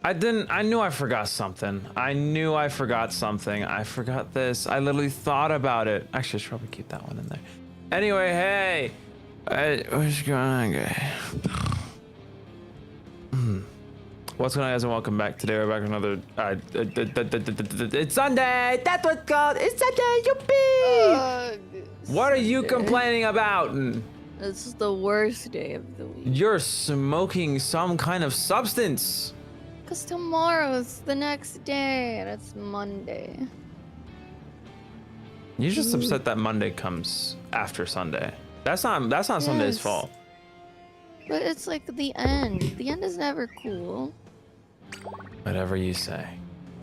I knew I forgot something. I forgot this. I literally thought about it. Actually, I should probably keep that one in there. Anyway, hey. What's going on, guys? What's going on, guys, and welcome back. Today we're back with another. It's Sunday. That's what's called. It's Sunday. Yippee! What are you complaining about? This is the worst day of the week. You're smoking some kind of substance. Cause tomorrow's the next day and it's Monday. You're just upset that Monday comes after Sunday. That's not Sunday's fault. But it's like the end. The end is never cool. Whatever you say.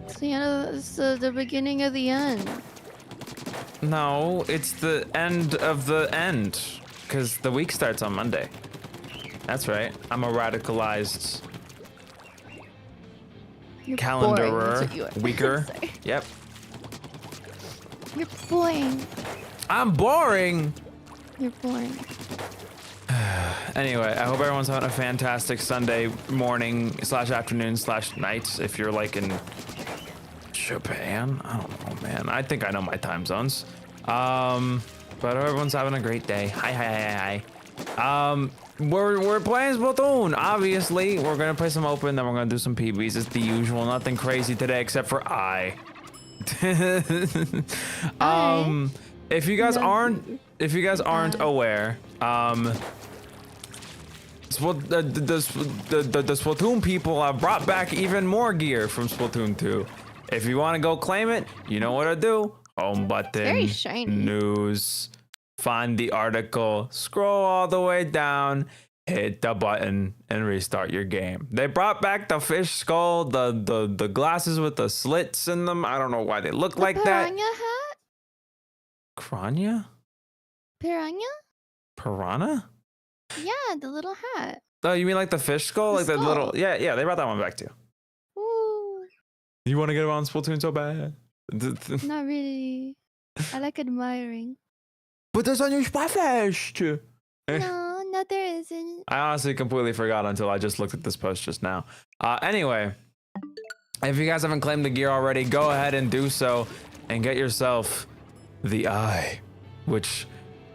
It's the end of it's the beginning of the end. No, it's the end of the end. Because the week starts on Monday. That's right. I'm a radicalized calendarer. Weaker. Yep. You're boring. I'm boring. You're boring. Anyway, I hope everyone's having a fantastic Sunday morning / afternoon / night. If you're like in Japan, I don't know, man. I think I know my time zones. But everyone's having a great day. Hi. We're playing Splatoon. Obviously, we're gonna play some open, then we're gonna do some PBs. It's the usual. Nothing crazy today except for I. If you guys aren't aware, the Splatoon people have brought back even more gear from Splatoon 2. If you want to go claim it, you know what to do. Home button. Very shiny. News. Find the article. Scroll all the way down. Hit the button and restart your game. They brought back the fish skull, the glasses with the slits in them. I don't know why they look like that. Piranha hat? Crania? Piranha? Yeah, the little hat. Oh, you mean like the fish skull? Like the little... Yeah, they brought that one back too. Ooh. You want to get on Splatoon so bad? Not really. I like admiring. But there's a new Splatfest! No, there isn't. I honestly completely forgot until I just looked at this post just now. Anyway, if you guys haven't claimed the gear already, go ahead and do so and get yourself the eye, which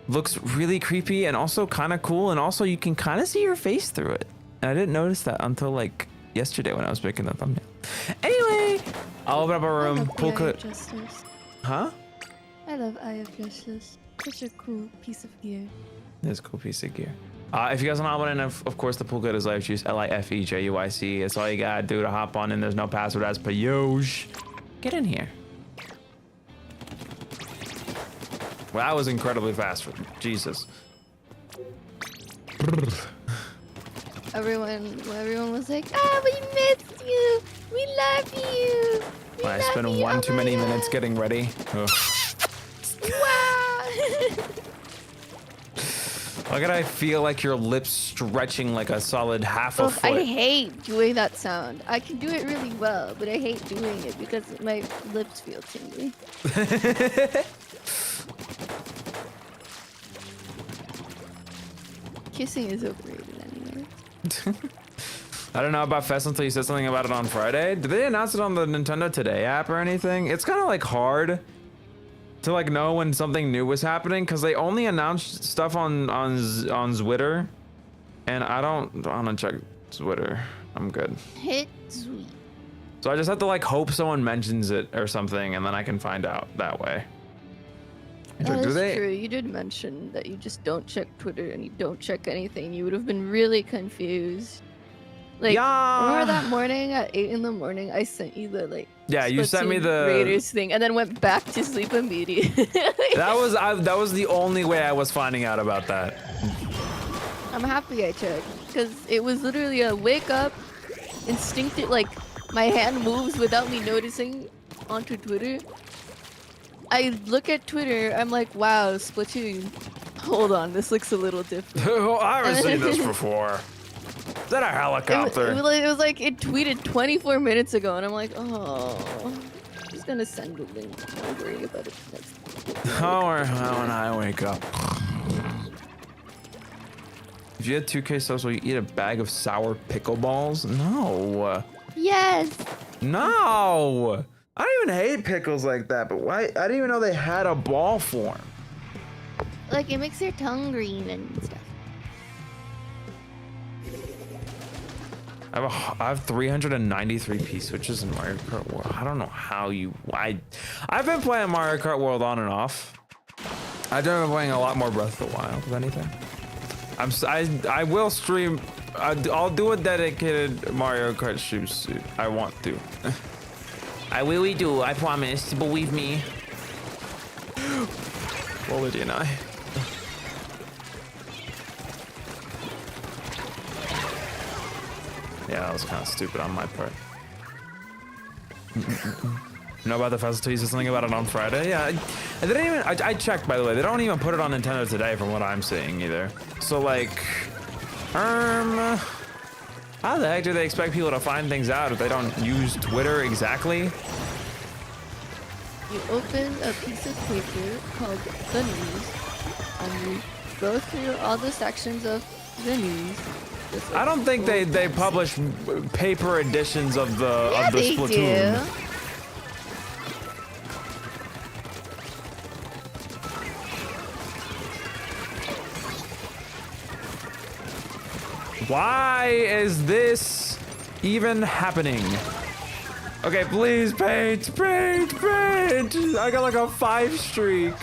looks really creepy and also kind of cool, and also you can kind of see your face through it. And I didn't notice that until like yesterday when I was making the thumbnail. Anyway, I'll open up a room. Pull clip. Huh? I love Eye of Justice. Such a cool piece of gear. It's a cool piece of gear. If you guys are not wanting, of course, the pool code is LifeJuice, LifeJuice. That's all you gotta do to hop on in. There's no password as per usual. Get in here. Well, that was incredibly fast for me. Jesus. Everyone was like, we missed you. We love you. I spent one too many minutes getting ready. Ugh. Wow. Why could I feel like your lips stretching like a solid half a foot? I hate doing that sound. I can do it really well, but I hate doing it because my lips feel tingly. Kissing is overrated anyway. I don't know about Fest until you said something about it on Friday. Did they announce it on the Nintendo Today app or anything? It's kind of like hard to like know when something new was happening because they only announced stuff on Twitter, and I don't want to check Twitter. I'm good. Hit sweet. So I just have to like hope someone mentions it or something, and then I can find out that way. That is true. You did mention that you just don't check Twitter and you don't check anything. You would have been really confused. Like, remember that morning at 8 in the morning, I sent you the like. Yeah, you sent me the Raiders thing, and then went back to sleep immediately. that was the only way I was finding out about that. I'm happy I checked because it was literally a wake up, instinctive. Like my hand moves without me noticing onto Twitter. I look at Twitter. I'm like, wow, Splatoon. Hold on, this looks a little different. I haven't seen this before. Is that a helicopter? It was like it tweeted 24 minutes ago, and I'm like, oh, I'm just gonna send a link. Don't worry about it next time. Don't worry about when I wake up. If you had 2K subs, will you eat a bag of sour pickle balls? No. Yes. No. I don't even hate pickles like that, but why? I didn't even know they had a ball form. Like it makes your tongue green and stuff. I have 393 P-switches in Mario Kart World. I don't know how you... I've been playing Mario Kart World on and off. I've been playing a lot more Breath of the Wild, if anything. I will stream... I'll do a dedicated Mario Kart stream soon. I want to. I really do, I promise. Believe me. Well, Lydia and I. Yeah, that was kind of stupid on my part. Know about the festival? You said something about it on Friday? Yeah, they didn't even. I checked, by the way. They don't even put it on Nintendo Today, from what I'm seeing either. So like, how the heck do they expect people to find things out if they don't use Twitter exactly? You open a piece of paper called the news, and you go through all the sections of the news. I don't think they publish paper editions of the Splatoon. Do. Why is this even happening? Okay, please paint. I got like a 5 streak.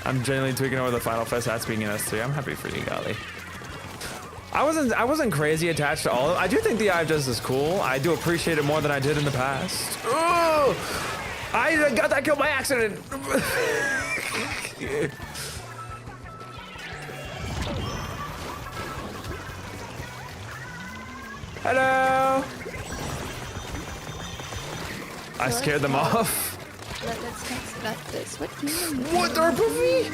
I'm genuinely tweaking over the Final Fest hats being in S3. I'm happy for you, Golly. I wasn't crazy attached to all of it. I do think the Eye of Justice is cool. I do appreciate it more than I did in the past. Oh, I got that kill by accident. Hello. I scared them off. Let's talk this. What team? What, Darpuffy?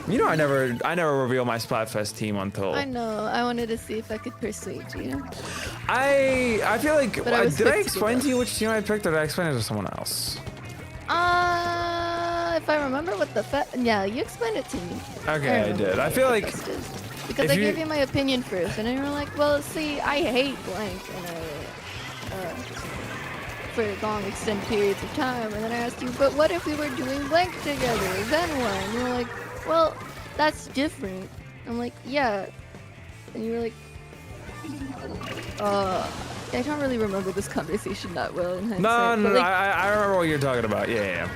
You know, I never reveal my Splatfest team until. I know. I wanted to see if I could persuade you. I feel like did I explain to you which team I picked, or did I explain it to someone else? If I remember what yeah, you explained it to me. Okay, I did. I feel like because I gave you my opinion first, and then you were like, "Well, see, I hate blank," and for long extended periods of time, and then I asked you, "But what if we were doing blank together? Then what?" And you were like, "Well, that's different." I'm like, "Yeah," and you were like, I don't really remember this conversation that well in hindsight. No, like, I remember what you're talking about. Yeah.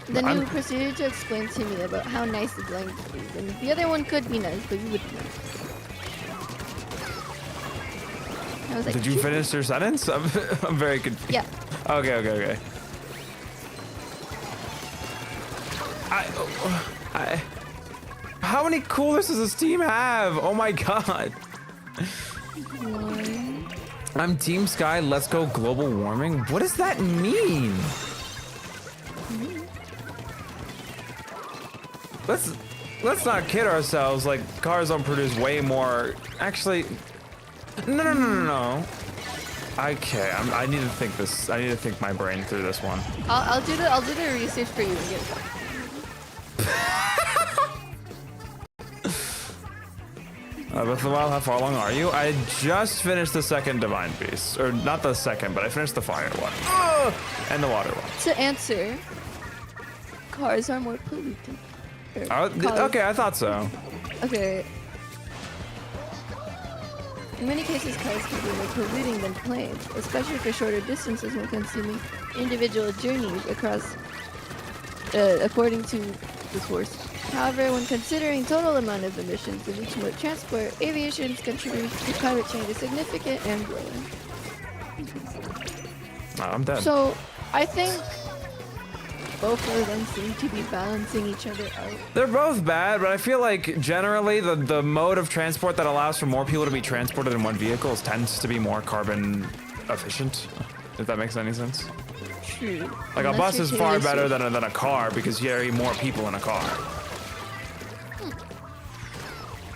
Then you proceeded to explain to me about how nice the blank is, and the other one could be nice, but you wouldn't know. I was like, did you finish your sentence? I'm very confused. Yeah. Okay. How many coolers does this team have? Oh my god. One. I'm Team Sky, let's go global warming. What does that mean? Let's not kid ourselves, like cars don't produce way more. Actually, no. Okay, I need to think this. I need to think my brain through this one. I'll do the research for you again. Breath of the Wild, how far along are you? I just finished the second Divine Beast. Or not the second, but I finished the fire one. And the water one. To answer, cars are more polluting. Okay, I thought so. Okay. In many cases, cars can be more polluting than planes, especially for shorter distances when consuming individual journeys across, according to the source. However, when considering total amount of emissions in each mode of transport, aviation's contribution to climate change is significant and growing. I'm dead. So, I think both of them seem to be balancing each other out. They're both bad, but I feel like generally the mode of transport that allows for more people to be transported in one vehicle tends to be more carbon efficient, if that makes any sense. True. Like a bus is far better than a car because you carry more people in a car.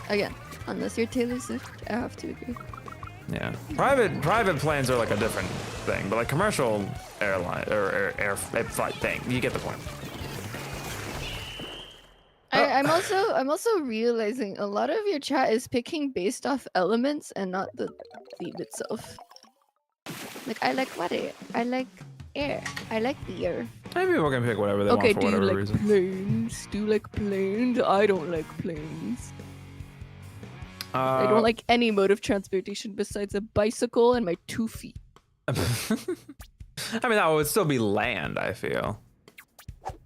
Again, unless you're Taylor Swift, I have to agree. Yeah, private planes are like a different thing, but like commercial airline or air flight thing, you get the point. I I'm also realizing a lot of your chat is picking based off elements and not the theme itself. Like, I like water. I like air. I like the earth. Maybe people can pick whatever they want for do you whatever like reason. planes? Do you like planes? I don't like planes. I don't like any mode of transportation besides a bicycle and my 2 feet. I mean, that would still be land, I feel.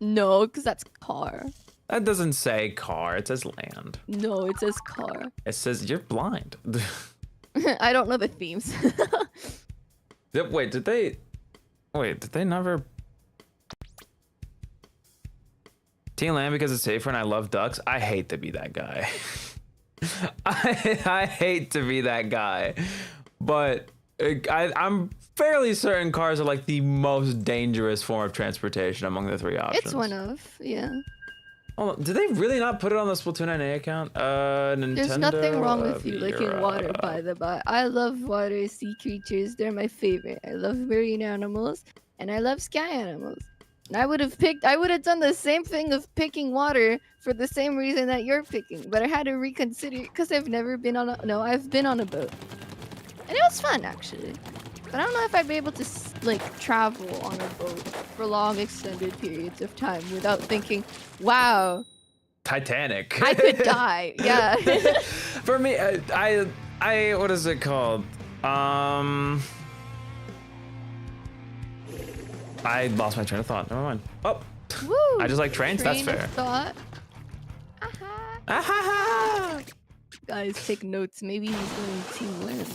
No, because that's car. That doesn't say car, it says land. No, it says car. It says you're blind. I don't know the themes. Wait, did they never... Team land because it's safer and I love ducks? I hate to be that guy. I hate to be that guy. But I'm fairly certain cars are like the most dangerous form of transportation among the 3 options. It's one of, yeah. Oh, did they really not put it on the Splatoon NA account? Nintendo, There's nothing wrong with you liking water, by the by. I love water, sea creatures. They're my favorite. I love marine animals, and I love sky animals. And I would have done the same thing of picking water for the same reason that you're picking, but I had to reconsider because I've never been on I've been on a boat. And it was fun, actually. But I don't know if I'd be able to, like, travel on a boat for long, extended periods of time without thinking, wow. Titanic. I could die, yeah. For me, I what is it called? I lost my train of thought. Never mind. Oh. Woo! I just like trains. That's Train fair. of thought. Aha. Ah-ha-ha! Guys, take notes. Maybe he's going to win.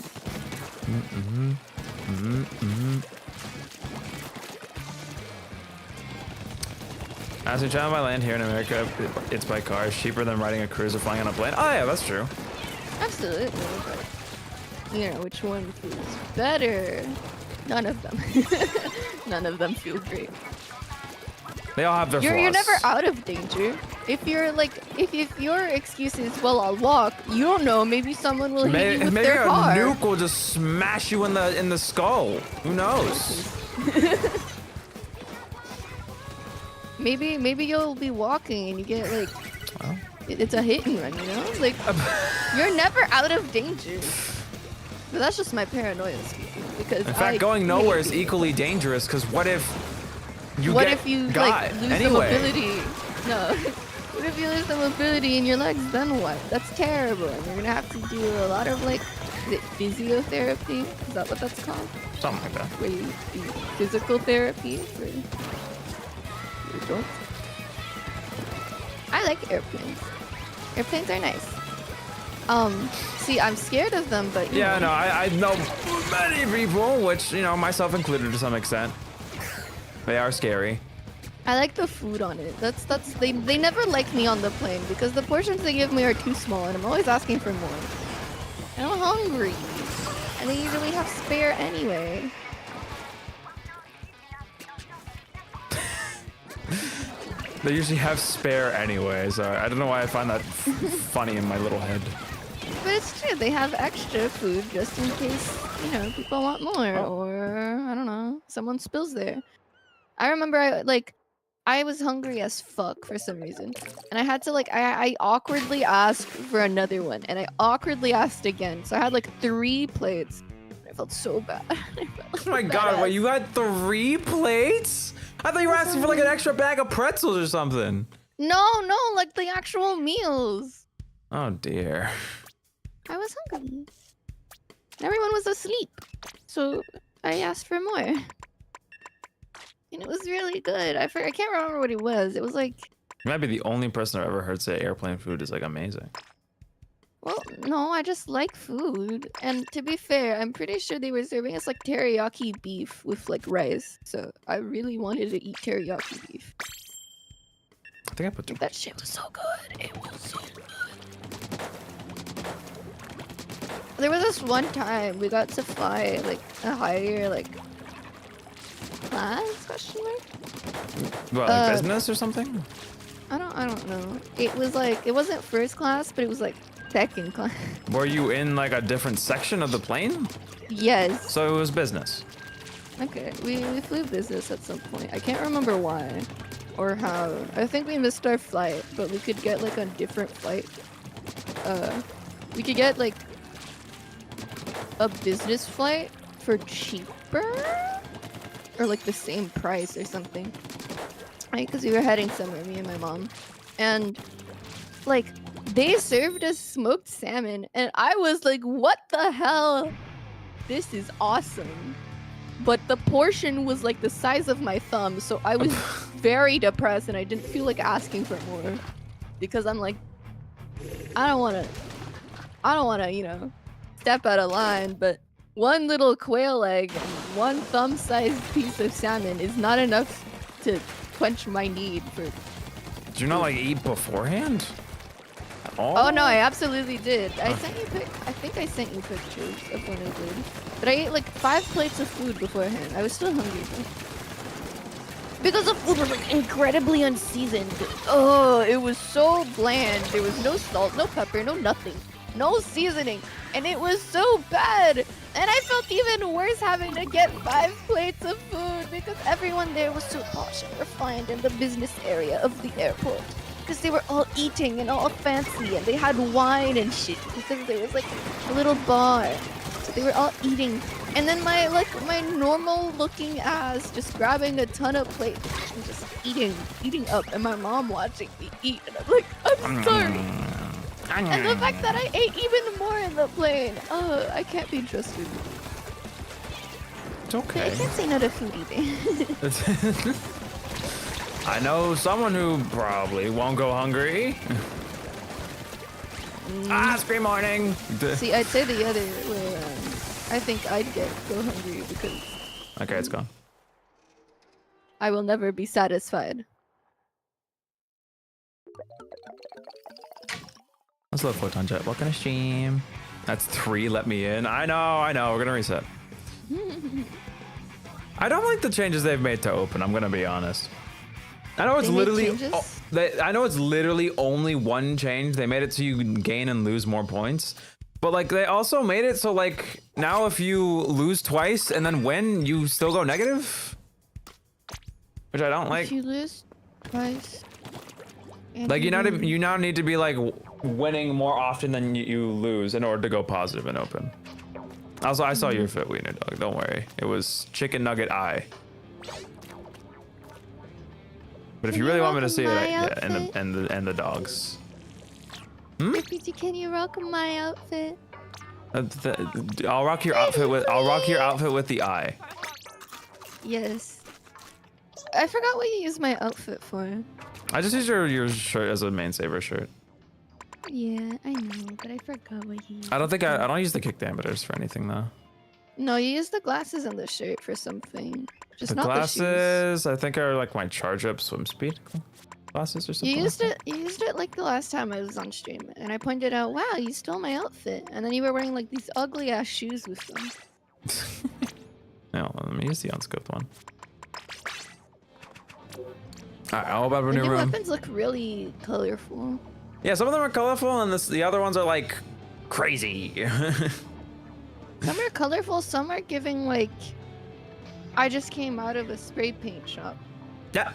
As we travel by land here in America, it's by car. It's cheaper than riding a cruise or flying on a plane. Oh yeah, that's true. Absolutely, but you know which one feels better? None of them. None of them feel great. They all have their flaws. You're never out of danger. If you're like, if your excuse is, well, I'll walk, you don't know. Maybe someone will hit you with their car. Maybe a nuke will just smash you in the skull. Who knows? maybe you'll be walking and you get like, it's a hit and run, you know? Like, you're never out of danger. But that's just my paranoia speaking. Because in fact, going nowhere is equally dangerous. Because what if you got like lose anyway? the mobility? No. What if you lose the mobility in your legs? Then what? That's terrible. And you're gonna have to do a lot of like, is it physiotherapy? Is that what that's called? Something like that. Where you do physical therapy for your adults? I like airplanes. Airplanes are nice. See, I'm scared of them, but yeah, no, I know many people, which, you know, myself included to some extent. They are scary. I like the food on it. They never like me on the plane because the portions they give me are too small and I'm always asking for more. And I'm hungry. And they usually have spare anyway. They usually have spare anyway, so I don't know why I find that funny in my little head. But it's true, they have extra food just in case, you know, people want more or, I don't know, someone spills there. I remember I was hungry as fuck for some reason. And I had to I awkwardly asked for another one and I awkwardly asked again. So I had like 3 plates. I felt so bad. Oh my god, wait, you got 3 plates? I thought you were asking for like an extra bag of pretzels or something. No, like the actual meals. Oh dear. I was hungry. Everyone was asleep. So I asked for more. And it was really good. I can't remember what it was. It was like... You might be the only person I've ever heard say airplane food is like amazing. Well, no, I just like food. And to be fair, I'm pretty sure they were serving us like teriyaki beef with like rice. So I really wanted to eat teriyaki beef. I think I put that shit was so good. It was so good. There was this one time we got to fly like a higher like class question mark? What, like business or something? I don't know. It was like it wasn't first class, but it was like second class. Were you in like a different section of the plane? Yes. So it was business. Okay, we flew business at some point. I can't remember why. or how. I think we missed our flight, but we could get like a different flight. We could get like a business flight for cheaper, or like the same price or something. Right? Because we were heading somewhere, me and my mom, and like they served us smoked salmon, and I was like, "What the hell? This is awesome." But the portion was like the size of my thumb, so I was very depressed, and I didn't feel like asking for more, because I'm like, I don't wanna, you know, step out of line. But one little quail egg and one thumb-sized piece of salmon is not enough to quench my need for. Did you not like eat beforehand? Oh no, I absolutely did. I think I sent you pictures of when I did. But I ate like 5 plates of food beforehand. I was still hungry though. Because the food was like incredibly unseasoned. Oh, it was so bland. There was no salt, no pepper, no nothing. No seasoning. And it was so bad. And I felt even worse having to get 5 plates of food because everyone there was so posh and refined in the business area of the airport. Because they were all eating and all fancy, and they had wine and shit, because there was like a little bar, so they were all eating. And then my normal looking ass just grabbing a ton of plates and just eating up, and my mom watching me eat, and I'm like, I'm sorry. And the fact that I ate even more in the plane, I can't be trusted. It's okay. I can't say no to food either. I know someone who probably won't go hungry. Scream morning. See, I'd say the other way around. I think I'd go hungry because. Okay, it's gone. I will never be satisfied. Let's look Photon Jet. What kind of stream? That's 3. Let me in. I know. We're gonna reset. I don't like the changes they've made to Open. I'm gonna be honest. I know it's literally. I know it's literally only one change. They made it so you can gain and lose more points, but like they also made it so like now if you lose twice and then win, you still go negative, which I don't like. If you lose twice. Like you now need to be like winning more often than you lose in order to go positive and Open. Also, I saw your fit, Wiener Dog. Don't worry, it was Chicken Nugget Eye. But if you really want me to see it, yeah, and the dogs. Can you rock my outfit? I'll rock your outfit with the eye. Yes. I forgot what you used my outfit for. I just used your shirt as a main saver shirt. Yeah, I know, but I forgot what you used. I don't use the kick diameters for anything though. No, you used the glasses and the shirt for something. Just the not glasses, the shoes. I think are like my charge up swim speed glasses or something. You used it like the last time I was on stream, and I pointed out, wow, you stole my outfit, and then you were wearing like these ugly ass shoes with them. No, let me use the unscoped one. Alright, how about a new room? Your weapons look really colorful. Yeah, some of them are colorful, and the other ones are like crazy. Some are colorful, some are giving like I just came out of a spray paint shop. Yeah.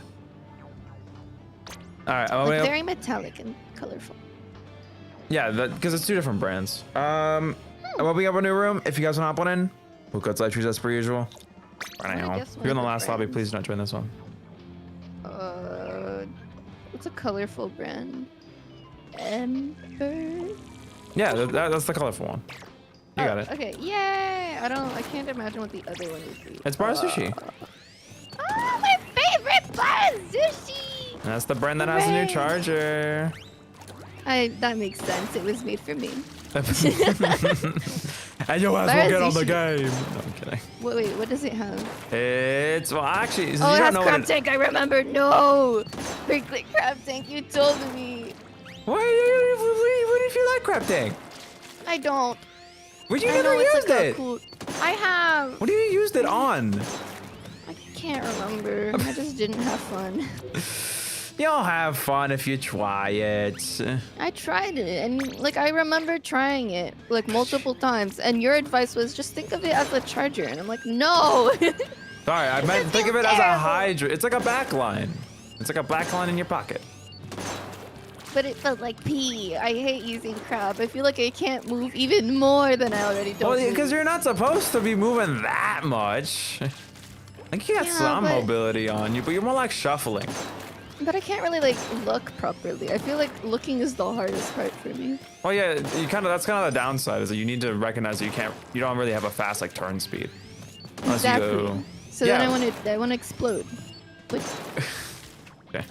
All right. Like very metallic and colorful. Yeah, because it's 2 different brands. Well, we have a new room. If you guys want to hop on in, we'll go to LifeJuice as per usual. Right now. If you're in the last lobby, please do not join this one. What's a colorful brand? Ember. Yeah, that's the colorful one. You got it. Okay, yay! I can't imagine what the other one would be. It's bar sushi. Oh, my favorite bar sushi! That's the brand that has a new charger. That makes sense. It was made for me. And your ass will get on the game. No, I'm kidding. Wait, what does it have? It's, well, actually, oh, it has crab tank. I remember. No! Prickly crab tank, you told me. What if you like crab tank? I don't. Would you never used it? Cool... I have. What do you used it on? I can't remember. I just didn't have fun. You'll have fun if you try it. I tried it, and like I remember trying it like multiple times, and your advice was just think of it as a charger, and I'm like, no. Sorry, I meant think of it as a hydrant. It's like a backline. It's like a black line in your pocket. But it felt like pee. I hate using crab. I feel like I can't move even more than I already don't. Well, because you're not supposed to be moving that much. Like you got Yeah, some but- mobility on you, but you're more like shuffling. But I can't really like look properly. I feel like looking is the hardest part for me. Well, yeah, that's kind of the downside is that you need to recognize that you don't really have a fast like turn speed. Unless Exactly. you So yeah. then I want to explode. Which Okay.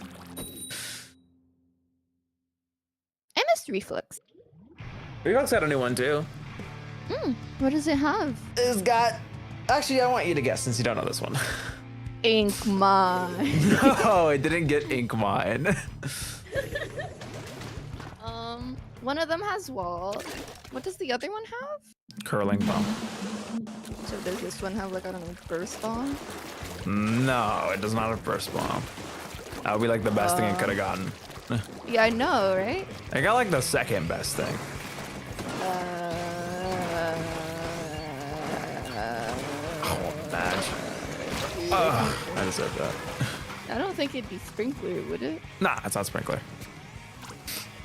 I missed reflux. Reflux got a new one too. What does it have? It's got. Actually, I want you to guess since you don't know this one. Ink mine. No, it didn't get ink mine. One of them has wall. What does the other one have? Curling bomb. So does this one have like, I don't know, burst bomb? No, it does not have burst bomb. That would be like the best thing it could have gotten. Yeah, I know, right? I got like the second best thing. Oh, badge. I deserve that. I don't think it'd be sprinkler, would it? Nah, it's not sprinkler.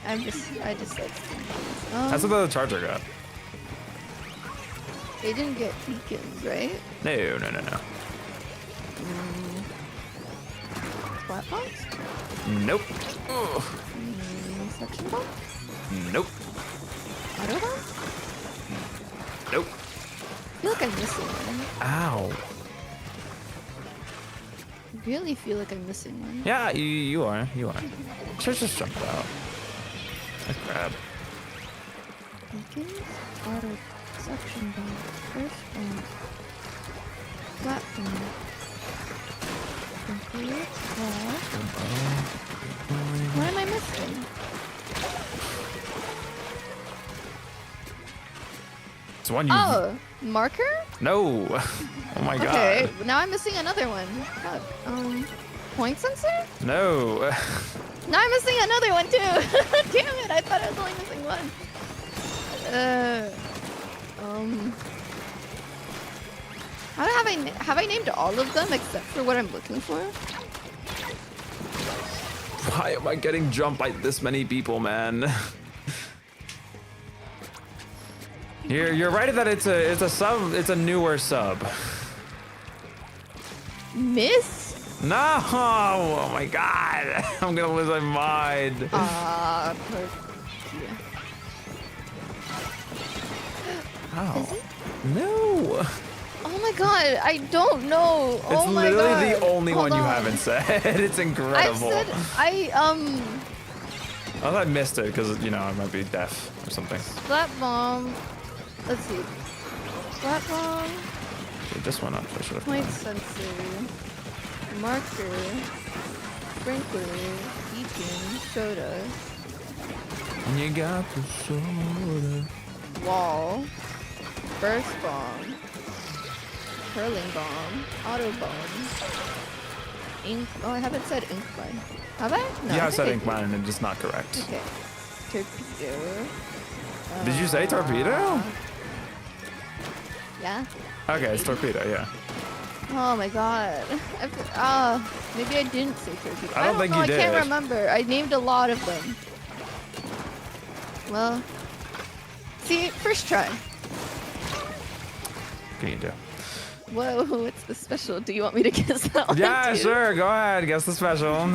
I just like sprinklers. That's what the charger got. They didn't get beacons, right? No. Splat bombs? Nope. Ugh. Suction bomb? Nope. Auto bomb? Nope. I feel like I'm missing one. Ow. I really feel like I'm missing one. Yeah, you are. Should just jump out. Let's grab. Beacons? Auto suction bomb. Burst bomb. Flat bomb. Sprinkler? Wall. What am I missing? It's one you. Oh, marker? No. Oh my god. Okay, now I'm missing another one. Fuck. Point sensor? No. Now I'm missing another one too. Damn it! I thought I was only missing one. Have I named all of them except for what I'm looking for? Why am I getting jumped by this many people, man? You're right that it's a sub. It's a newer sub. Miss? No! Oh my god! I'm gonna lose my mind. Ow. No! Oh my god, I don't know. It's Oh my literally god. the only Hold one you on. haven't said. It's incredible. I've said I thought I missed it because I might be deaf or something. Splat bomb. Let's see. Splat bomb. Okay, this one up. I should have. Point sensor. Marker. Sprinkler. Beacon. Soda. And you got the soda. Wall. Burst bomb. Curling bomb. Auto bomb. Ink. Oh, I haven't said ink mine. Have I? No. Yeah, I think said I ink did. mine and it's just not correct. Okay. Torpedo. Did you say torpedo? Yeah. Okay, it's torpedo. Yeah. Oh my god. Maybe I didn't say torpedo. I don't think know, you I can't did. remember. I named a lot of them. Well, see, first try. What can you do? Whoa, what's the special? Do you want me to guess that one Yeah, too? sure. Go ahead. Guess the special.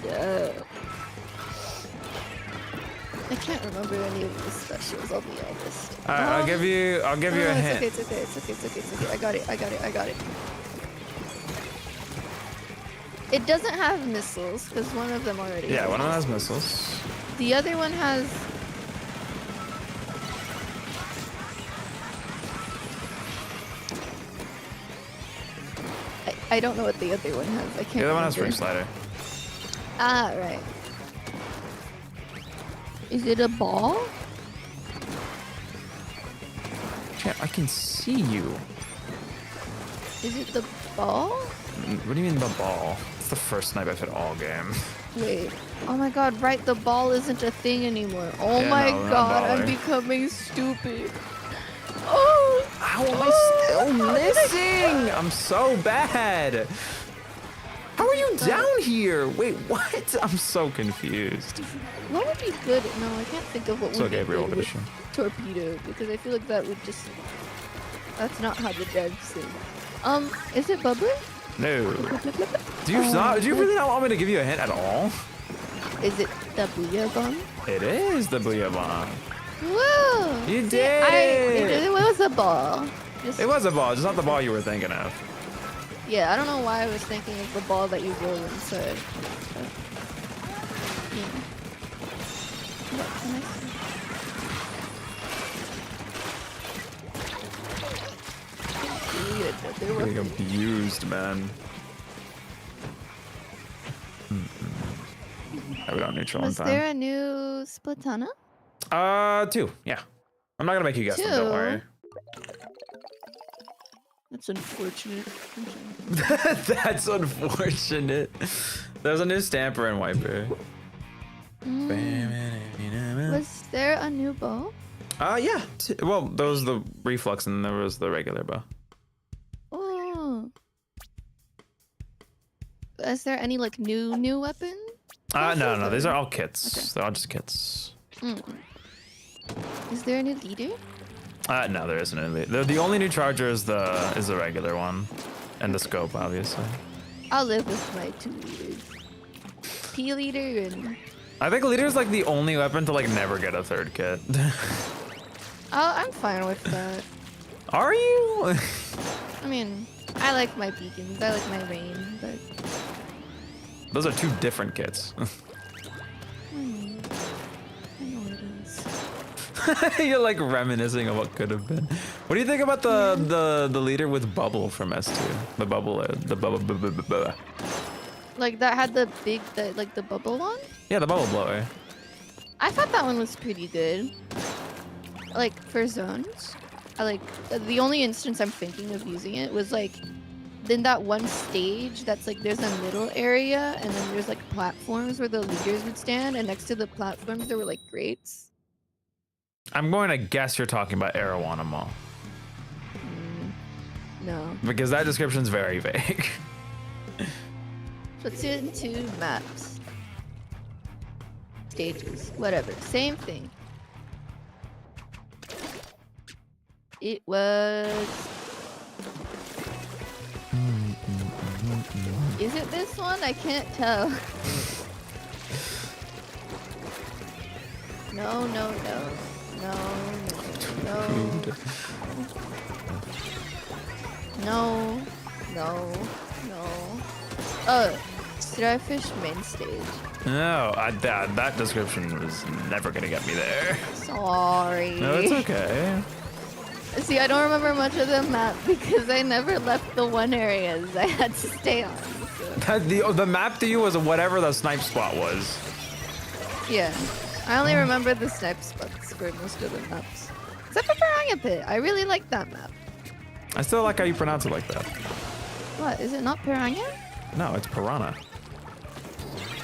Yeah. I can't remember any of the specials. I'll be honest. All right, I'll give you a hint. It's okay. I got it. It doesn't have missiles because one of them already. Yeah, has one of them has missiles. The other one has. I don't know what the other one has. I can't. The other one has remember. free slider. Ah, right. Is it a ball? I can see you. Is it the ball? What do you mean the ball? It's the first snipe I've hit all game. Wait. Oh my god, right, the ball isn't a thing anymore. Oh Yeah, my no, we're not god, I'm balling. becoming stupid. Oh! How am I still missing? I'm so bad. How are you down here? Wait, what? I'm so confused. What would be good? No, I can't think of what would be Gabriel good with edition. torpedo because I feel like that would just. That's not how the devs sing. Is it bubbly? No. Do you really not want me to give you a hint at all? Is it the booyah bomb? It is the booyah bomb. Whoa! You See, did. it was a ball. It was a ball, just not the ball you were thinking of. Yeah, I don't know why I was thinking of the ball that you roll inside. But, yeah. What can I see? They're Getting abused, man. I would on neutral in Was time. there a new Splatana? 2, yeah. I'm not gonna make you guess them, don't 2? worry. That's unfortunate. That's unfortunate. There's a new stamper and wiper. Was there a new bow? Yeah. Well, there was the reflux and there was the regular bow. Oh. Is there any like new weapon? No, these are all kits. Okay. They're all just kits. Is there a new leader? No, there isn't any. The only new charger is the regular one, and the scope, obviously. I'll live with my 2 leaders. P leader and. I think leader is like the only weapon to like never get a 3rd kit. I'm fine with that. Are you? I mean, I like my beacons. I like my rain, but. Those are 2 different kits. I know it is. You're like reminiscing of what could have been. What do you think about the leader with bubble from S2? The bubble. Like that had the bubble one? Yeah, the bubble blower. I thought that one was pretty good. Like for zones. I like the only instance I'm thinking of using it was like in that one stage that's like there's a middle area and then there's like platforms where the leaders would stand and next to the platforms there were like grates. I'm going to guess you're talking about Arowana Mall. No. Because that description's very vague. Splatoon 2 maps. Stages. Whatever. Same thing. It was... Is it this one? I can't tell. No. Starfish main stage. No, that description was never gonna get me there. Sorry. No, it's okay. See, I don't remember much of the map because I never left the one areas I had to stay on. So. The map to you was whatever the snipe spot was. Yeah. I only remember the snipe spots for most of the maps. Except for Piranha Pit. I really like that map. I still like how you pronounce it like that. What? Is it not Piranha? No, it's piranha.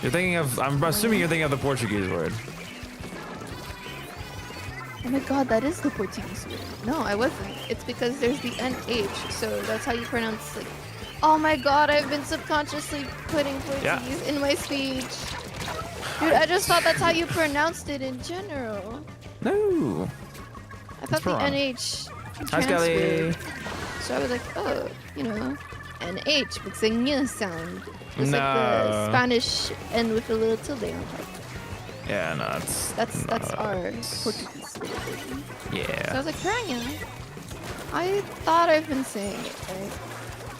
You're thinking of, I'm assuming you're thinking of the Portuguese word. Oh my god, that is the Portuguese word. No, I wasn't. It's because there's the NH, so that's how you pronounce like. Oh my god, I've been subconsciously putting Portuguese in my speech. Dude, I just thought that's how you pronounced it in general. No. I thought the NH Hi, Skelly. transferred. So I was like, oh, you know, NH with the ñ sound. It's like the Spanish and with a little tilde on top. Yeah, no, that's our Portuguese version. Yeah. So I was like, Piranha. I thought I've been saying it right.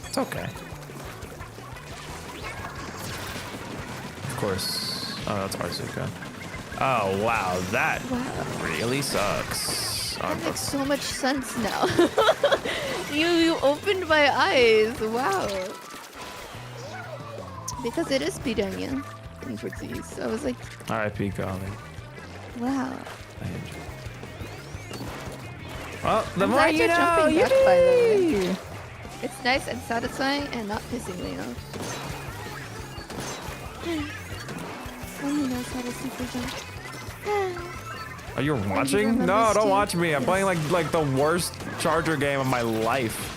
It's okay. Of course. Oh, that's Arzuka. Oh, wow. That really sucks. That makes so much sense now. you opened my eyes. Wow. Because it is piranha in Portuguese. So I was like, R.I.P. Golly. wow. Well, the I'm more glad you you're know, jumping back, by the way. It's nice and satisfying and not pissing me off. Only knows how to super jump. Are you watching? No, don't watch me. I'm playing like the worst charger game of my life.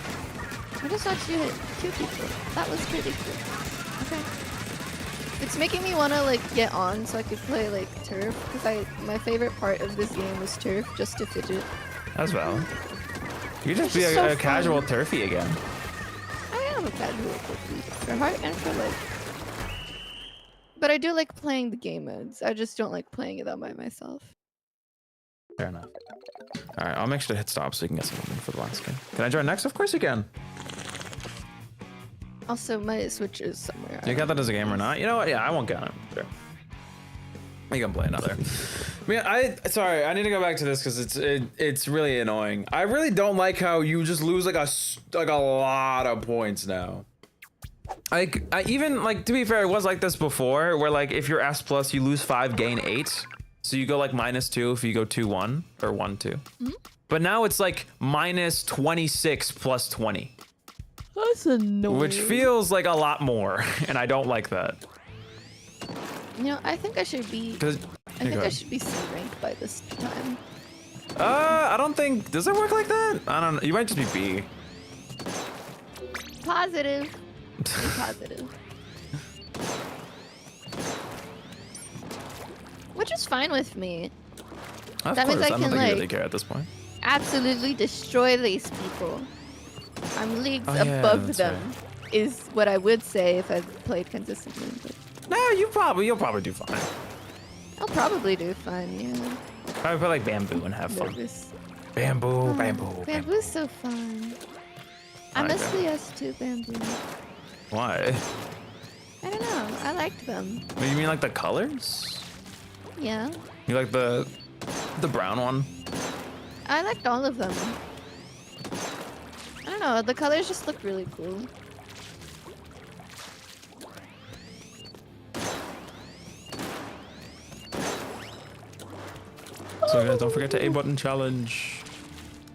I just watched you hit 2 people. That was pretty cool. Okay. It's making me want to like get on so I could play like turf because my favorite part of this game was turf, just to fidget. As well. You could just be It's a, so a casual fun. turfy again. I am a casual turfy for heart and for life. But I do like playing the game modes. I just don't like playing it all by myself. Fair enough. All right, I'll make sure to hit stop so you can get something for the last game. Can I join next? Of course you can. Also, my Switch is somewhere. Do you got that as a game or not? You know what? Yeah, I won't get it. Sure. You can play another. Sorry, I need to go back to this because it's really annoying. I really don't like how you just lose like a lot of points now. Like I even like, to be fair, it was like this before where like if you're S plus you lose 5, gain 8. So you go like -2 if you go 2-1 or 1-2. But now it's like -26 plus 20. That's annoying. Which feels like a lot more, and I don't like that. You know, I think I should be. I think I should be C rank by this time. I don't think. Does it work like that? I don't know. You might just be B. Positive. Be positive. Which is fine with me. Of That course, means I I don't can, think you really like, care at this point. Absolutely destroy these people. I'm leagues Oh, yeah, above that's them, is what I would say if I played consistently. But No, you'll probably do fine. I'll probably do fine, yeah. Probably play like bamboo and have fun. Nervous. Bamboo, bamboo. Bamboo's so fun. I miss the S2 bamboo. Why? I don't know. I liked them. You mean like the colors? Yeah. You like the brown one? I liked all of them. I don't know. The colors just look really cool. So guys, don't forget to A button challenge.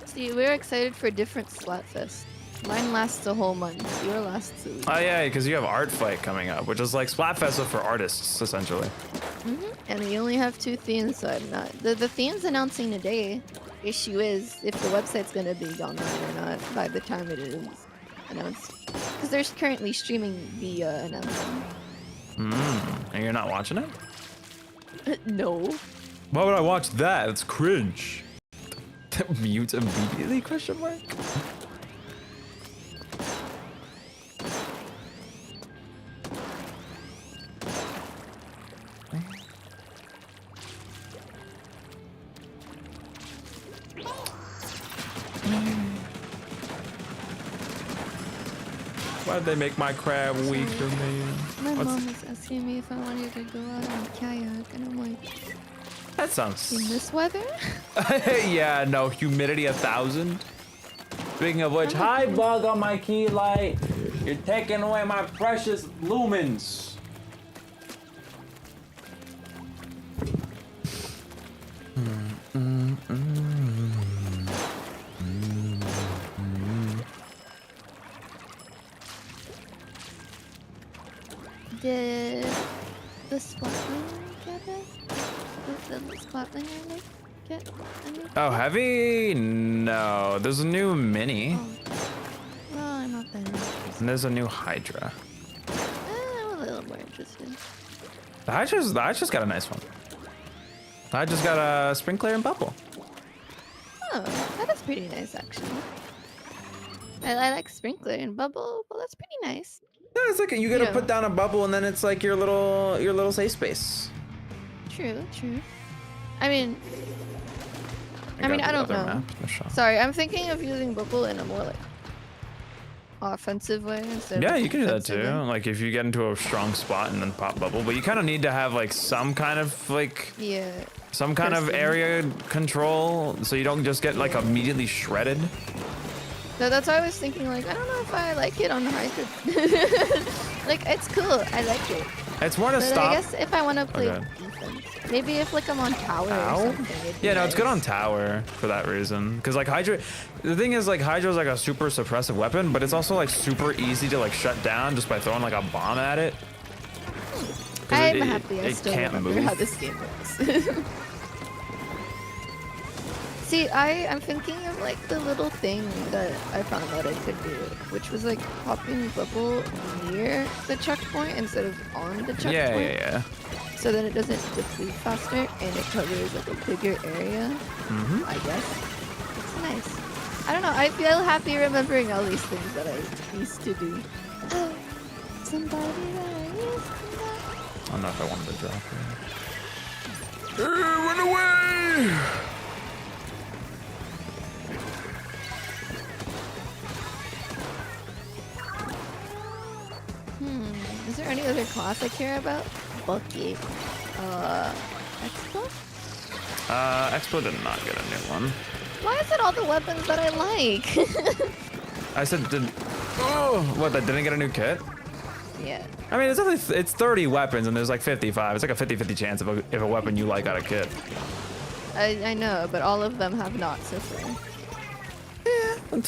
See, we're excited for different Splatfest. Mine lasts a whole month. Yours lasts a week. Oh yeah, because you have Art Fight coming up, which is like Splatfest for artists, essentially. And we only have 2 themes, so I'm not. The theme's announcing today. Issue is if the website's gonna be online or not by the time it is announced. Because they're currently streaming the announcement. And you're not watching it? No. Why would I watch that? It's cringe. Mute immediately? Question mark. Why'd they make my crab weaker, man? My mom was asking me if I wanted to go out on kayak, and I'm like, That sounds. in this weather? Yeah, no, humidity 1,000. Speaking of which, hi bug on my key light. You're taking away my precious lumens. Did the Splatlinger get it? Did the Splatlinger get any? Oh, heavy? No, there's a new mini, Oh. Well, I'm not that interested. and there's a new Hydra. I'm a little more interested. The Hydra's got a nice one. The Hydra's got a sprinkler and bubble. Oh, that is pretty nice, actually. I like Sprinkler and Bubble. Well, that's pretty nice. Yeah, it's like you gotta Yeah. put down a bubble, and then it's like your little safe space. True, true. I mean, I got the don't other know. map in the shop. Sorry, I'm thinking of using Bubble in a more like offensive way instead Yeah, of you can do that defensive too. way. Like if you get into a strong spot and then pop bubble, but you kind of need to have like some kind of like Yeah. some kind of Person. area control, so you don't just get like immediately shredded. No, that's why I was thinking, like, I don't know if I like it on the Hydra. Like, it's cool. I like it. It's more to But stop. I guess if I want to play Okay. defense, maybe if like I'm on tower Ow? or something. it'd be Yeah, no, it's good on nice. tower for that reason. Cause like Hydra, the thing is like Hydra's like a super suppressive weapon, but it's also like super easy to like shut down just by throwing like a bomb at it. 'Cause I'm it- happy I it still can't remember move. how this game works. See, I'm thinking of like the little thing that I found out I could do, which was like popping bubble near the checkpoint instead of on the checkpoint. Yeah. So then it doesn't deplete faster and it covers like a bigger area. I guess. It's nice. I don't know, I feel happy remembering all these things that I used to do. Somebody that I used to know. I don't know if I wanted to drop it. Run away! Is there any other class I care about? Bucket. Expo? Expo did not get a new one. Why is it all the weapons that I like? I said what, that didn't get a new kit? Yeah. I mean, it's 30 weapons and there's like 55. It's like a 50-50 chance if a weapon you like got a kit. I know, but all of them have not so far. I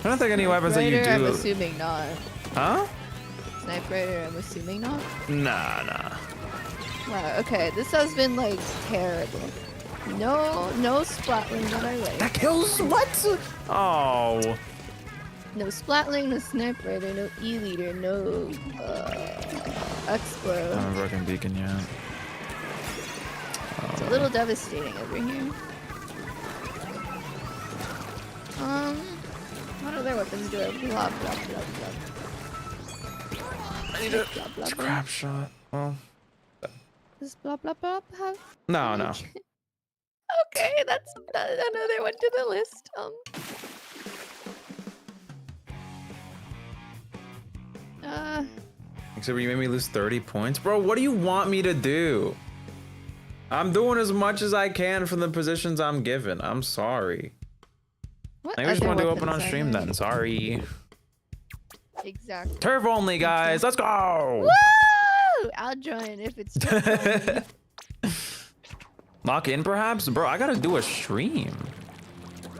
don't think any weapons that you do. I'm assuming not. Huh? Sniper Rider, I'm assuming not. Nah. Wow, okay, this has been like terrible. No splatling that I like. That kills what? Oh. No splatling, no sniper rider, no e-leader, no I expo. haven't broken beacon yet. It's a little devastating over here. What other weapons do I have? Blah blah blah blah. I need a scrap shot. Well, Does blah blah blah have? no. Okay, that's another one to the list. Except you made me lose 30 points, bro. What do you want me to do? I'm doing as much as I can from the positions I'm given. I'm sorry. What I just want to other open on weapons stream I then. Sorry. Exactly. Turf only, guys. Let's go. Woo! I'll join if it's turf only. Lock in, perhaps, bro. I gotta do a stream.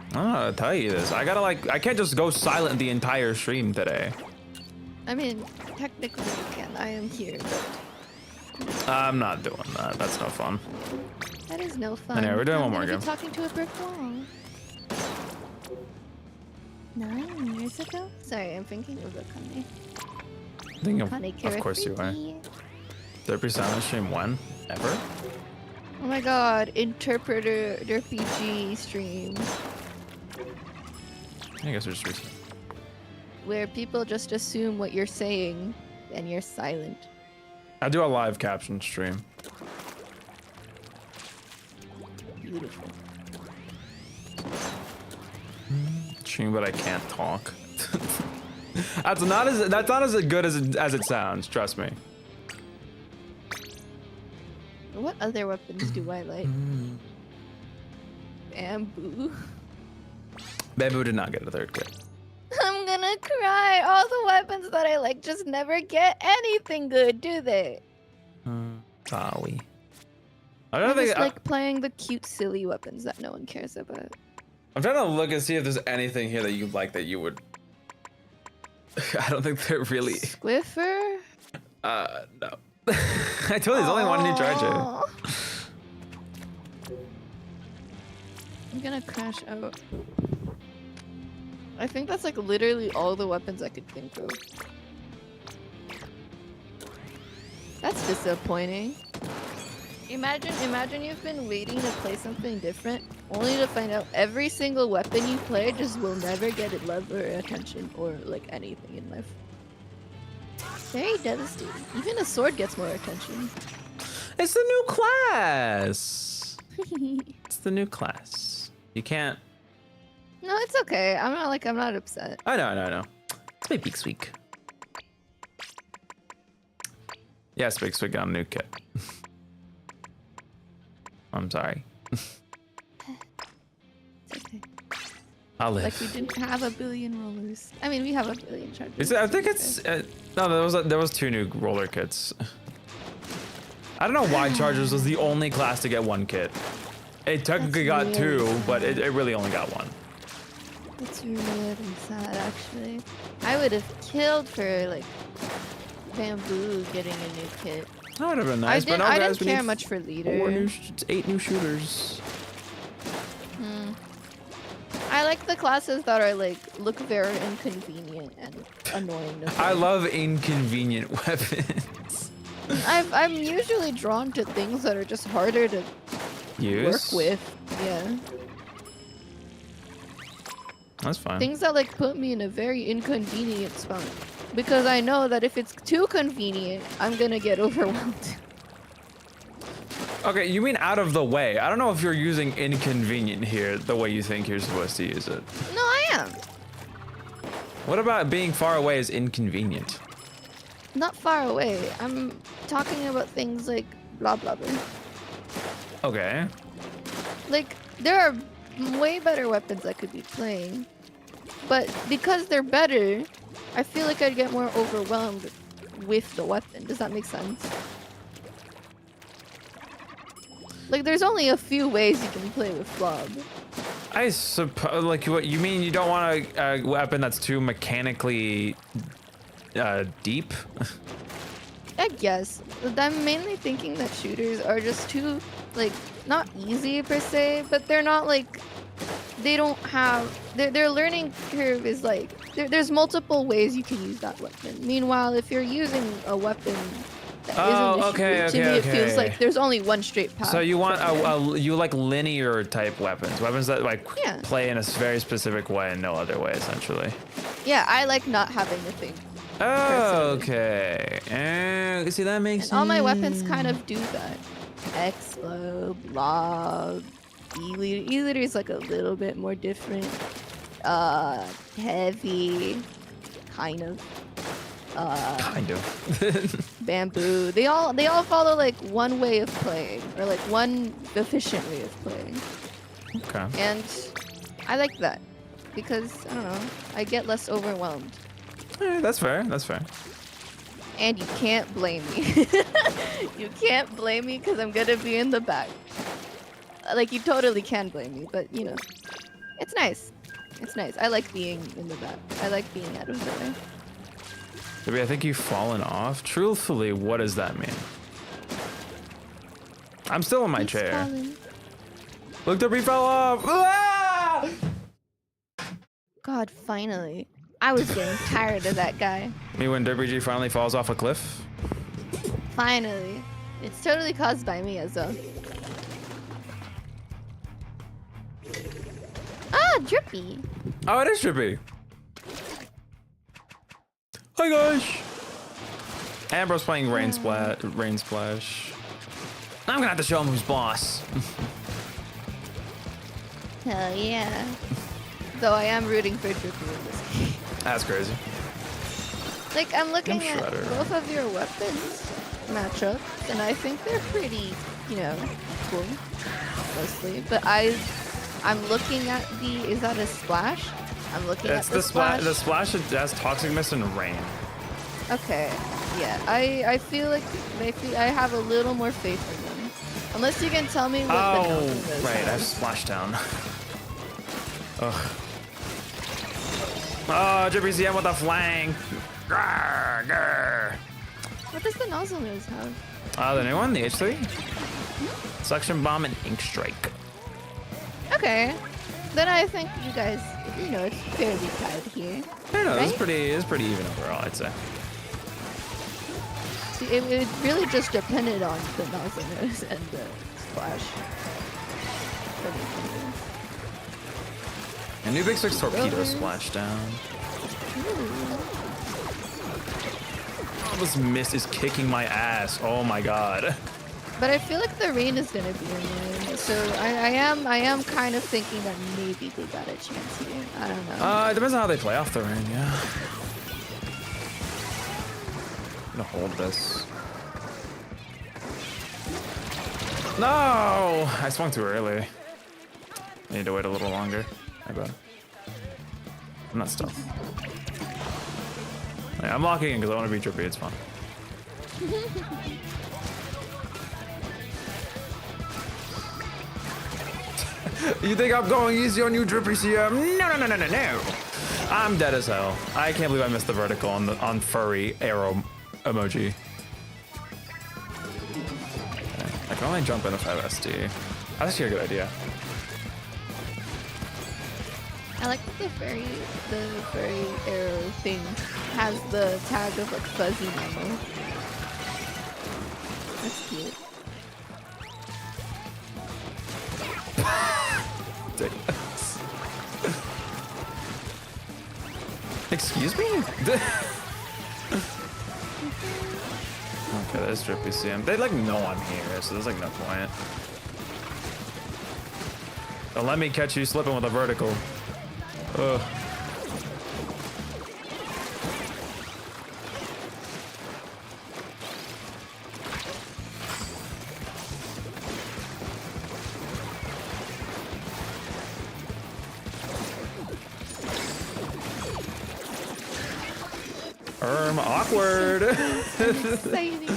I don't know how to tell you this. I can't just go silent the entire stream today. I mean, technically you can. I am here, but I'm not doing that. That's no fun. that is no fun. Anyway, we're doing one more I'm game. talking to a brick wall. 9 years ago? Sorry, I'm thinking of the Kane. Think of course you are. 30% stream when? Ever? Oh my god, interpreter RPG stream. I guess there's recent. Where people just assume what you're saying and you're silent. I do a live caption stream. Beautiful. Stream, but I can't talk. That's not as good as it sounds. Trust me. What other weapons do I like? Bamboo. Bamboo did not get a third kit. I'm gonna cry. All the weapons that I like just never get anything good, do they? Sorry. I just like playing the cute, silly weapons that no one cares about. I'm trying to look and see if there's anything here that you like that you would. I don't think they're really. Squiffer? No. I told you there's only one new charger. I'm gonna crash out. I think that's like literally all the weapons I could think of. That's disappointing. Imagine you've been waiting to play something different, only to find out every single weapon you play just will never get it love or attention or like anything in life. Very devastating. Even a sword gets more attention. It's the new class. It's the new class. You can't. No, it's okay. I'm not upset. I know. It's my Big Sweek. Yes, Big Sweek got a new kit. I'm sorry. It's okay. I'll live. Like we didn't have a billion rollers. I mean, we have a billion chargers. I think it's no. There was 2 new roller kits. I don't know why Chargers was the only class to get 1 kit. It technically got 2, but it really only got 1. It's really sad, actually. I would have killed for like Bamboo getting a new kit. That would have been nice. I didn't care much for leader. 8 new shooters. I like the classes that are like look very inconvenient and annoying to I play. love inconvenient weapons. I'm usually drawn to things that are just harder to Use? work with. Yeah. That's fine. Things that like put me in a very inconvenient spot. Because I know that if it's too convenient, I'm gonna get overwhelmed. Okay, you mean out of the way. I don't know if you're using inconvenient here the way you think you're supposed to use it. No, I am. What about being far away is inconvenient? Not far away. I'm talking about things like blah blah blah. Okay. Like, there are way better weapons I could be playing. But because they're better, I feel like I'd get more overwhelmed with the weapon. Does that make sense? Like, there's only a few ways you can play with Blob. I suppose, like, what you mean you don't want a weapon that's too mechanically deep? I guess. I'm mainly thinking that shooters are just too, like, not easy per se, but they're not like, they don't have, their learning curve is like, there's multiple ways you can use that weapon. Meanwhile, if you're using a weapon that isn't a shooter, to me it feels like there's only one straight path. So you want you like linear type weapons that like play in a very specific way and no other way, essentially. Yeah, I like not having to think. Oh, okay. See, that makes sense. All my weapons kind of do that. Explode, blob, E-liter is like a little bit more different. Heavy, kind of. Kind of. Bamboo. They all follow like one way of playing, or like one efficient way of playing. Okay. And I like that because I don't know, I get less overwhelmed. That's fair. That's fair. And you can't blame me. You can't blame me because I'm gonna be in the back. Like, you totally can blame me, but you know, it's nice. It's nice. I like being in the back. I like being out of the way. Maybe I think you've fallen off. Truthfully, what does that mean? I'm still in my chair. Fallen. Look, Derby fell off. Ah! God, finally. I was getting tired of that guy. Me when Derby G finally falls off a cliff. Finally. It's totally caused by me as well. Ah, Drippy. Oh, it is Drippy. Hi guys. Ambro's playing Rain Splash. I'm gonna have to show him who's boss. Hell yeah. Though I am rooting for Drippy in this game. That's crazy. Like, I'm looking at Shredder. both of your weapons matchups, and I think they're pretty, you know, cool, mostly. But I'm looking at the, is that a splash? I'm looking at the splash. The splash has Toxic Mist and Rain. Okay, yeah, I feel like I have a little more faith in them. Unless you can tell me what the counter is. Right, I have Splashdown. Ugh. Oh, Drippy CM with a flank. Grr, grr. What does the nozzle nose have? The new one, the H3. Suction Bomb and Ink Strike. Okay, then I think you guys, you know, it's fairly tied here. I don't know, right? it's pretty even overall, I'd say. See, it really just depended on the nozzle nose and the splash. A new Big Six Torpedo Rovers. Splashdown. Ooh. Oh, this mist is kicking my ass. Oh my god. But I feel like the rain is gonna be annoying, so I am kind of thinking that maybe they got a chance here. I don't know. It depends on how they play off the rain, yeah. I'm gonna hold this. No! I swung too early. I need to wait a little longer. My bad. I'm not stealth. Yeah, I'm locking in because I want to be Drippy. It's fun. You think I'm going easy on you, Drippy CM? No. I'm dead as hell. I can't believe I missed the vertical on furry arrow emoji. Okay. I can only jump in if I have SD. That's actually a good idea. I like that the furry arrow thing has the tag of like fuzzy memo. That's cute. Excuse me? Okay, there's Drippy CM. They like know I'm here, so there's like no point. Don't let me catch you slipping with a vertical. Ugh. Awkward. Exciting.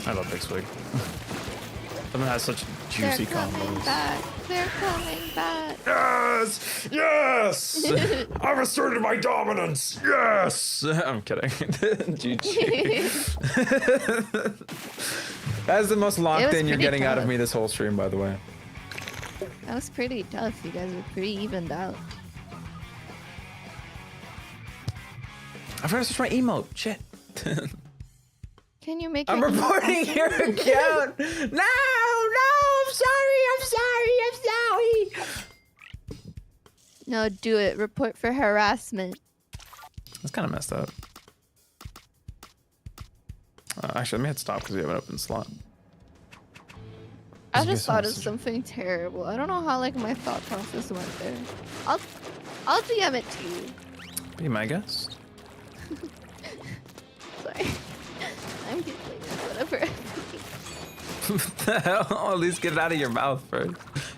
I love Big Swig. Someone has such juicy They're coming combos. back. They're coming back. Yes! Yes! I've asserted my dominance! Yes! I'm kidding. GG. That's the most locked in you're pretty getting out of tough. me this whole stream, by the way. That was pretty tough. You guys were pretty evened out. I forgot to switch my emote. Shit. Can you make I'm your emote reporting awesome? your account. No, I'm sorry. No, do it. Report for harassment. That's kind of messed up. Actually, let me hit stop because we have an open slot. I Just just get thought of some- something terrible. I don't know how like my thought process went there. I'll DM it to you. Be my guest. Sorry. I'm just like whatever. What the hell? At least get it out of your mouth first.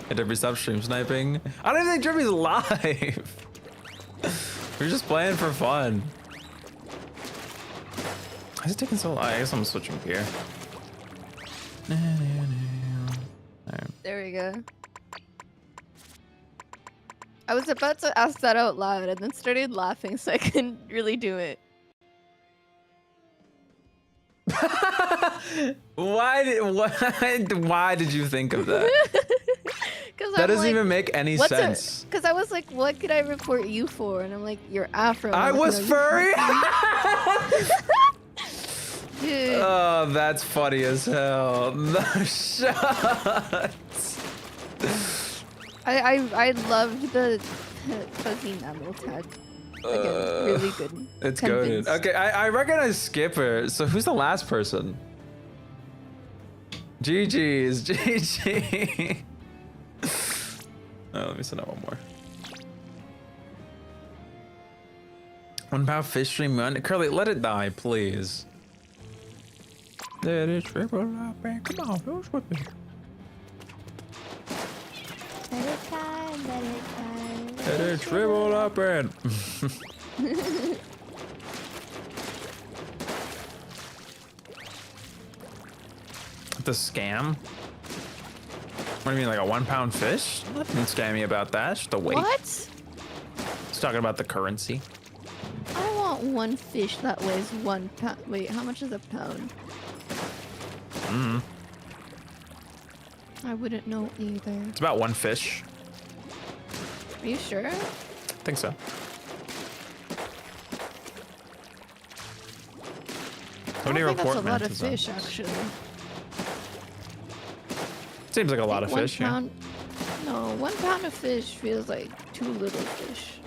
Hey, Drippy, stop stream sniping. I don't even think Drippy's live. We're just playing for fun. Why is it taking so long? I guess I'm switching gear. Alright. There we go. I was about to ask that out loud and then started laughing, so I couldn't really do it. Why did you think of that? That doesn't even make any sense. Because I was like, what could I report you for? And I'm like, you're Afro. I I'm like, was "No, furry. Dude, Oh, that's funny as hell. The shots. I loved the fuzzy mammal tag. Again, really good. It's goated. Convinced. Okay, I recognize Skipper. So who's the last person? GG's. GG. Oh, let me send out one more. 1 pound fish stream run. Curly, let it die, please. Let it triple up, man. Come on, who's with me? Let it time, let it time. Let it shrivel up, man. The scam? What do you mean, like a 1 pound fish? Nothing scammy about that. It's just the weight. What? It's talking about the currency. I want one fish that weighs 1 pound. Wait, how much is a pound? I wouldn't know either. It's about 1 fish. Are you sure? I think so. How many I think that's a report lot of mantis are? fish, actually. Seems like a lot of One fish, yeah. pound, No, 1 pound of fish feels like too little fish.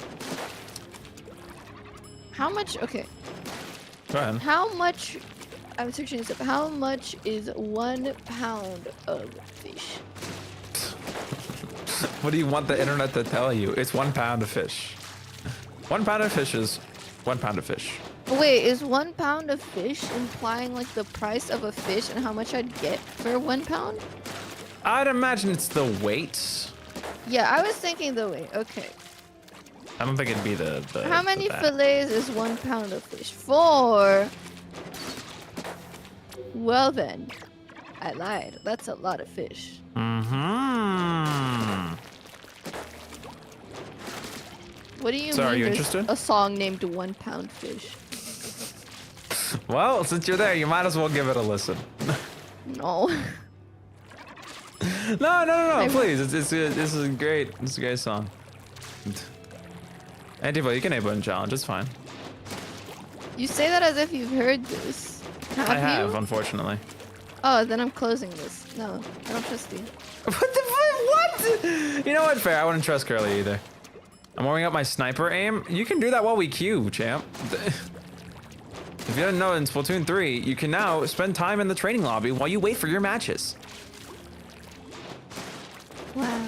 How much? Okay. Go ahead. How much? I'm searching this up. How much is 1 pound of fish? What do you want the internet to tell you? It's 1 pound of fish. 1 pound of fish is 1 pound of fish. Wait, is 1 pound of fish implying like the price of a fish and how much I'd get for 1 pound? I'd imagine it's the weight. Yeah, I was thinking the weight. Okay. I don't think it'd be the How many that. fillets is 1 pound of fish? 4. Well then, I lied. That's a lot of fish. Mm-hmm. What do you So mean are you there's interested? a song named 1 pound fish? Well, since you're there, you might as well give it a listen. No. No, please. This is a great song. Antifa, you can A-button challenge. It's fine. You say that as if you've heard this. I have, you? unfortunately. Oh, then I'm closing this. No, I don't trust you. What the fuck? What? You know what? Fair. I wouldn't trust Curly either. I'm warming up my sniper aim. You can do that while we queue, champ. If you didn't know, in Splatoon 3, you can now spend time in the training lobby while you wait for your matches. Wow.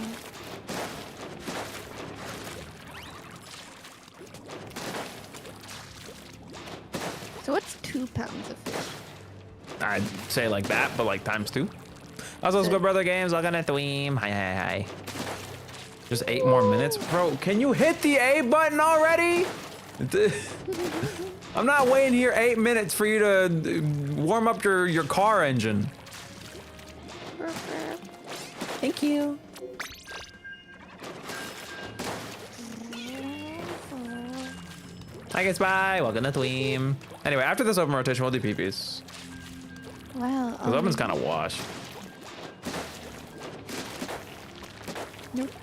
So what's 2 pounds of fish? I'd say like that, but like times 2. Also, Good Brother Games, looking at the Weem. Hi. Just 8 more minutes. Bro, can you hit the A button already? I'm not waiting here 8 minutes for you to warm up your car engine. Thank you. Hi guys, bye. Welcome to Thweem. Anyway, after this open rotation, we'll do PPs. Wow. Because open's kind of washed.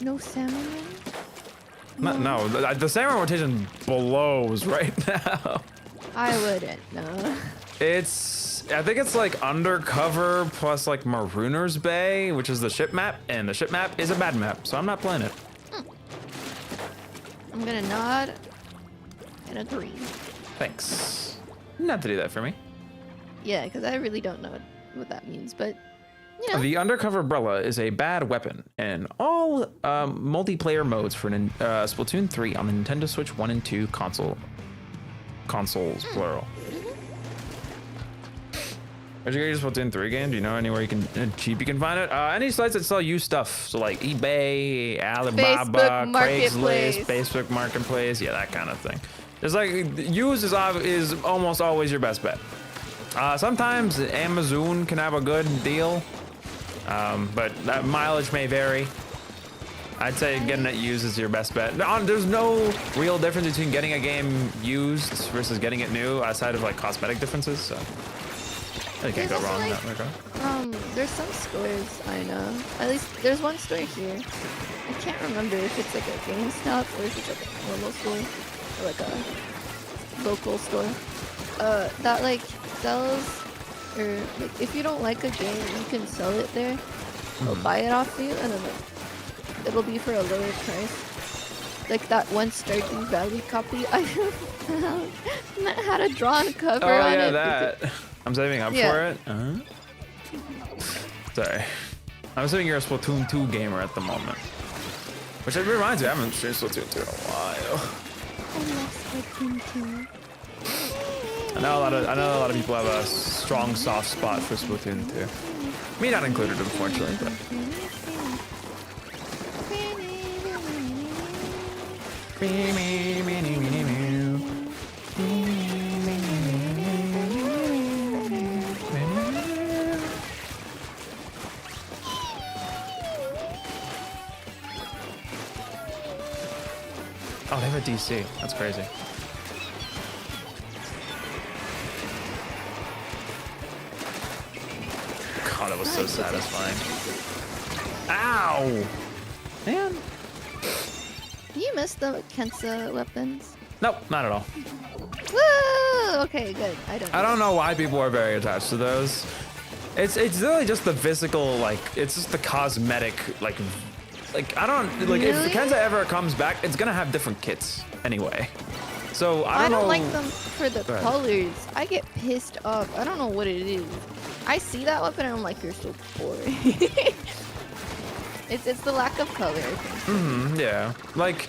No salmon? No, the salmon rotation blows right now. I wouldn't, no. I think it's like Undercover plus like Marooner's Bay, which is the ship map, and the ship map is a bad map, so I'm not playing it. I'm gonna nod and agree. Thanks. Not to do that for me. Yeah, because I really don't know what that means, but you know. The Undercover Umbrella is a bad weapon in all multiplayer modes for Splatoon 3 on the Nintendo Switch 1 and 2 consoles, plural. Where'd you get your Splatoon 3 game? Do you know anywhere you can cheap you can find it? Any sites that sell used stuff, so like eBay, Alibaba, Craigslist, Facebook Marketplace, yeah, that kind of thing. It's like used is almost always your best bet. Sometimes Amazon can have a good deal, but that mileage may vary. I'd say getting it used is your best bet. There's no real difference between getting a game used versus getting it new, outside of like cosmetic differences. So you can't go wrong in that regard. There's some stores I know. At least there's one store here. I can't remember if it's like a GameStop or if it's like a normal store or like a local store. That like sells, or like if you don't like a game, you can sell it there. They'll buy it off you, and then like it'll be for a lower price. Like that one Stardew Valley copy I found that had a drawn cover on it. Oh yeah, that. I'm saving up for it. Sorry. I'm assuming you're a Splatoon 2 gamer at the moment. Which it reminds me, I haven't streamed Splatoon 2 in a while. I love Splatoon 2. I know a lot of people have a strong soft spot for Splatoon 2. Me not included, unfortunately, but. Oh, they have a DC. That's crazy. God, that was so satisfying. Ow! Man. Do you miss the Kensa weapons? Nope, not at all. Woo! Okay, good. I don't know why people are very attached to those. It's really just the physical, like, it's just the cosmetic, like I don't, like, really? if Kensa ever comes back, it's gonna have different kits anyway. So I don't know. like them for the colors. I get pissed off. I don't know what it is. I see that weapon and I'm like, you're so boring. It's the lack of color, I think. Yeah. Like,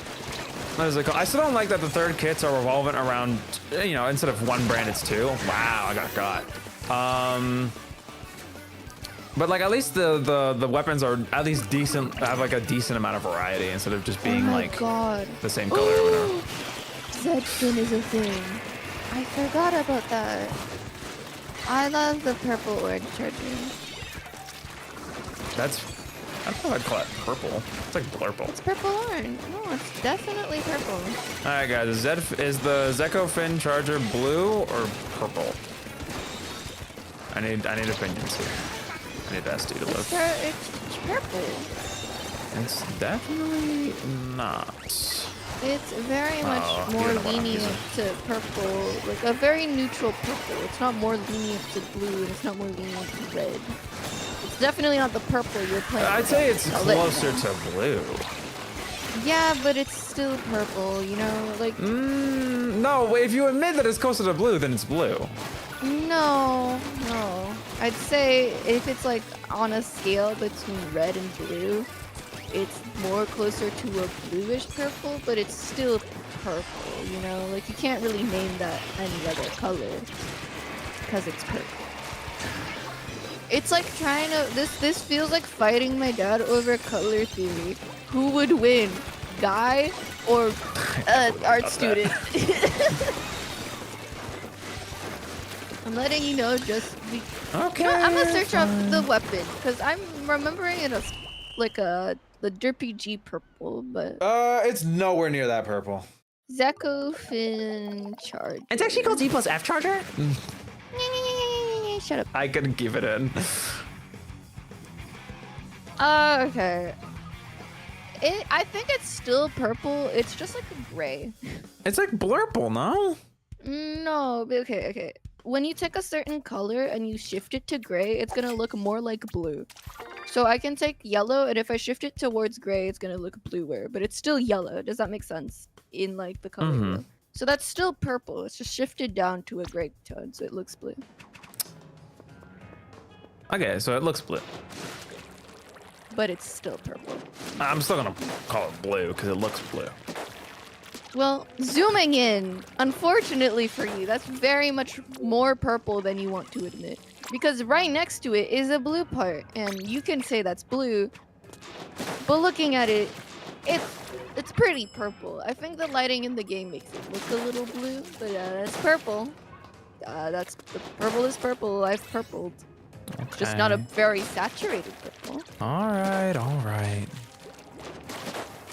what is it called? I still don't like that the third kits are revolving around, you know, instead of one brand, it's two. Wow, I got got. But like, at least the weapons are at least decent, have like a decent amount of variety instead of just being like the same color or whatever. Zedfin is a thing. I forgot about that. I love the purple orange charger. I don't know, I'd call it purple. It's like blurple. It's purple orange. No, it's definitely purple. All right, guys. Is the Zeko Fin charger blue or purple? I need opinions here. I need SD to look. It's purple. It's definitely not. It's very much more you know what I'm lenient using. to purple, like a very neutral purple. It's not more lenient to blue, and it's not more lenient to red. It's definitely not the purple you're playing. I'd say it's a lit closer one. to blue. Yeah, but it's still purple, you know? Like, No, if you admit that it's closer to blue, then it's blue. no. I'd say if it's like on a scale between red and blue, it's more closer to a bluish purple, but it's still purple, you know? Like, you can't really name that any other color because it's purple. It's like trying to, this feels like fighting my dad over color theory. Who would win, guy or art student? I'm letting you know just be. Okay. You know, I'm gonna search up the weapon because I'm remembering it as like the derpy G purple, but It's nowhere near that purple. Zeko Fin charge. It's actually called D+F charger? Shut up. I couldn't keep it in. Okay. I think it's still purple. It's just like a gray. It's like blurple, no? No, but okay. When you take a certain color and you shift it to gray, it's gonna look more like blue. So I can take yellow, and if I shift it towards gray, it's gonna look bluer, but it's still yellow. Does that make sense? In like the color wheel. So that's still purple. It's just shifted down to a gray tone, so it looks blue. Okay, so it looks blue. But it's still purple. I'm still gonna call it blue because it looks blue. Well, zooming in, unfortunately for you, that's very much more purple than you want to admit. Because right next to it is a blue part, and you can say that's blue, but looking at it, it's pretty purple. I think the lighting in the game makes it look a little blue, but it's purple. That's the purple is purple. I've purpled. It's just not a very saturated purple. All right.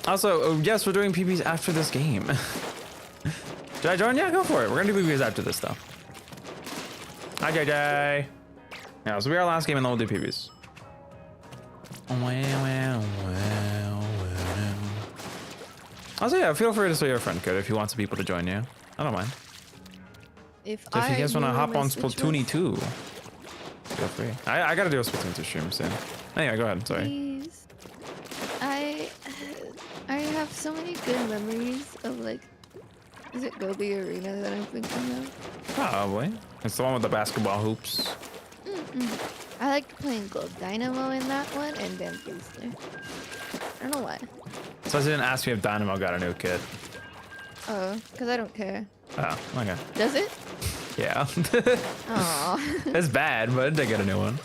Also, yes, we're doing PBs after this game. Should I join? Yeah, go for it. We're gonna do PBs after this, though. Hi, JJ. Yeah, so we are our last game, and then we'll do PBs. Also, yeah, feel free to say your friend code if you want some people to join you. I don't mind. If So if you guys want to hop on Splatoon Splatoon 2, feel free. I gotta do a Splatoon 2 stream soon. Anyway, go ahead. Sorry. Please. I have so many good memories of like, is it Gobi Arena that I'm thinking of? Probably. It's the one with the basketball hoops. I liked playing Gold Dynamo in that one and then Booster. I don't know why. So I didn't ask me if Dynamo got a new kit. Oh, because I don't care. Oh, okay. Does it? Yeah. Aw. It's bad, but they get a new one.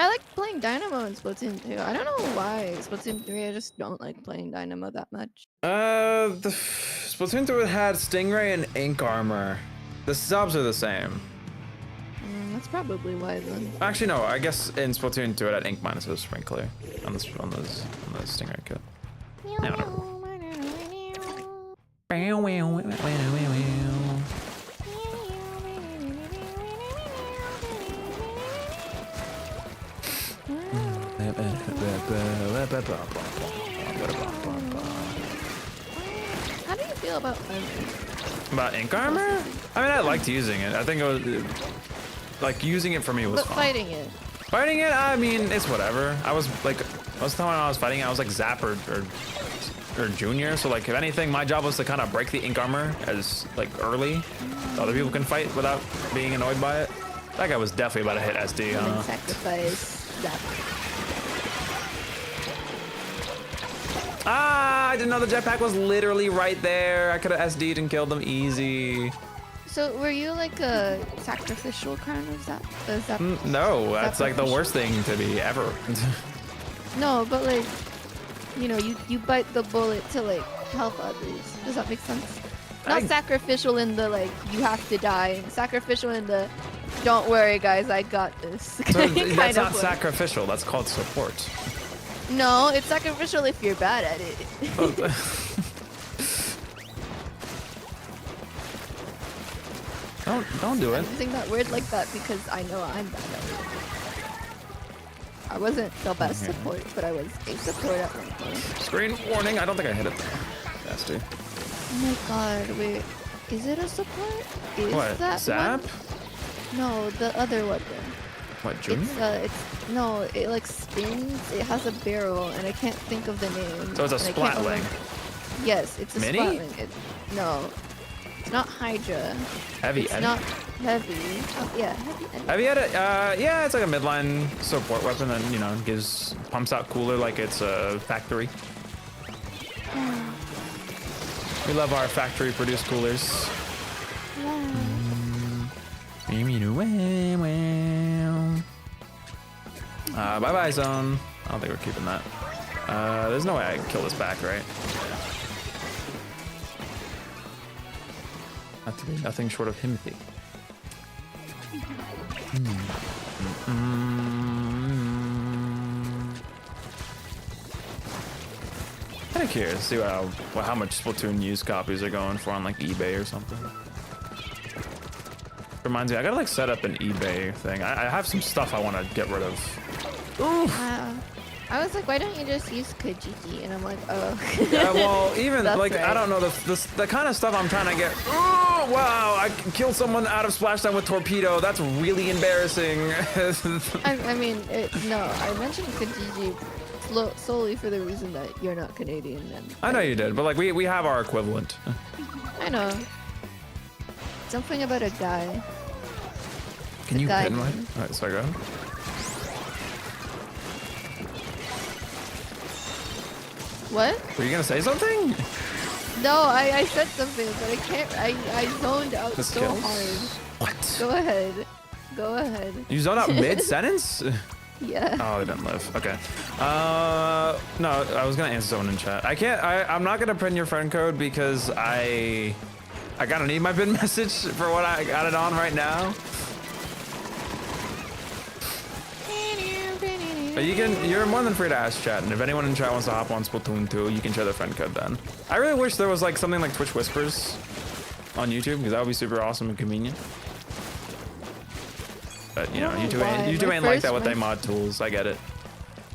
I like playing Dynamo in Splatoon 2. I don't know why. Splatoon 3, I just don't like playing Dynamo that much. The Splatoon 2 had Stingray and Ink Armor. The subs are the same. That's probably why then. Actually, no. I guess in Splatoon 2 it had Ink minus a Sprinkler on the Stingray kit. Yeah, whatever. How do you feel about About Ink Armor? I mean, I liked using it. I think it was like using it for me was But fun. fighting it. Fighting it, I mean, it's whatever. I was like, most of the time when I was fighting, I was like Zap or Junior. So like, if anything, my job was to kind of break the Ink Armor as like early, so other people can fight without being annoyed by it. That guy was definitely about to hit SD. And then sacrifice that. Ah, I didn't know the jetpack was literally right there. I could have SD'd and killed them easy. So were you like a sacrificial kind of Zap? No, that's like the worst thing to be ever. No, but like, you know, you bite the bullet to like help others. Does that make sense? Not sacrificial in the like you have to die. Sacrificial in the don't worry guys, I got this. So kind that's of not way. sacrificial. That's called support. No, it's sacrificial if you're bad at it. Don't do it. I'm using that word like that because I know I'm bad at it. I wasn't the best support, but I was a support at one point. Screen warning. I don't think I hit it though. Nasty. Oh my god, wait. Is it a support? Is What? that Zap? one? No, the other weapon. What, Junior? No, it like spins. It has a barrel, and I can't think of the name. So it's a and I can't Splatling. remember- Yes, it's a Mini? Splatling. No, it's not Hydra. Heavy It's Eddie? not heavy. Oh, yeah, heavy. Eddie. Have you had it? Yeah, it's like a midline support weapon that, you know, pumps out cooler like it's a factory. We love our factory produced coolers. Bye-bye zone. I don't think we're keeping that. There's no way I can kill this back, right? Have to be nothing short of Himothy. Kind of curious to see how much Splatoon used copies are going for on like eBay or something. Reminds me, I gotta like set up an eBay thing. I have some stuff I want to get rid of. Oof. I was like, why don't you just use Kijiji? And I'm like, oh. Yeah, well, even That's like right. I don't know the kind of stuff I'm trying to get. Oh wow! I killed someone out of splashdown with torpedo. That's really embarrassing. I mean, no, I mentioned Kijiji solely for the reason that you're not Canadian. And I know you did, but like we have our equivalent. I know. Something about a guy. Can you guy pin my? name. All right, so go ahead. What? Were you gonna say something? No, I said something, but I can't. I zoned out This so kills. hard. What? Go ahead. Go ahead. You zoned out mid sentence? Yeah. Oh, they didn't live. Okay. No, I was gonna answer someone in chat. I'm not gonna print your friend code because I kind of need my bin message for what I got it on right now. But you're more than free to ask chat, and if anyone in chat wants to hop on Splatoon 2, you can share their friend code then. I really wish there was like something like Twitch Whispers on YouTube, because that would be super awesome and convenient. But you know, YouTube ain't like that with their mod tools. I get it.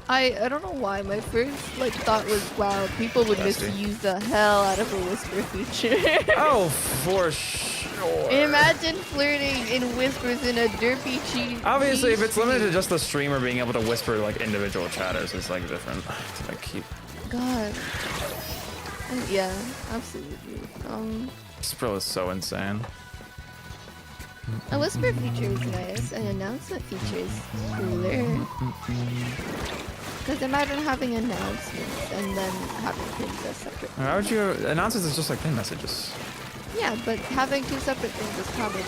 I don't know why. My first like thought was, wow, people would Nasty. misuse the hell out of a whisper feature. Oh, for sure. Imagine flirting in whispers in a derpy cheat. Obviously, if it's limited to just the streamer being able to whisper like individual chatters, it's like different. It's like keep. God. Yeah, absolutely. Sprill is so insane. A whisper feature is nice. An announcement feature is cooler. Because imagine having announcements and then having things as separate. How would you announce it as just like pin messages? Yeah, but having two separate things is probably a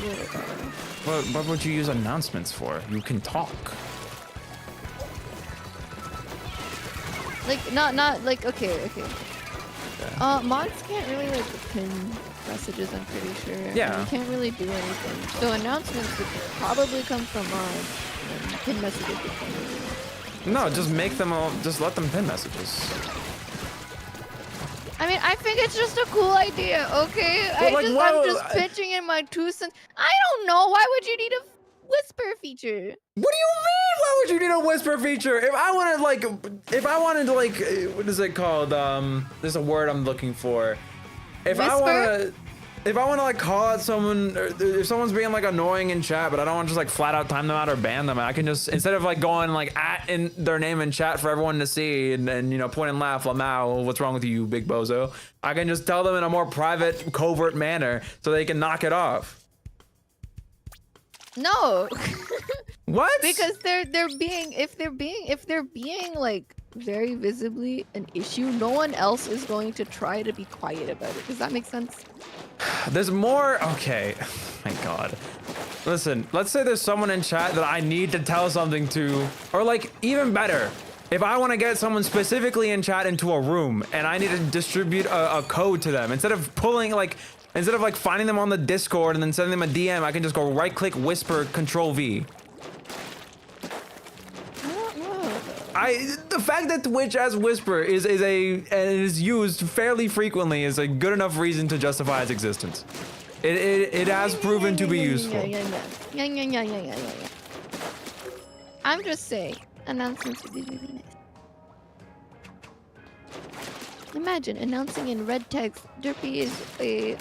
little better. What would you use announcements for? You can talk. Like not like okay. Mods can't really like pin messages, I'm pretty sure. Yeah. You can't really do anything. So announcements would probably come from mods and pin messages would come from No, just make them all. Just let them pin messages. I mean, I think it's just a cool idea, okay? But, like, I'm just pitching in my 2 cents. I don't know. Why would you need a whisper feature? What do you mean? Why would you need a whisper feature? If I wanted to like, what is it called? There's a word I'm looking for. If I want to like call out someone, or if someone's being like annoying in chat, but I don't want to just like flat out time them out or ban them, I can just, instead of like going like in their name in chat for everyone to see and you know, point and laugh, Lamau, what's wrong with you, big bozo? I can just tell them in a more private, covert manner so they can knock it off. No. What? Because if they're being like very visibly an issue, no one else is going to try to be quiet about it. Does that make sense? There's more. Okay. My God. Listen, let's say there's someone in chat that I need to tell something to, or like even better, if I want to get someone specifically in chat into a room and I need to distribute a code to them, instead of finding them on the Discord and then sending them a DM, I can just go right click, whisper, Control V. The fact that Twitch as Whisper is used fairly frequently is a good enough reason to justify its existence. It has proven to be useful. Yeah. I'm just saying, Announcements would be really nice. Imagine announcing in red text, Derpy is a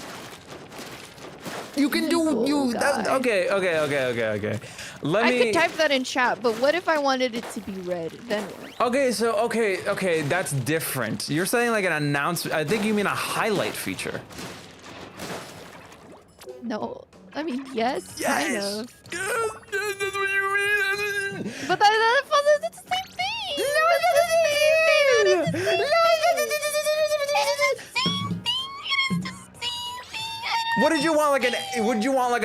You can do evil you. guy. Okay. Let I me. could type that in chat, but what if I wanted it to be red? Then what? Okay, that's different. You're saying like an announcement. I think you mean a highlight feature. No. I mean, yes, kind of. Yes, that's what you mean. But that's the same thing. No, it's the same thing. It is the same thing. What did you want? Would you want like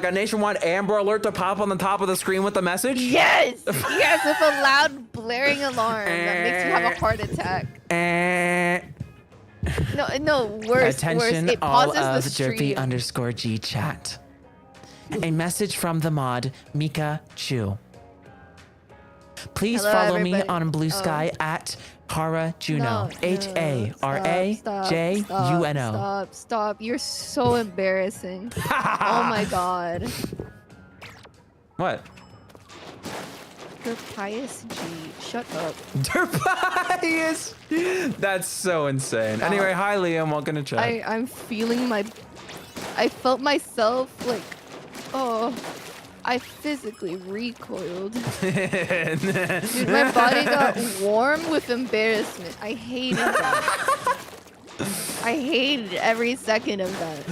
a nationwide Amber Alert to pop on the top of the screen with the message? Yes, yes, with a loud blaring alarm that makes you have a heart attack. No, worse. Attention, It all pauses of the stream. Derpy_G chat. A message from the mod, Mika Chu. Please Hello, follow me everybody. on Blue Sky at Hara Juno. HARAJUNO. Stop. You're so embarrassing. Oh my god. What? Pious G. Shut up. Derpius! That's so insane. Anyway, hi Liam, welcome to chat. I'm feeling I felt myself like, oh, I physically recoiled. Dude, my body got warm with embarrassment. I hated that. I hated every second of that.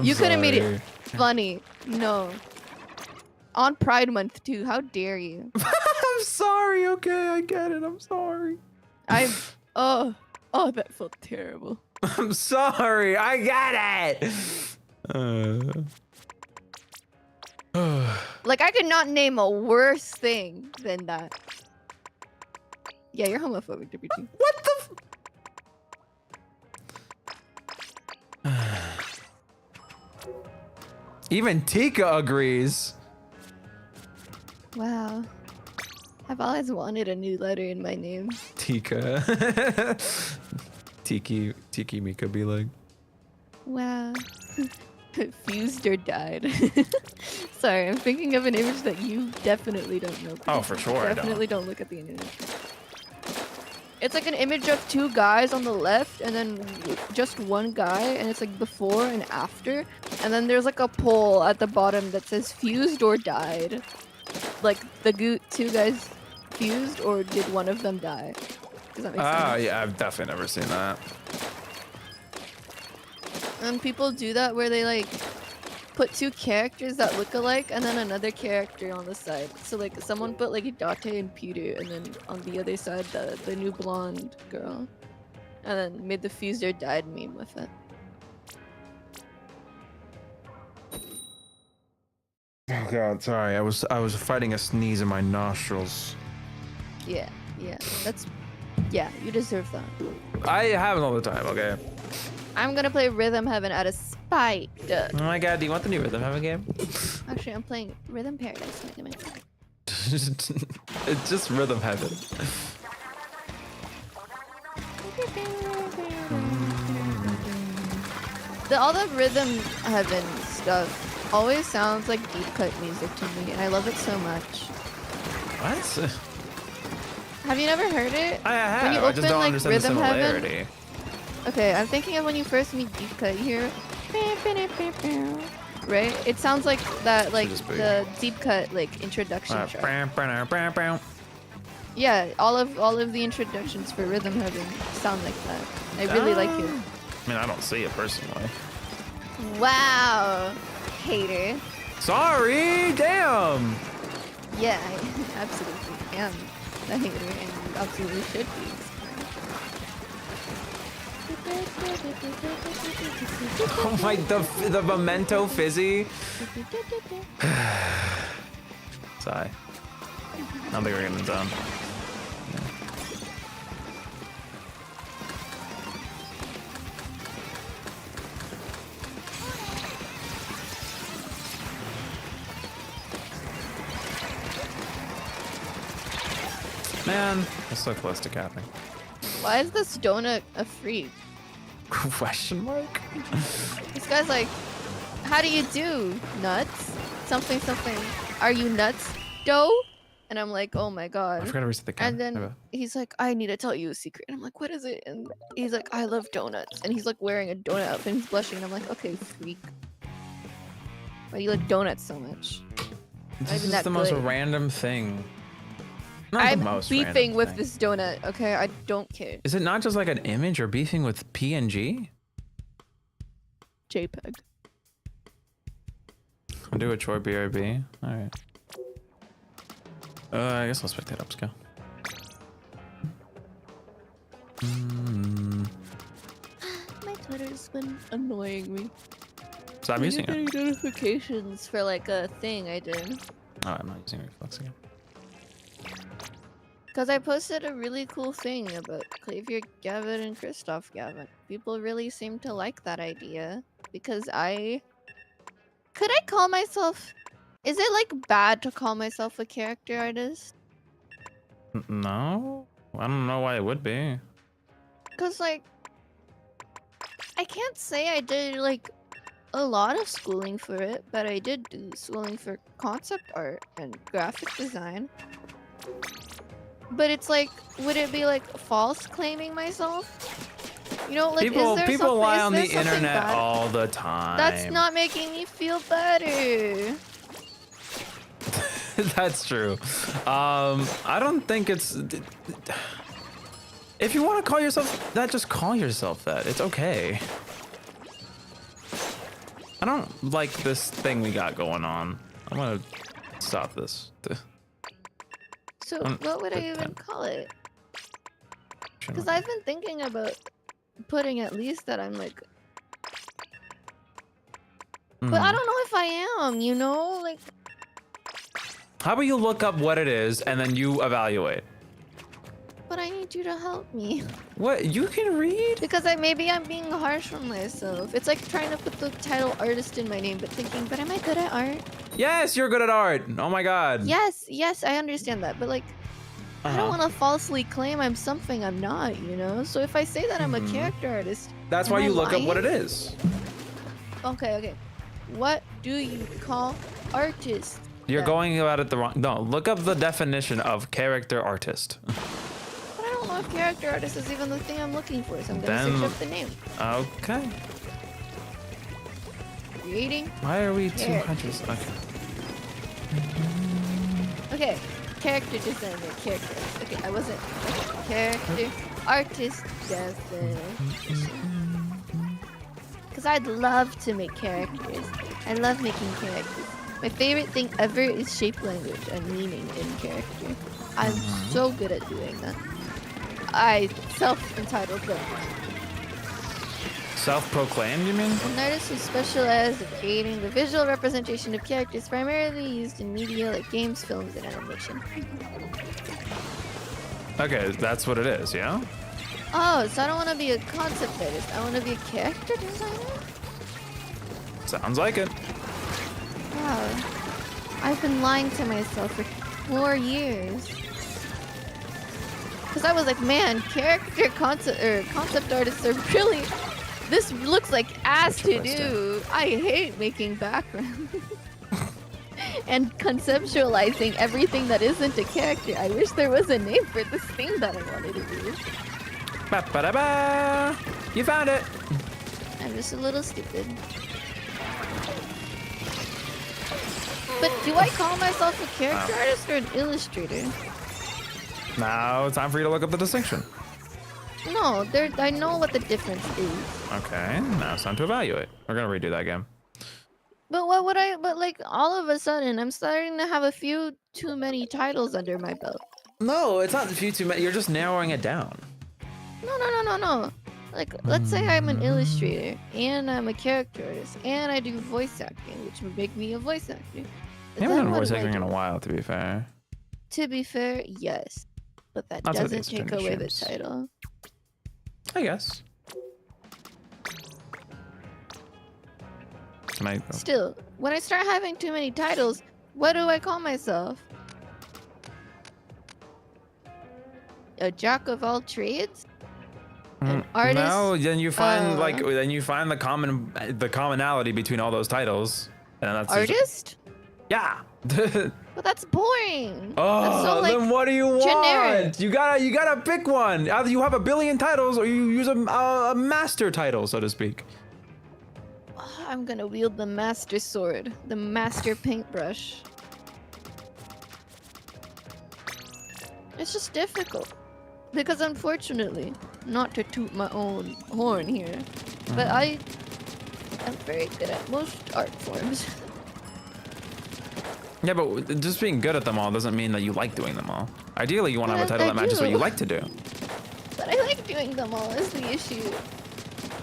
You could have made it funny. No. On Pride Month too. How dare you? I'm sorry, okay, I get it. I'm sorry. Oh, that felt terrible. I'm sorry, I get it. Like, I could not name a worse thing than that. Yeah, you're homophobic, WG. What the Even Tika agrees. Wow. I've always wanted a new letter in my name. Tika. Tiki Mika be like. Wow. Fused or died. Sorry, I'm thinking of an image that you definitely don't know. Oh, for sure. Definitely don't look at the image. It's like an image of two guys on the left and then just one guy, and it's like before and after. And then there's like a poll at the bottom that says fused or died. Like the two guys fused, or did one of them die? Does that make sense? Yeah, I've definitely never seen that. And people do that where they like put two characters that look alike and then another character on the side. So like someone put like Date and Peter, and then on the other side the new blonde girl, and then made the fused or died meme with it. Oh god, sorry. I was fighting a sneeze in my nostrils. Yeah, you deserve that. I have it all the time, okay? I'm gonna play Rhythm Heaven out of spite. Oh my god, do you want the new Rhythm Heaven game? Actually, I'm playing Rhythm Paradise. Wait a minute. It's just Rhythm Heaven. All the Rhythm Heaven stuff always sounds like deep cut music to me, and I love it so much. What? Have you never heard it? I have. When you I just open, don't like, understand Rhythm the Heaven? similarity. Okay, I'm thinking of when you first meet deep cut, you hear right? It sounds like that, like just be- the deep cut like introduction track. Bow. Yeah, all of the introductions for Rhythm Heaven sound like that. I really like it. I mean, I don't see it personally. Wow, hater. Sorry, damn. Yeah, I absolutely am a hater, and you absolutely should be. Oh my, the memento fizzy. Sigh. I don't think we're getting done. Man, I'm so close to capping. Why is this donut a freak? Question mark? This guy's like, how do you do, nuts? Something. Are you nuts, dough? And I'm like, oh my I god. forgot to reset the camera. And then he's like, I need to tell you a secret. And I'm like, what is it? And he's like, I love donuts. And he's like wearing a donut outfit and he's blushing. And I'm like, okay, freak. Why do you like donuts so much? This is the most random thing. Not I'm the most beefing random with thing. this donut, okay? I don't care. Is it not just like an image or beefing with PNG? JPEG. I'll do a chore BRB. Alright. I guess I'll spectate upscale. My Twitter's been annoying me. Stop using getting it. notifications for like a thing I did. Oh, I'm not using reflex again. Because I posted a really cool thing about Xavier Gavin and Christoph Gavin. People really seem to like that idea. Because could I call myself... Is it like bad to call myself a character artist? No? I don't know why it would be. Because like... I can't say I did like a lot of schooling for it. But I did do schooling for concept art and graphic design. But it's like, would it be like false claiming myself? You know, like people lie on the internet all the time. That's not making me feel better. That's true. I don't think it's. If you want to call yourself that, just call yourself that. It's okay. I don't like this thing we got going on. I'm gonna stop this. So what would I even call it? Because I've been thinking about putting at least that I'm like... But I don't know if I am, you know? Like... How about you look up what it is and then you evaluate? But I need you to help me. What? You can read? Because maybe I'm being harsh on myself. It's like trying to put the title artist in my name, but thinking, but am I good at art? Yes, you're good at art. Oh my god. Yes, I understand that. But like, I don't want to falsely claim I'm something I'm not, you know? So if I say that I'm a character artist... That's why you look up what it is. Okay. What do you call artists? You're going about it the wrong... No, look up the definition of character artist. But I don't know if character artist is even the thing I'm looking for, so I'm gonna search up the name. Okay. Creating. Why are we 200? Okay. Okay. Character designer, character. Okay, I wasn't. Character artist definition. Because I'd love to make characters. I love making characters. My favorite thing ever is shape language and meaning in character. I'm so good at doing that. I self-entitled them. Self-proclaimed, you mean? An artist who specializes in creating the visual representation of characters primarily used in media like games, films, and animation. Okay, that's what it is, yeah? Oh, so I don't want to be a concept artist. I want to be a character designer? Sounds like it. Wow. I've been lying to myself for 4 years. Because I was like, man, character concept artists are really... This looks like ass to do. I hate making backgrounds. And conceptualizing everything that isn't a character. I wish there was a name for this thing that I wanted to do. Ba-ba-da-ba! You found it! I'm just a little stupid. But do I call myself a character artist or an illustrator? Now it's time for you to look up the distinction. No, I know what the difference is. Okay, now it's time to evaluate. We're gonna redo that game. But but like all of a sudden I'm starting to have a few too many titles under my belt. No, it's not a few too many. You're just narrowing it down. No. Like, let's say I'm an illustrator, and I'm a character artist, and I do voice acting, which would make me a voice actor. You haven't done voice acting in a while, to be fair. To be fair, yes. But that That's doesn't take away the title. I guess. Still, when I start having too many titles, what do I call myself? A jack of all trades? An artist? No, then you find the commonality between all those titles, and that's artist? Yeah. But that's boring. Oh, That's so, like, then what do you want? generic. You gotta pick one. Either you have a billion titles or you use a master title, so to speak. I'm gonna wield the master sword, the master paintbrush. It's just difficult. Because unfortunately, not to toot my own horn here, but I'm very good at most art forms. Yeah, but just being good at them all doesn't mean that you like doing them all. Ideally, you want to have a But title I that matches what you do. like to do. But I like doing them all is the issue.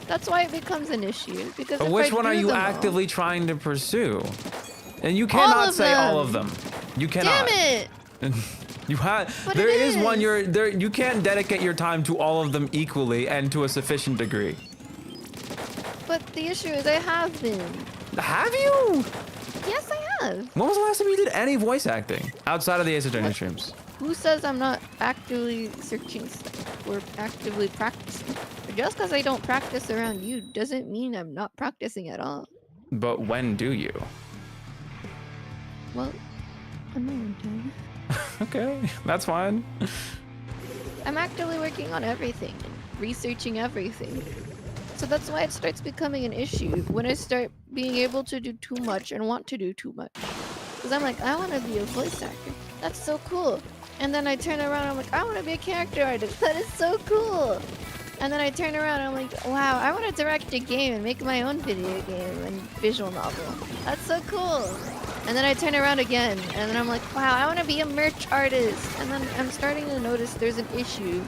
That's why it becomes an issue. Because But if which I one are do you them all- actively trying to pursue? And you cannot of say all of them. them. You cannot. Damn it! You have. But There it is one. is. You're there. You can't dedicate your time to all of them equally and to a sufficient degree. But the issue is I have been. Have you? Yes, I have. When was the last time you did any voice acting outside of the Ace Attorney streams? Who says I'm not actively searching stuff or actively practicing? Just because I don't practice around you doesn't mean I'm not practicing at all. But when do you? Well, on my own time. Okay, that's fine. I'm actively working on everything and researching everything. So that's why it starts becoming an issue when I start being able to do too much and want to do too much. Because I'm like, I want to be a voice actor. That's so cool. And then I turn around and I'm like, I want to be a character artist. That is so cool. And then I turn around and I'm like, wow, I want to direct a game and make my own video game and visual novel. That's so cool. And then I turn around again and then I'm like, wow, I want to be a merch artist. And then I'm starting to notice there's an issue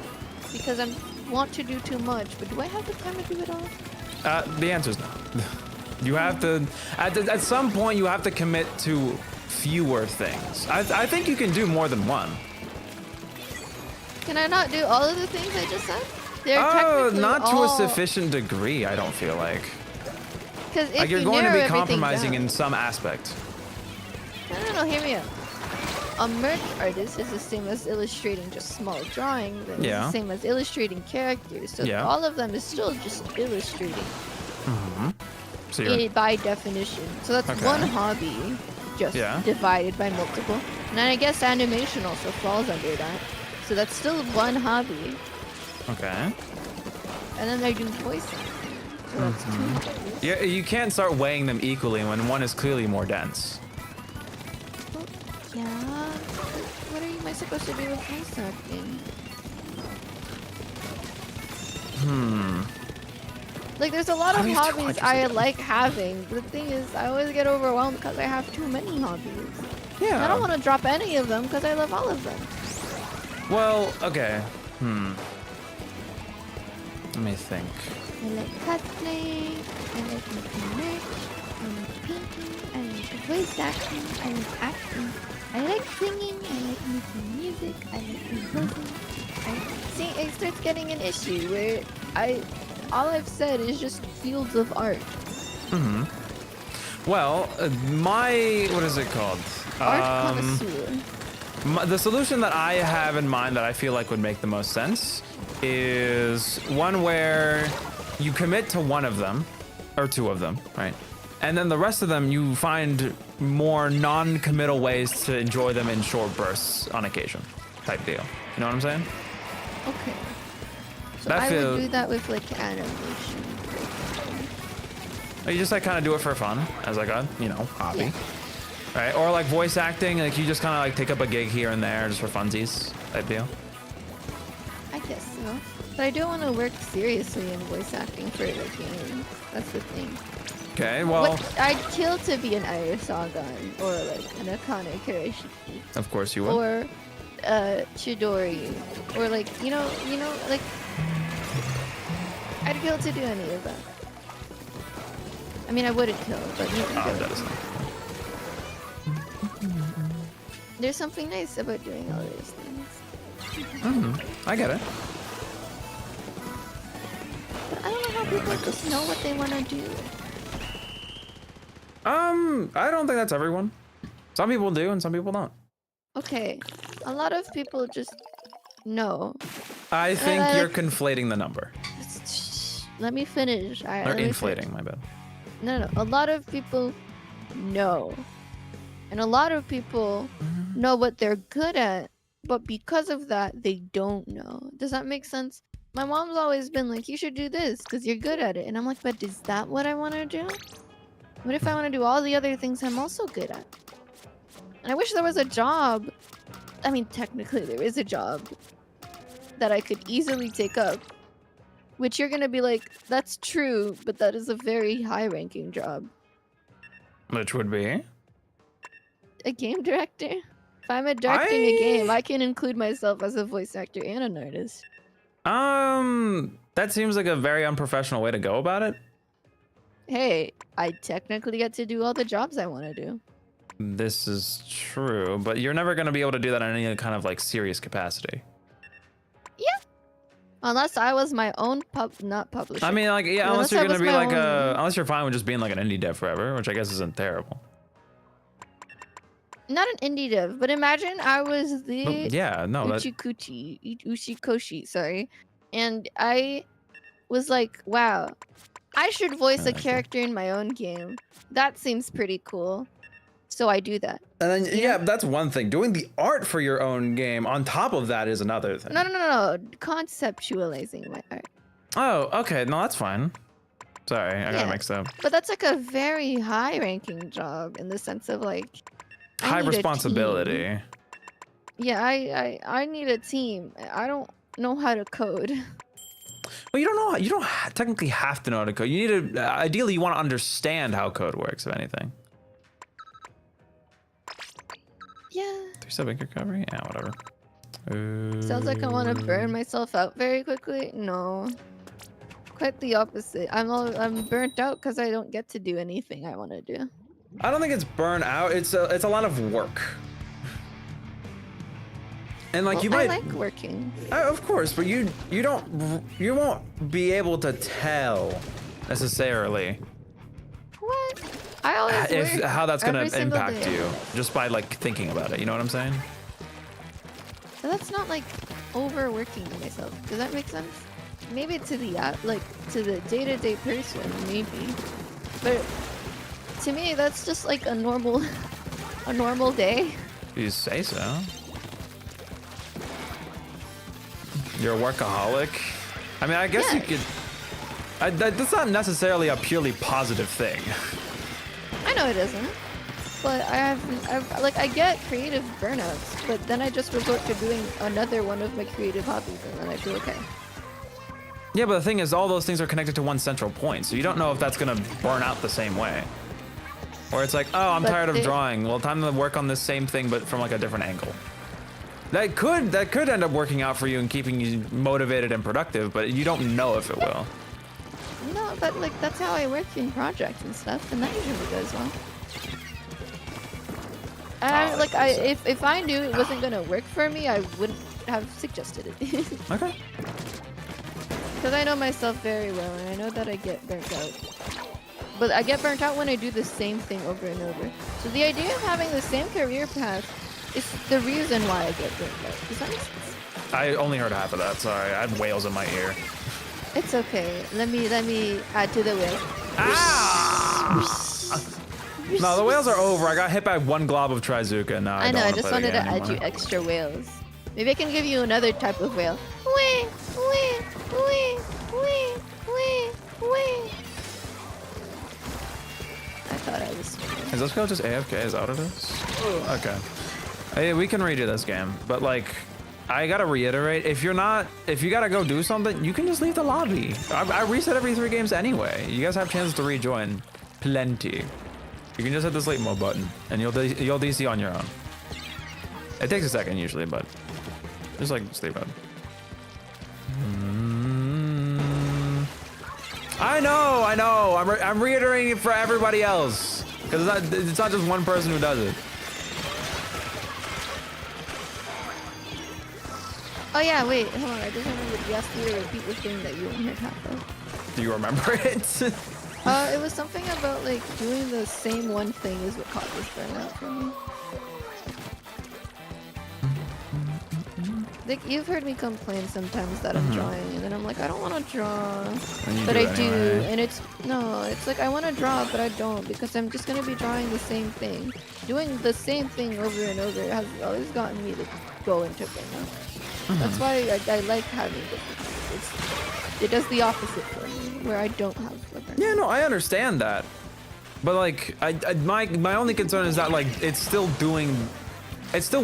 because I want to do too much. But do I have the time to do it all? The answer is no. You have to, at some point, you have to commit to fewer things. I think you can do more than one. Can I not do all of the things I just said? They're Oh, technically not to a all- sufficient degree, I don't feel like. Because if Like you're you going to narrow be everything compromising down- in some aspect. No, hear me out. A merch artist is the same as illustrating just small drawings, and Yeah. it's the same as illustrating characters. So Yeah. all of them is still just illustrating So you're, by definition. So that's Okay. one hobby, just Yeah. divided by multiple. And then I guess animation also falls under that. So that's still one hobby. okay. And then I do voice acting. So that's two hobbies. Yeah, you can't start weighing them equally when one is clearly more dense. Well, yeah. What am I supposed to do with voice acting? Like, there's a lot How of do you have two hobbies hobbies I again? like having. The thing is, I always get overwhelmed because I have too many hobbies. Yeah. I don't want to drop any of them because I love all of them. Well, okay. Let me think. I like cosplaying, I like making merch, I like painting, I like voice acting, I like acting, I like singing, I like making music, I like composing. See, it starts getting an issue where all I've said is just fields of art. Well, what is it called? Art connoisseur. The solution that I have in mind that I feel like would make the most sense is one where you commit to one of them, or two of them, right? And then the rest of them, you find more non-committal ways to enjoy them in short bursts on occasion, type deal. You know what I'm saying? Okay. So That I feel- would do that with like animation. You just like kind of do it for fun as like a, hobby. Right? Or like voice acting, like you just kind of like take up a gig here and there just for funsies type deal. I guess so. But I do want to work seriously in voice acting for the games. That's the thing. Okay, well, I'd kill to be an Irasagan or like an Akane Kurashiki of course you would. or Chidori or like like I'd kill to do any of that. I mean, I wouldn't kill, but you can do That it. is not. There's something nice about doing all these things. I get it. But I don't know how people just know what they want to do. I don't think that's everyone. Some people do and some people don't. Okay, a lot of people just know. I think I you're like- conflating the number. Let me finish. Or Let me inflating, my bad. No. A lot of people know And a lot of people know what they're good at, but because of that, they don't know. Does that make sense? My mom's always been like, you should do this because you're good at it. And I'm like, but is that what I want to do? What if I want to do all the other things I'm also good at? And I wish there was a job. I mean, technically there is a job that I could easily take up. Which you're going to be like, that's true, but that is a very high-ranking job. Which would be? A game director? If I'm directing a game, I can include myself as a voice actor and an artist. That seems like a very unprofessional way to go about it. Hey, I technically get to do all the jobs I want to do. This is true, but you're never going to be able to do that in any kind of like serious capacity. Yeah. Unless I was my own not publisher. I mean, like, yeah, unless Unless you're I going to was be my like own- unless you're fine with just being like an indie dev forever, which I guess isn't terrible. Not an indie dev, but imagine I was the Yeah, no, that, Uchikoshi, sorry. And I was like, wow, I should voice a character in my own game. That seems pretty cool. So I do that. and then yeah, that's one thing. Doing the art for your own game on top of that is another thing. No. Conceptualizing my art. Oh, okay. No, that's fine. Sorry, I got Yeah. mixed up. But that's like a very high-ranking job in the sense of like I High need a team. responsibility. Yeah, I need a team. I don't know how to code. Well, you don't know. You don't technically have to know how to code. You need to. Ideally, you want to understand how code works, if anything. Yeah. 3-step ink recovery. Yeah, whatever. Sounds like I want to burn myself out very quickly. No. Quite the opposite. I'm burnt out because I don't get to do anything I want to do. I don't think it's burn out. It's a lot of work. And like Well, you might. I like working. Of course, but you won't be able to tell necessarily What? I always work how that's gonna every single impact day. you just by like thinking about it. You know what I'm saying? But that's not like overworking myself. Does that make sense? Maybe to the to the day-to-day person, maybe. But to me, that's just like a normal day. You say so. You're a workaholic. I mean, I guess Yeah. you could. That's not necessarily a purely positive thing. I know it isn't. But I get creative burnouts, but then I just resort to doing another one of my creative hobbies, and then I feel okay. Yeah, but the thing is, all those things are connected to one central point, so you don't know if that's gonna burn out the same way. Or it's like, oh, I'm But tired of they- drawing. Well, time to work on this same thing, but from like a different angle. That could end up working out for you and keeping you motivated and productive, but you don't know if it will. No, but like that's how I work in projects and stuff, and that usually goes well. If I knew it wasn't gonna work for me, I wouldn't have suggested it. Okay. Because I know myself very well, and I know that I get burnt out. But I get burnt out when I do the same thing over and over. So the idea of having the same career path is the reason why I get burnt out. Does that make sense? I only heard half of that. Sorry, I had whales in my ear. It's okay. Let me add to the wheel. Ah! No, the whales are over. I got hit by one glob of Trizuka. No, I know. I don't just wanna wanted play to the game add you anymore. extra whales. Maybe I can give you another type of whale. Wee, wee, wee, wee, wee, wee. I thought I was smarter. Is this girl just AFK? Is that what it is? Okay. Hey, we can redo this game, but like, I gotta reiterate, if you gotta go do something, you can just leave the lobby. I reset every 3 games anyway. You guys have chances to rejoin. Plenty. You can just hit the sleep mode button, and you'll DC on your own. It takes a second usually, but just like sleep mode. I know. I'm reiterating it for everybody else, because it's not just one person who does it. Oh yeah, wait, hold on. I just remembered you asked me to repeat the thing that you only heard half of. Do you remember it? It was something about like doing the same one thing is what caused this burnout for me. like you've heard me complain sometimes that I'm drawing, and then I'm like, I don't want to draw, And you but do I do, anyway. and it's like I want to draw, but I don't because I'm just gonna be drawing the same thing, doing the same thing over and over. It has always gotten me to go into burnout. That's why I like having difficulty. It does the opposite for me, where I don't have a burnout. Yeah, no, I understand that. But like, my only concern is that like it's still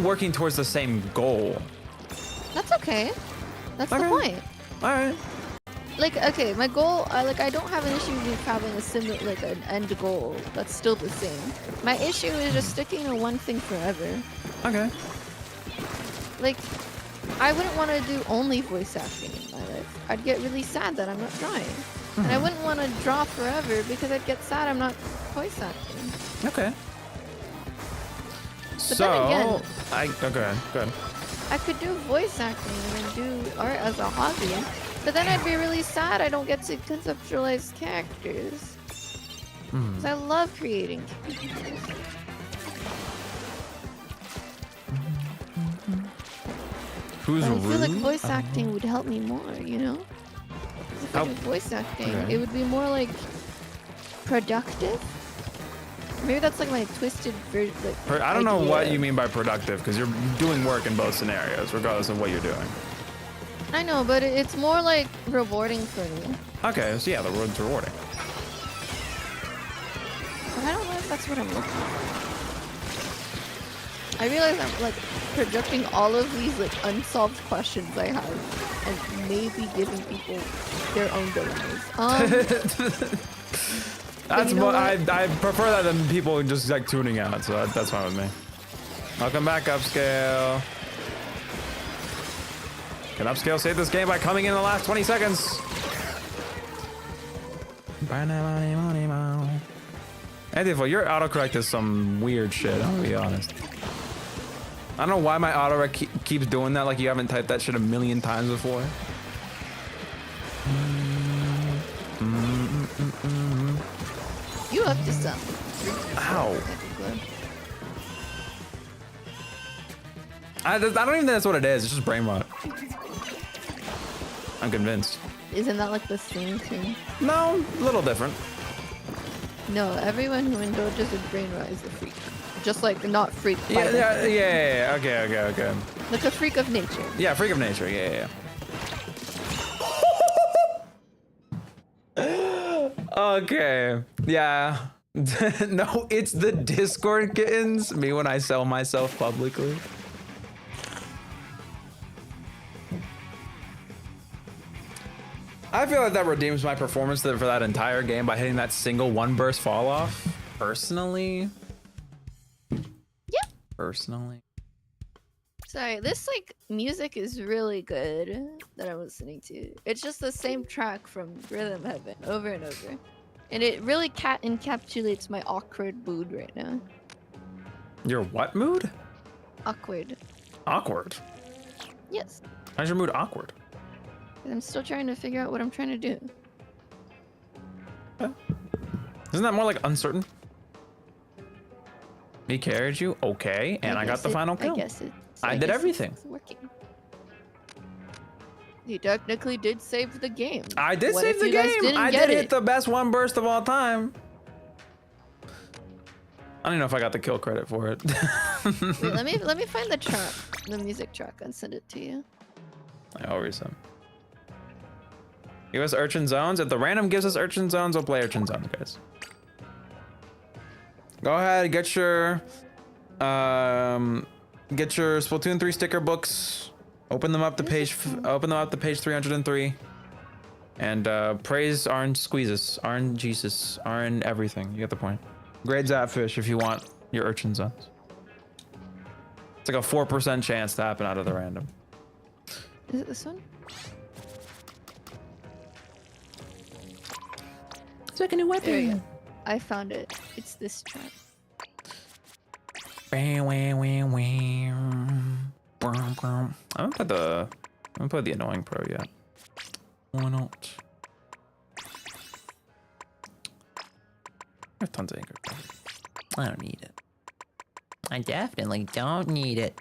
working towards the same goal. That's okay. That's the point. All right. Like, okay, my goal, I don't have an issue with having a similar, like, an end goal that's still the same. My issue is just sticking to one thing forever. Okay. Like, I wouldn't want to do only voice acting in my life. I'd get really sad that I'm not drawing. And I wouldn't want to draw forever because I'd get sad I'm not voice acting. Okay. But then again, okay, good. I could do voice acting and do art as a hobby, but then I'd be really sad I don't get to conceptualize characters. 'Cause I love creating characters. Who's But I rude? feel like voice acting would help me more, you know? 'Cause if I Help- do voice acting, okay. it would be more like productive. Maybe that's like my twisted version. Like, I don't know idea. what you mean by productive, because you're doing work in both scenarios, regardless of what you're doing. I know, but it's more like rewarding for me. Okay, so yeah, the road's rewarding. But I don't know if that's what I'm looking for. I realize I'm like projecting all of these like unsolved questions I have and maybe giving people their own dilemmas. That's you know what what? I prefer that than people just like tuning out, so that's fine with me. Welcome back, Upscale. Can Upscale save this game by coming in the last 20 seconds? Antifo, your autocorrect is some weird shit, I'll be honest. I don't know why my autocorrect keeps doing that, like you haven't typed that shit a million times before. You up to some. Ow. I don't even think that's what it is, it's just brain rot. I'm convinced. Isn't that like the same thing? No, a little different. No, everyone who indulges in brain rot is a freak. Just like not freak. by Yeah, definition. okay. Like a freak of nature. Yeah, freak of nature, yeah. Okay, yeah. No, it's the Discord kittens. Me when I sell myself publicly. I feel like that redeems my performance for that entire game by hitting that single one burst fall off. Personally. Yeah. Personally. Sorry, this like music is really good that I'm listening to. It's just the same track from Rhythm Heaven over and over. And it really encapsulates my awkward mood right now. Your what mood? Awkward. Awkward. Yes. How's your mood awkward? 'Cause I'm still trying to figure out what I'm trying to do. Isn't that more like uncertain? Me carried you, okay, and I got the final kill. I guess it. I did everything. It's working. You technically did save the game. I did What save if the you guys game. didn't I get did hit it? the best one burst of all time. I don't even know if I got the kill credit for it. Wait, let me find the track, the music track, and send it to you. I'll resend. Give us Urchin Zones. If the random gives us Urchin Zones, we'll play Urchin Zones, guys. Go ahead, get your Splatoon 3 sticker books. Open them up to page 303. And praise Arn Squeezes, Arn Jesus, Arn everything. You get the point. Grade Zapfish if you want your Urchin Zones. It's like a 4% chance to happen out of the random. Is it this one? It's like a new There you weapon. go. I found it. It's this track. I haven't played the annoying pro yet. Why not? I have tons of anchor. I don't need it. I definitely don't need it.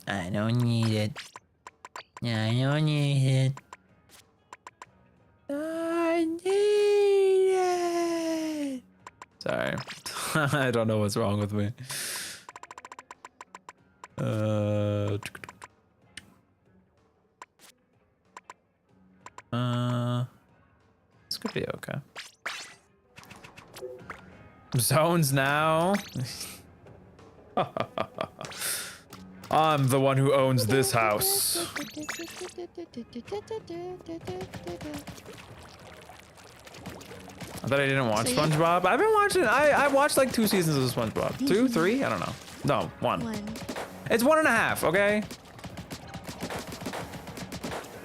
I don't need it. I don't need it. I need it. Sorry. I don't know what's wrong with me. This could be okay. Zones now. I'm the one who owns this house. I thought I didn't watch So you- SpongeBob. I've been watching. I watched like 2 seasons of SpongeBob. 2, 3? I don't know. No, 1. It's 1.5. Okay.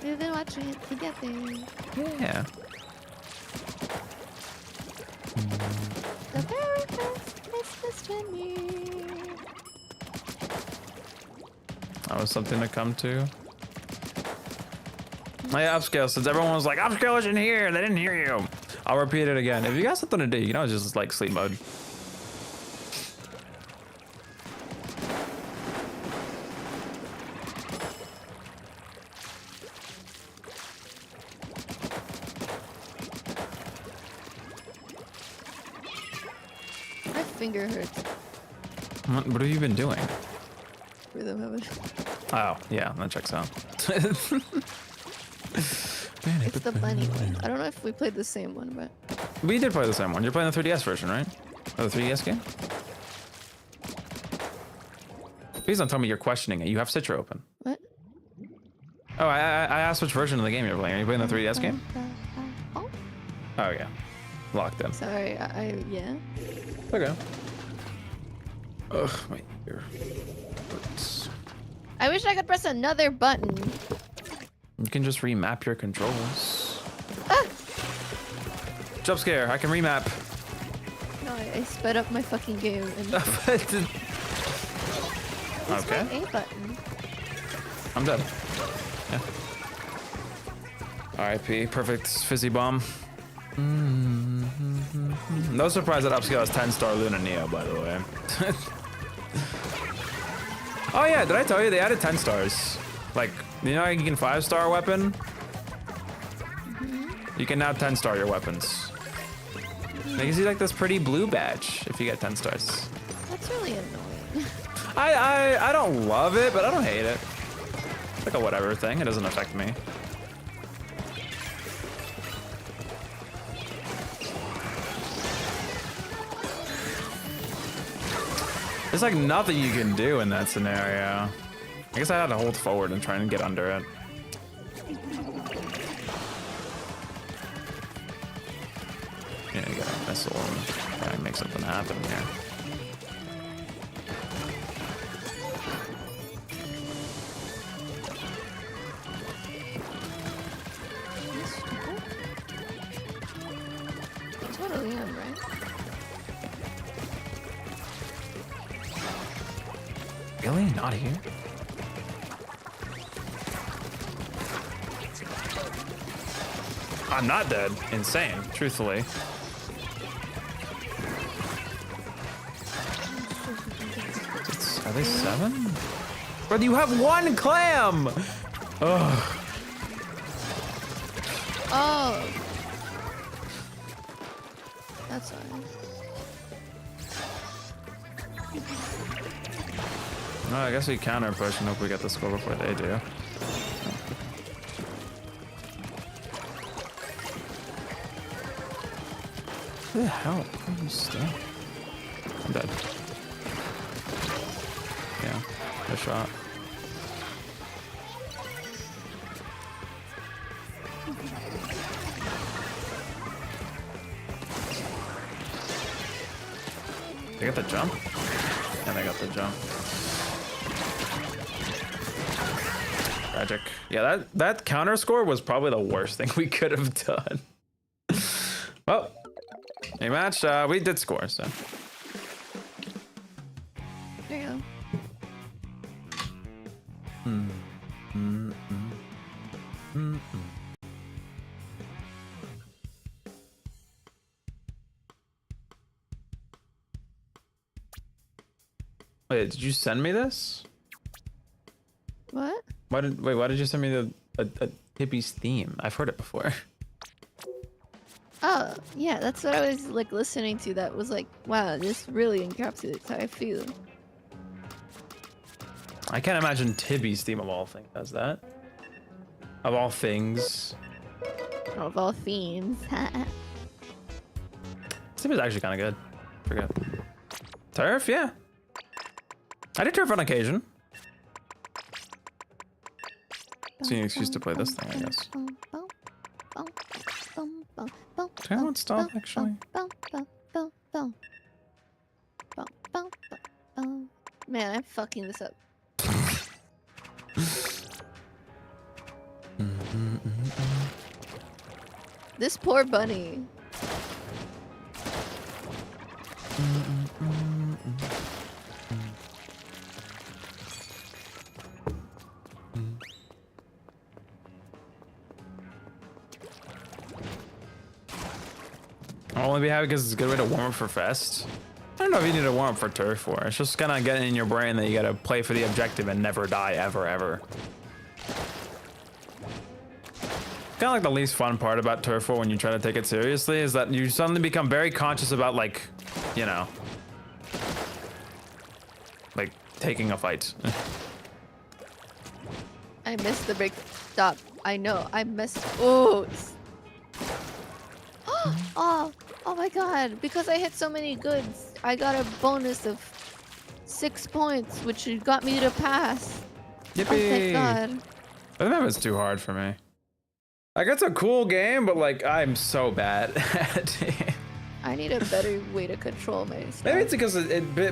We've been watching it together. Yeah. The very first Christmas journey. That was something to come to. My upscale, since everyone was like, upscale isn't here, they didn't hear you. I'll repeat it again. If you got something to do, you know, it's just like sleep mode. My finger hurts. What have you been doing? Rhythm of it. Oh, yeah, that checks out. It's the bunny one. I don't know if we played the same one, but We did play the same one. You're playing the 3DS version, right? Or the 3DS game? Please don't tell me you're questioning it. You have Citra open. what? Oh, I asked which version of the game you're playing. Are you playing the 3DS game? Oh, Oh, yeah. Locked in. sorry. Yeah. Okay. Ugh, my ear hurts. I wish I could press another button. You can just remap your controls. Ah! Jump scare. I can remap. No, I sped up my fucking game. And Where's Okay. my A button? I'm dead. Yeah. R.I.P. Perfect fizzy bomb. No surprise that upscale is 10-star Luna Neo, by the way. Oh yeah, did I tell you they added 10 stars? Like, you know, you can 5-star weapon. You can now 10-star your weapons. It gives you like this pretty blue badge if you get 10 stars. That's really annoying. I don't love it, but I don't hate it. It's like a whatever thing. It doesn't affect me. There's like nothing you can do in that scenario. I guess I had to hold forward and try and get under it. Yeah, you got a missile and try and make something happen here. Totally am, right? Really? Not here? I'm not dead. Insane, truthfully. Are they 7? Brother, you have 1 clam! Ugh. Oh. That's fine. Well, I guess we counter push and hope we get the score before they do. Who the hell? I'm still. I'm dead. Yeah, good shot. They got the jump? And they got the jump. Tragic. Yeah, that counter score was probably the worst thing we could have done. Well, rematch. We did score, so. There you go. Wait, did you send me this? What? Why did you send me a Hippies theme? I've heard it before. Oh, yeah, that's what I was like listening to. That was like, wow, this really encapsulates how I feel. I can't imagine Tibby's theme of all things does that. Of all things. Of all themes. This theme is actually kind of good. Forget. Turf, yeah. I did turf on occasion. It's an excuse to play this thing, I guess. Do I want stop actually? Man, I'm fucking this up. This poor bunny. I'll only be happy because it's a good way to warm up for Fest. I don't know if you need to warm up for Turf War. It's just kind of getting in your brain that you gotta play for the objective and never die ever, ever. Kind of like the least fun part about Turf War when you try to take it seriously is that you suddenly become very conscious about, like, you know, like taking a fight. I missed the big stop. I know. I missed. Oh. Oh my god. Because I hit so many goods, I got a bonus of 6 points, which got me to pass. Yippee! Oh, thank god. But that was too hard for me. Like, it's a cool game, but like, I'm so bad at it. I need a better way to control my stuff. Maybe it's because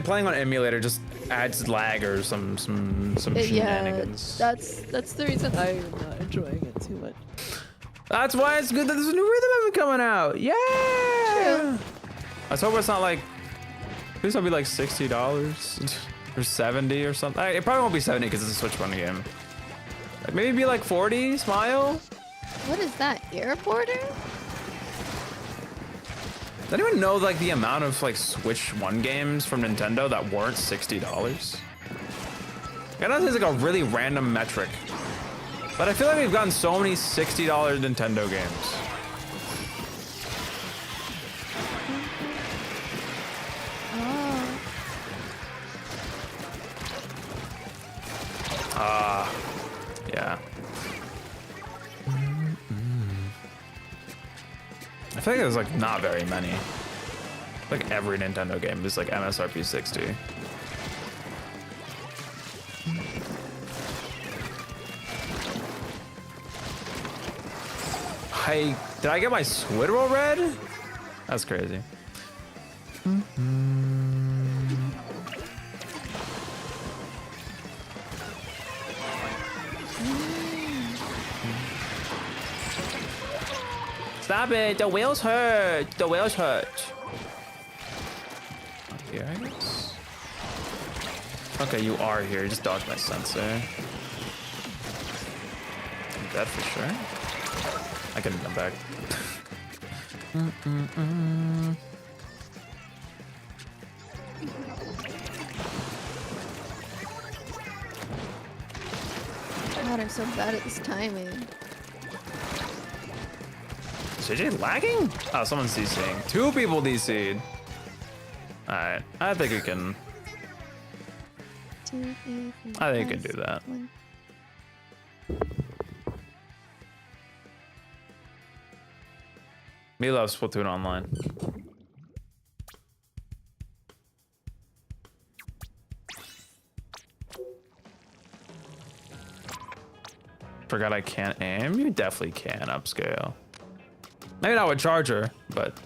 playing on emulator just adds lag or some shenanigans. Yeah, that's the reason I'm not enjoying it too much. That's why it's good that there's a new rhythm of it coming out. Yeah. True. Let's hope it's not like. Please don't be like $60 or 70 or something. It probably won't be 70 because it's a Switch One game. Like maybe be like 40. Smile. What is that? Airporter? Does anyone know like the amount of like Switch One games from Nintendo that weren't $60? I know this is like a really random metric, but I feel like we've gotten so many $60 Nintendo games. Yeah. I feel like there's like not very many. Like every Nintendo game is like MSRP 60. Hey, did I get my Squidward red? That's crazy. Stop it, the wheels hurt. The wheels hurt. Here, I guess. Okay, you are here. You just dodged my sensor. I'm dead for sure. I can come back. God, I'm so bad at this timing. Is JJ lagging? Oh, someone's DCing. 2 people DC'd. Alright, I think we can. I think you can do that. Me loves Splatoon online. Forgot I can't aim. You definitely can upscale. Maybe not with charger, but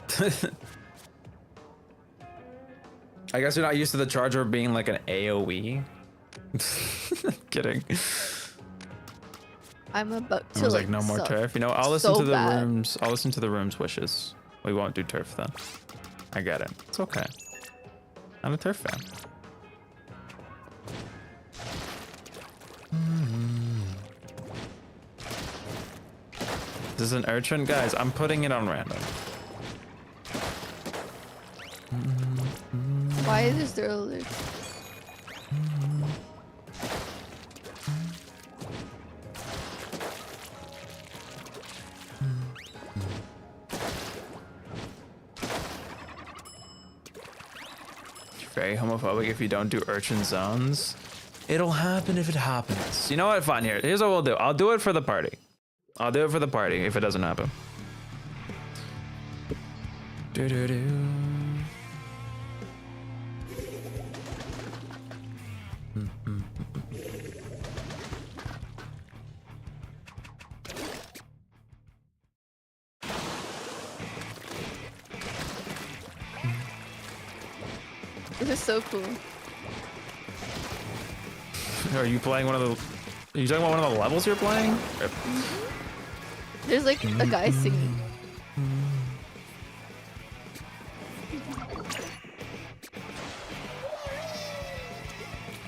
I guess you're not used to the charger being like an AoE. Kidding. I'm about to I was like, no more turf. You know, I'll listen so to the bad. rooms. I'll listen to the room's wishes. We won't do turf then. I get it. It's okay. I'm a turf fan. This is an urchin, guys. I'm putting it on random. Why is there alerts? very homophobic if you don't do urchin zones. It'll happen if it happens. You know what? Fine. Here's what we'll do. I'll do it for the party. I'll do it for the party if it doesn't happen. Do do do. This is so cool. Are you playing one of the? Are you talking about one of the levels you're playing? There's like a guy singing.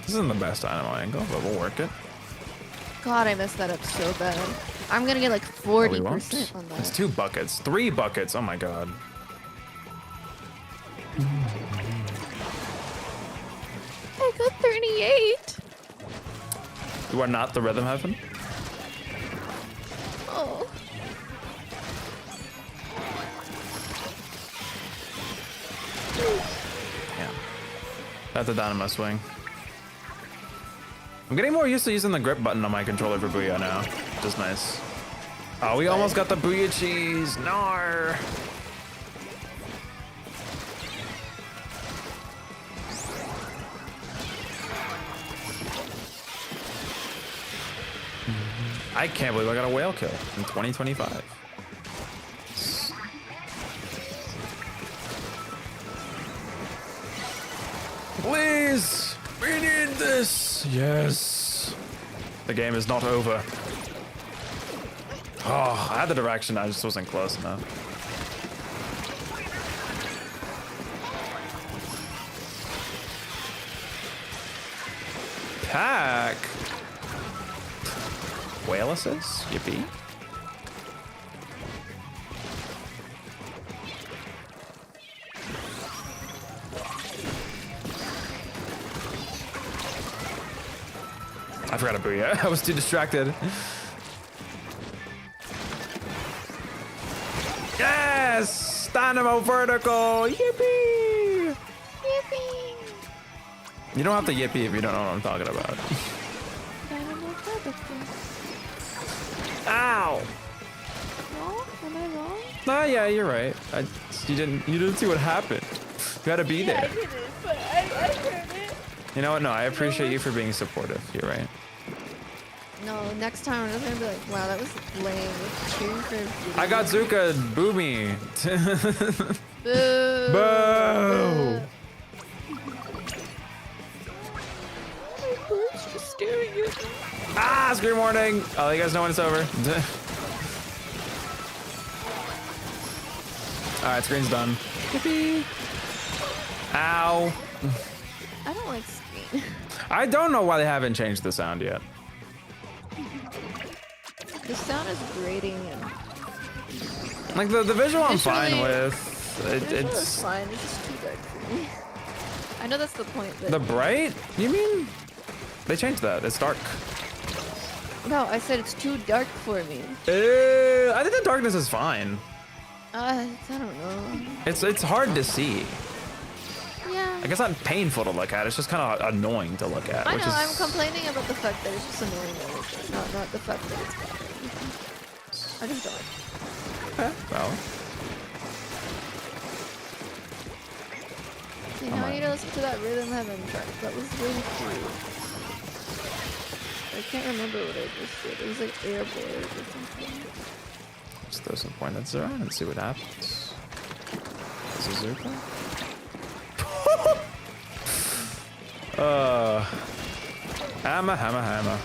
This isn't the best dynamo angle, but we'll work it. God, I messed that up so bad. I'm gonna get like Oh, we won't. 40% on It's that. 2 buckets, 3 buckets. Oh my god. I got 38. You are not the rhythm heaven. Oh. Yeah. That's a dynamo swing. I'm getting more used to using the grip button on my controller for Booyah now, which is nice. Oh, we almost got the Booyah cheese. No. I can't believe I got a whale kill in 2025. Please, we need this. Yes. The game is not over. Oh, I had the direction, I just wasn't close enough. Pack. Whale assist? Yippee. I forgot a booyah. I was too distracted. Yes! Dynamo vertical! Yippee! Yippee! You don't have to yippee if you don't know what I'm talking about. Dynamo vertical. Ow! No? Am I wrong? Nah, yeah, you're right. You didn't see what happened. You gotta be there. I didn't, but I heard it. You know what? No, I appreciate you for being supportive. You're right. No, next time I'm just gonna be like, wow, that was lame. Cheering for I got Zuka. Boo me. Boo! Boo! My bird's just staring at me. Ah, screen warning. I'll let you guys know when it's over. All right, screen's done. Yippee. Ow. I don't like screen. I don't know why they haven't changed the sound yet. The sound is grating and Like the visual I'm fine Visually- with. it's It's fine. It's just too dark for me. I know that's the point, but the bright. You mean? They changed that. It's dark. no, I said it's too dark for me. I think the darkness is fine. I don't know. It's hard to see. Yeah. Like it's not painful to look at. It's just kind of annoying to look at. I which know. is, I'm complaining about the fact that it's just annoying to look at, not the fact that it's bothering me. I just don't. Well, See, now I need to listen to that Rhythm Heaven track. That was really cool. I can't remember what I just did. It was like airborne or something. let's throw some points around and see what happens. Suzuka. Hammer.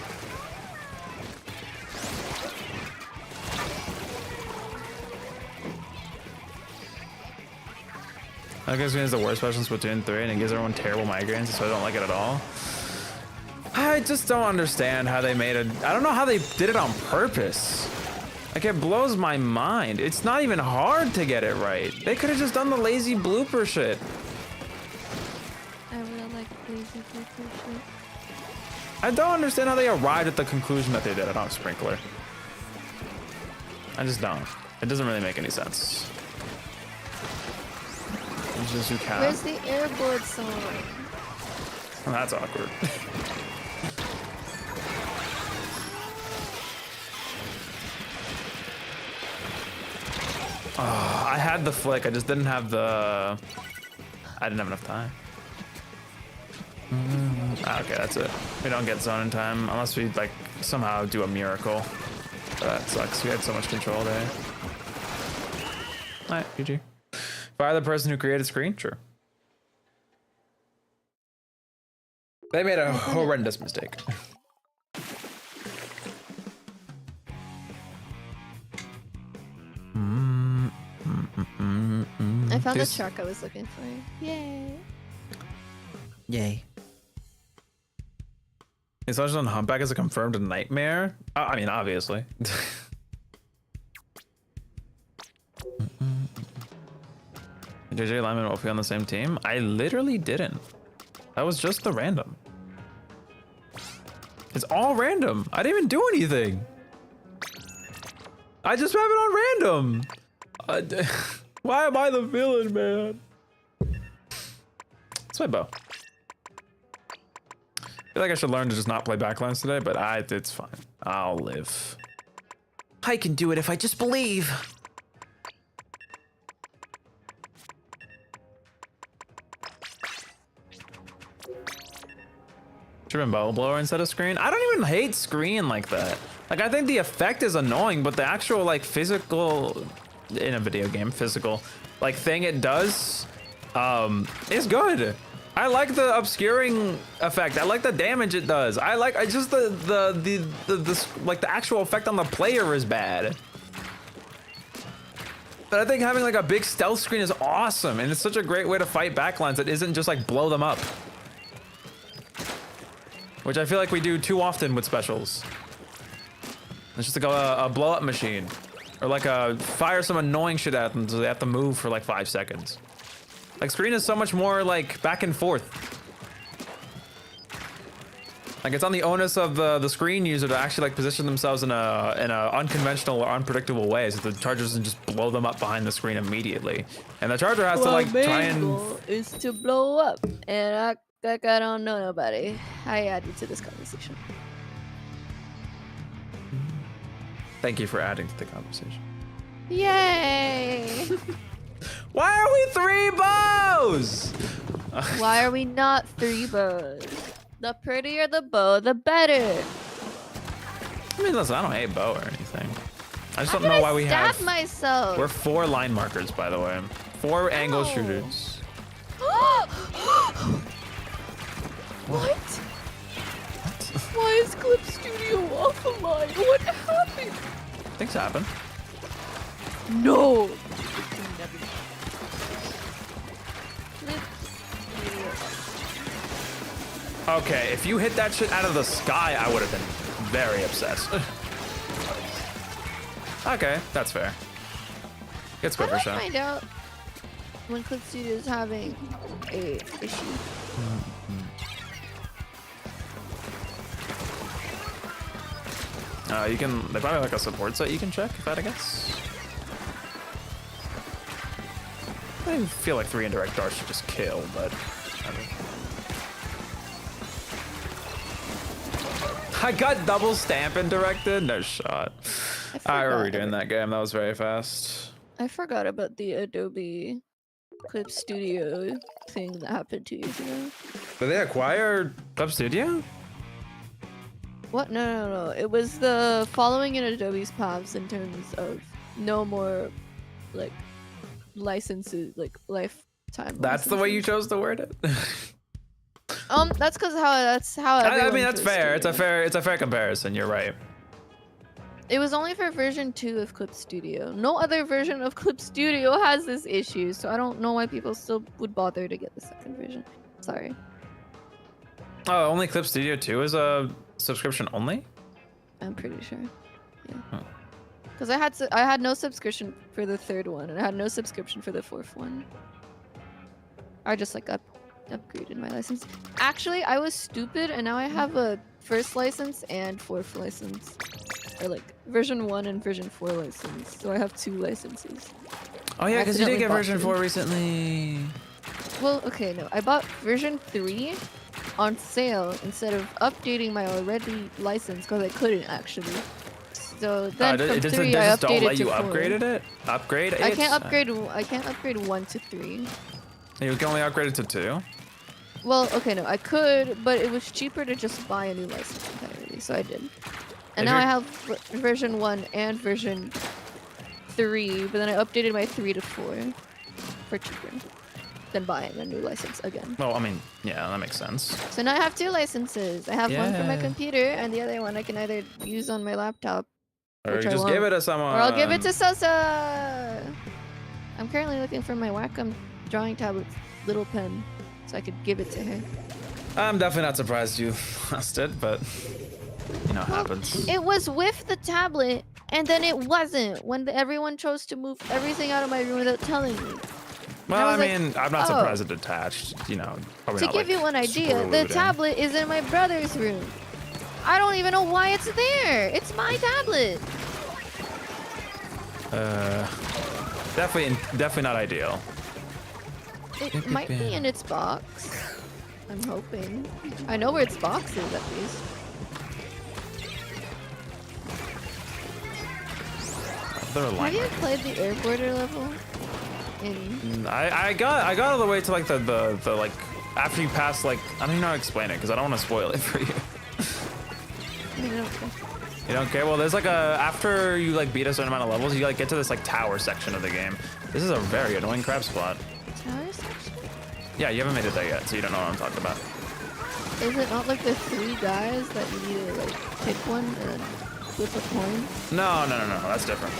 That gives me the worst special in Splatoon 3 and it gives everyone terrible migraines, so I don't like it at all. I just don't understand how they made it. I don't know how they did it on purpose. Like, it blows my mind. It's not even hard to get it right. They could have just done the lazy blooper shit. I really like lazy blooper shit. I don't understand how they arrived at the conclusion that they did it on Sprinkler. I just don't. It doesn't really make any sense. Just you cat. Where's the airboard song? Oh, that's awkward. Oh, I had the flick. I just didn't have the. I didn't have enough time. Okay, that's it. We don't get zone in time unless we like somehow do a miracle. That sucks. We had so much control there. Alright, GG. Fire the person who created screen? Sure. They made a horrendous mistake. I found the truck I was looking for. Yay. Yay. Is on Humpback is a confirmed nightmare? I mean, obviously. JJ Lyman and Wolfie on the same team? I literally didn't. That was just the random. It's all random. I didn't even do anything. I just have it on random. Why am I the villain, man? It's my bow. I feel like I should learn to just not play backlines today, but it's fine. I'll live. I can do it if I just believe. Should have been bow blower instead of screen. I don't even hate screen like that. Like, I think the effect is annoying, but the actual like physical, in a video game, physical like thing it does is good. I like the obscuring effect. I like the damage it does. I just the like the actual effect on the player is bad. But I think having like a big stealth screen is awesome, and it's such a great way to fight backlines that isn't just like blow them up. Which I feel like we do too often with specials. It's just like a blow up machine. Or like fire some annoying shit at them so they have to move for like 5 seconds. Like screen is so much more like back and forth. Like it's on the onus of the screen user to actually like position themselves in a unconventional or unpredictable way so the charger doesn't just blow them up behind the screen immediately. And the charger has to like try and is to blow up, and I don't know nobody. I add you to this conversation. Thank you for adding to the conversation. Yay! Why are we 3 bows? Why are we not 3 bows? The prettier the bow, the better. I mean, listen, I don't hate bow or anything. I just I'm don't know why we stab have. myself. We're 4 line markers, by the way. 4 angle shooters. What? Why is Clip Studio offline? What happened? Things happen. No. Okay, if you hit that shit out of the sky, I would have been very upset. Okay, that's fair. Good How do squibber I shot. find out when Clip Studio is having a issue? You can. They probably have like a support site you can check. If I had to guess. I feel like 3 indirect darts should just kill, but. I got double stamping directed. No shot. Alright, we're redoing that game. That was very fast. I forgot about the Adobe Clip Studio thing that happened 2 years ago. Did they acquire Club Studio? What? No. It was the following in Adobe's paths in terms of no more, like, licenses, like lifetime. That's the way you licenses. chose to word it. That's because that's how. I mean, that's chose fair. to. It's a fair comparison. You're right. It was only for version 2 of Clip Studio. No other version of Clip Studio has this issue, so I don't know why people still would bother to get the second version. Sorry. Oh, only Clip Studio 2 is a subscription only? I'm pretty sure. Yeah. Huh. Because I had no subscription for the 3rd one, and I had no subscription for the 4th one. I just like upgraded my license. Actually, I was stupid, and now I have a 1st license and 4th license. Or like version 1 and version 4 license. So I have 2 licenses. Oh yeah, because you did Accidentally get bought version 2. 4 recently. Well, okay, no. I bought version 3 on sale instead of updating my already license because I couldn't actually. So then from it 3 I just don't updated let to you 4. upgrade it? Upgrade it? I can't upgrade. I can't upgrade 1 to 3. You can only upgrade it to 2? Well, okay, no, I could, but it was cheaper to just buy a new license entirely, so I did. And If now I you're- have version 1 and version 3, but then I updated my 3 to 4 for cheaper than buying a new license again. Well, I mean, yeah, that makes sense. So now I have 2 licenses. I have one for my Yeah. computer, and the other one I can either use on my laptop, Or which you I just give won't, it to someone. or I'll give it to Sosa. I'm currently looking for my Wacom drawing tablet's little pen, so I could give it to her. I'm definitely not surprised you lost it, but you know, it Well, happens. It was with the tablet, and then it wasn't when everyone chose to move everything out of my room without telling me. Well, I I was like, mean, I'm not oh. surprised it attached. You know, probably To not, give like, you one idea, the screwed in. tablet is in my brother's room. I don't even know why it's there. It's my tablet. Definitely not ideal. It might be in its box. I'm hoping. I know where its box is at least. They're Have lying. you played the airborder level? In I got all the way to like the like after you pass like I don't even know how to explain it because I don't want to spoil it for you. I don't know. You don't care? Well, there's like a after you like beat a certain amount of levels, you like get to this like tower section of the game. This is a very annoying crab spot. Tower section? Yeah, you haven't made it there yet, so you don't know what I'm talking about. Is it not like the 3 guys that you need to like pick one and flip a coin? No, that's different.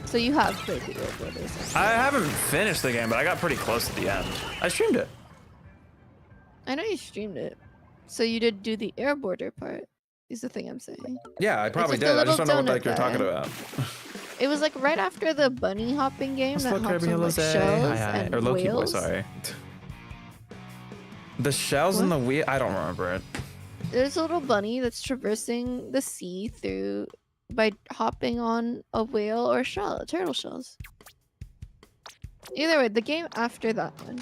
So you have played the airborder section. I haven't finished the game, but I got pretty close to the end. I streamed it. I know you streamed it. So you did do the airborder part. Is the thing I'm saying. Yeah, I probably just a did. I just little don't know what donut like you're talking guy. about. It was like right after the bunny hopping game What's that up, hops Kirby? on like Hello, shells hi. and Or Loki boy, whales. sorry. The shells and the What? wheel. I don't remember it. There's a little bunny that's traversing the sea through by hopping on a whale or shell, turtle shells. Either way, the game after that one,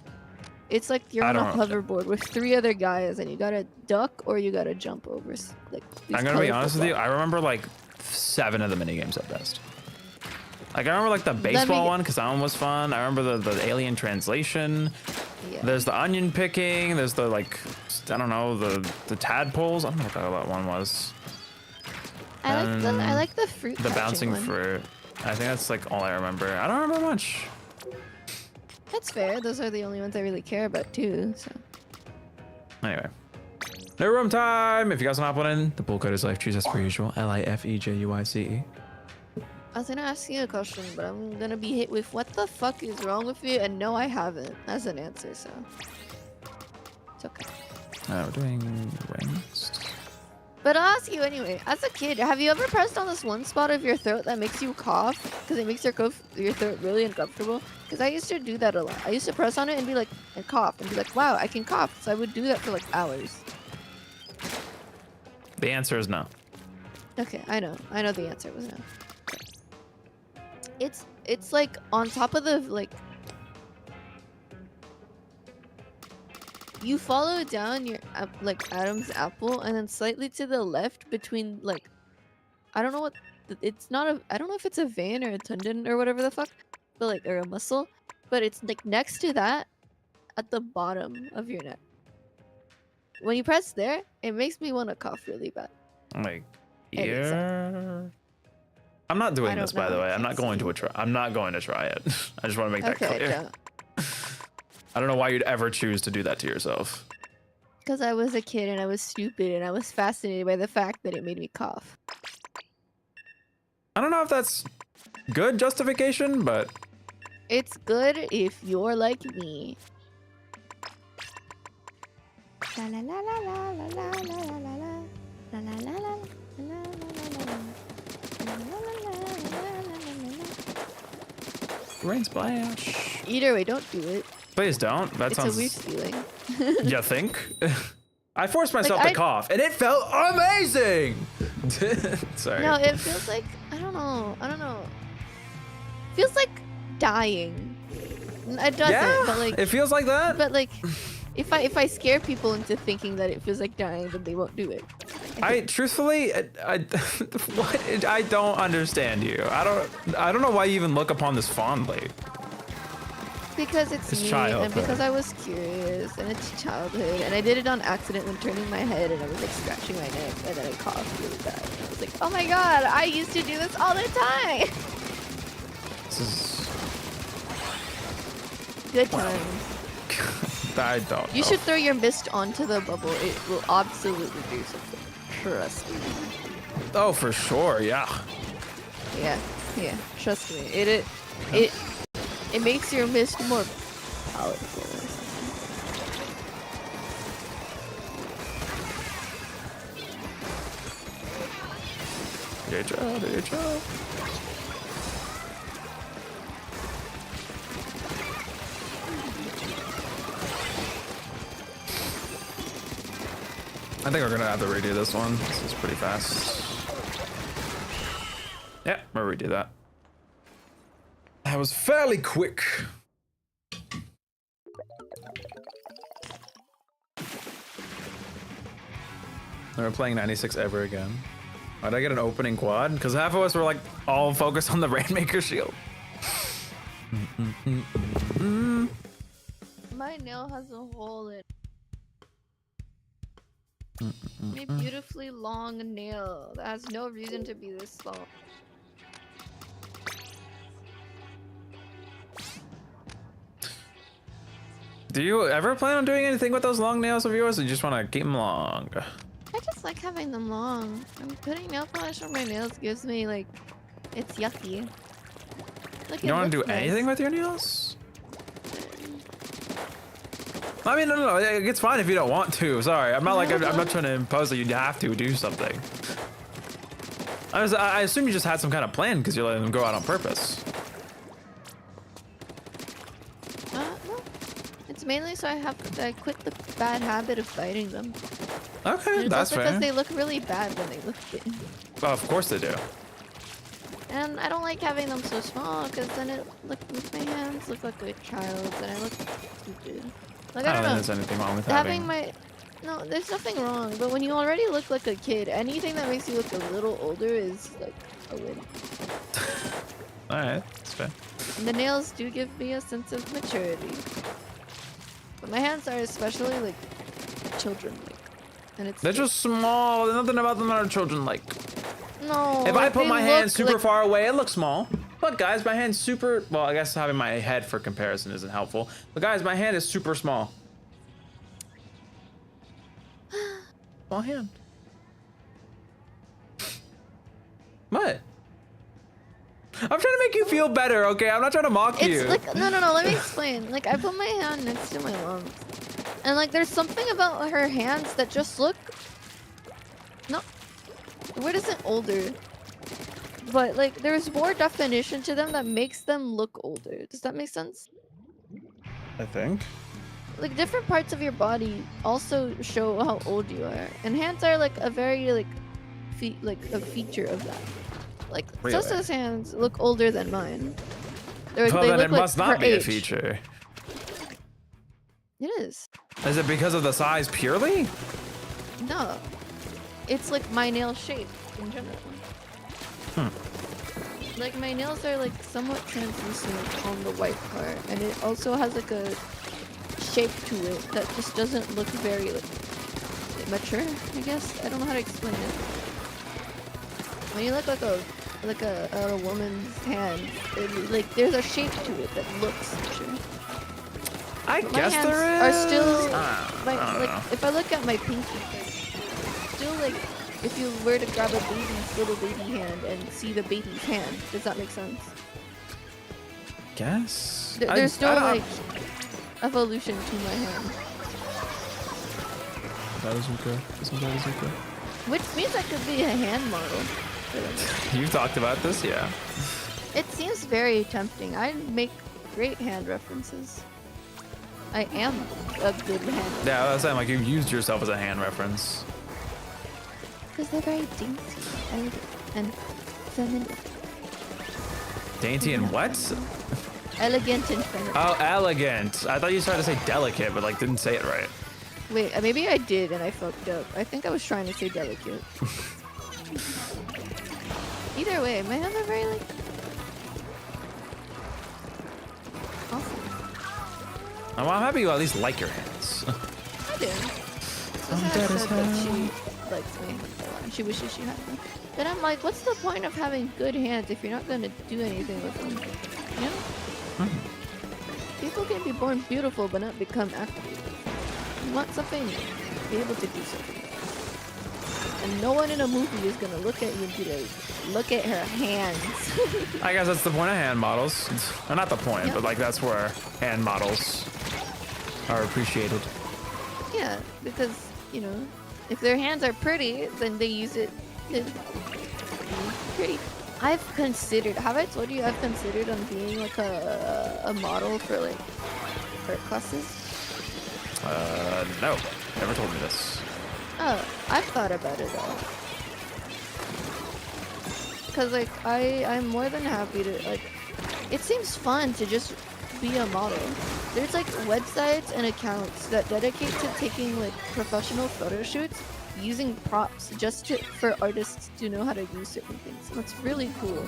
it's like you're I on a don't know. hoverboard with 3 other guys, and you gotta duck or you gotta jump over. Like these I'm gonna be colorful honest with you. blocks. I remember like 7 of the mini games at best. Like I remember like the baseball one because that one was fun. I remember the alien translation. Yeah. There's the onion picking. There's the like I don't know the tadpoles. I don't know what that one was. I like the fruit. The catching bouncing one. fruit. I think that's like all I remember. I don't remember much. That's fair. Those are the only ones I really care about too. So Anyway. No room time! If you guys want to hop on in, the pool code is LifeJuice as per usual. LifeJuice. I was gonna ask you a question, but I'm gonna be hit with what the fuck is wrong with you? And no, I haven't as an answer, so it's okay. We're doing rings. But I'll ask you anyway. As a kid, have you ever pressed on this one spot of your throat that makes you cough? Because it makes your throat really uncomfortable? Because I used to do that a lot. I used to press on it and be like, and cough, and be like, wow, I can cough. So I would do that for like hours. The answer is no. Okay, I know. I know the answer was no. It's like on top of the like. You follow down your like Adam's apple, and then slightly to the left between like, I don't know what. It's not a. I don't know if it's a vein or a tendon or whatever the fuck, but like or a muscle, but it's like next to that, at the bottom of your neck. When you press there, it makes me want to cough really bad. Like It is ear. I'm not I doing don't this, by know, the way. I I'm not can't going see. to try. I'm not going to try it. I just want to make that Okay, clear. I don't know why you'd ever choose to do that to yourself. because I was a kid and I was stupid and I was fascinated by the fact that it made me cough. I don't know if that's good justification, but It's good if you're like me. La la la la la la la la la la la la la la la rain splash. Either way, don't do it. Please don't. That It's sounds. a weird feeling. You think? I forced myself Like, to cough, and it felt amazing. Sorry. No, it feels like I don't know. Feels like dying. It doesn't, Yeah, but like, it feels like that. but like, if I scare people into thinking that it feels like dying, then they won't do it. I truthfully, what? I don't understand you. I don't know why you even look upon this fondly. Because it's It's me, and childhood. because I was curious, and it's childhood, and I did it on accident when turning my head, and I was like scratching my neck, and then I coughed really bad. And I was like, oh my god, I used to do this all the time. This is. Good times. I don't. You know. should throw your mist onto the bubble. It will absolutely do something. Trust me. Oh, for sure. Yeah. Yeah. Trust me. It makes your mist more palatable. Good job. Good job. I think we're gonna have to redo this one. This is pretty fast. Yeah, we'll redo that. That was fairly quick. We're playing 96 ever again. Why'd I get an opening quad? Because half of us were like all focused on the Rainmaker shield. My nail has a hole in it. A beautifully long nail that has no reason to be this long. Do you ever plan on doing anything with those long nails of yours, or you just want to keep them long? I just like having them long. And putting nail polish on my nails gives me like, it's yucky. Look, You don't want to do anything with your nails? I mean, no, it's fine if you don't want to. Sorry, I'm not like I'm not trying to impose that you have to do something. I assume you just had some kind of plan because you're letting them go out on purpose. No. It's mainly so I quit the bad habit of biting them. Okay, And it's that's also fair. because they look really bad when they look good. Well, of course they do. And I don't like having them so small because then it makes my hands look like a child's and I look stupid. Like I I don't don't think there's anything wrong with having no, there's nothing wrong. But when you already look like a kid, anything that makes you look a little older is like a win. All right, that's fair. And the nails do give me a sense of maturity. But my hands are especially like children-like, and it's They're just small. There's nothing about them that are children-like. no. If I like, put they my hand look super like- far away, it looks small. But guys, my hand's super, well, I guess having my head for comparison isn't helpful. But guys, my hand is super small. Small hand. What? I'm trying to make you feel better, okay? I'm not trying to mock you. It's like no. Let me explain. Like I put my hand next to my mom's, and like there's something about her hands that just look. No, the word isn't older, but like there's more definition to them that makes them look older. Does that make sense? I think. Like different parts of your body also show how old you are, and hands are like a very like a feature of that. Like Really? Sosa's hands look older than mine. Well, They then look it like must not her be a age. feature. It is. Is it because of the size purely? No. It's like my nail shape in general. Like my nails are like somewhat translucent on the white part, and it also has like a shape to it that just doesn't look very like mature, I guess. I don't know how to explain it. When you look like a woman's hand, like there's a shape to it that looks mature. I But guess my there is. hands are still I don't like know. if I look at my pinky, still like if you were to grab a little baby hand and see the baby's hand, does that make sense? Guess. There's no I don't- like evolution to my hand, That is okay. That is okay. which means I could be a hand model. for them. You've talked about this, yeah. It seems very tempting. I make great hand references. I am a good hand. Yeah, I was saying like you used yourself as a hand reference. Because they're very dainty, elegant, and feminine. Dainty and what? Elegant infinity. Oh, elegant. I thought you started to say delicate, but like didn't say it right. Wait, maybe I did and I fucked up. I think I was trying to say delicate. Either way, my hands are very like awesome. Well, I'm happy you at least like your hands. I do. Susanna said that she likes me a lot and she wishes she had me. But I'm like, what's the point of having good hands if you're not gonna do anything with them? You know? People can be born beautiful but not become active. You want something, be able to do something. And no one in a movie is gonna look at you and be like, look at her hands. I guess that's the point of hand models. Or not the point, Yeah. but like that's where hand models are appreciated. Yeah, because, you know, if their hands are pretty, then they use it to be pretty. I've considered, have I told you I've considered on being like a model for like art classes? No, never told me this. Oh, I've thought about it though. Cause like I'm more than happy to like, it seems fun to just be a model. There's like websites and accounts that dedicate to taking like professional photo shoots using props just for artists to know how to use certain things. And it's really cool.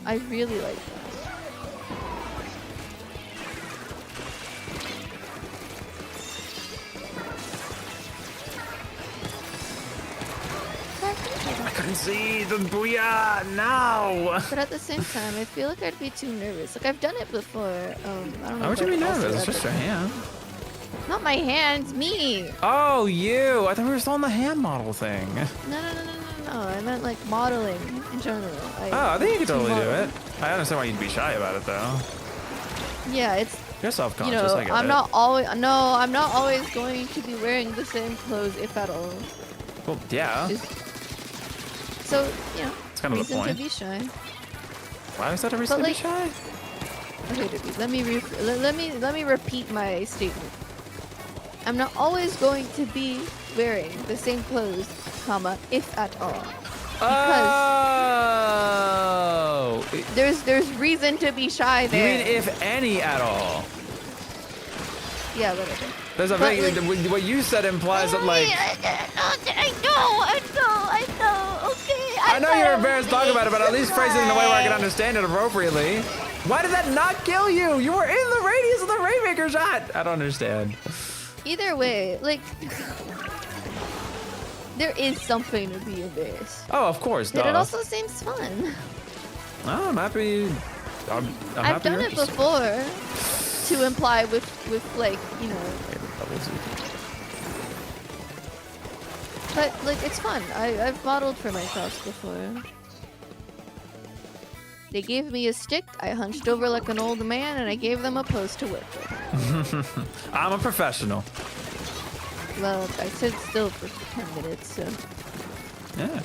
I really like that. I couldn't see the booyah now. But at the same time, I feel like I'd be too nervous. Like I've done it before. I don't know. Why would if you be I'd also nervous? It's ever just your done it. hand. Not my hands, me. Oh, you! I thought we were still on the hand model thing. No. I meant like modeling in general. Oh, I think you could totally do model. it. I understand why you'd be shy about it though. Yeah, it's You're you self-conscious. know I get I'm it. not always going to be wearing the same clothes if at all. Well, yeah. So you know, It's kind of the reason to point. be shy. Why is that a reason to be like- shy? Okay, Debbie, let me repeat my statement. I'm not always going to be wearing the same clothes, comma, if at all. Oh! There's reason to be shy You there. mean if any at all? Yeah, whatever. There's a But, big. What you said implies that like. I know. Okay. I know you're embarrassed to talk about it, but at least phrase it in a way where I can understand it appropriately. Why did that not kill you? You were in the radius of the Rainmaker shot. I don't understand. Either way, like, there is something to be embarrassed. Oh, of course, But duh. it also seems fun. Oh, I'm happy. I'm I've happy done you're it interested. before to imply with like, you know, but like it's fun. I've modeled for my class before. They gave me a stick, I hunched over like an old man, and I gave them a pose to work with. I'm a professional. Well, I stood still for 10 minutes, so. Yeah.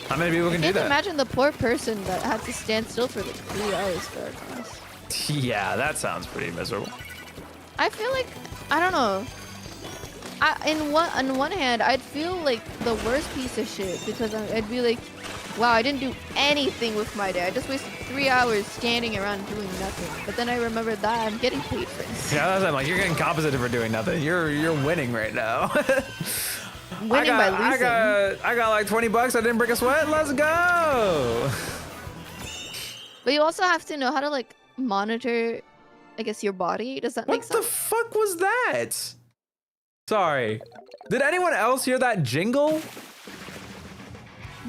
How many people I can do can't that? imagine the poor person that had to stand still for like 3 hours for our class. Yeah, that sounds pretty miserable. I feel like, I don't know. On one hand, I'd feel like the worst piece of shit because I'd be like, wow, I didn't do anything with my day. I just wasted 3 hours standing around doing nothing. But then I remembered that I'm getting paid for this. Yeah, that's I'm like you're getting compensated for doing nothing. You're winning right now. Winning by losing. I got like 20 bucks. I didn't break a sweat. Let's go. But you also have to know how to like monitor, I guess, your body. Does that make What the sense? fuck was that? Sorry. Did anyone else hear that jingle?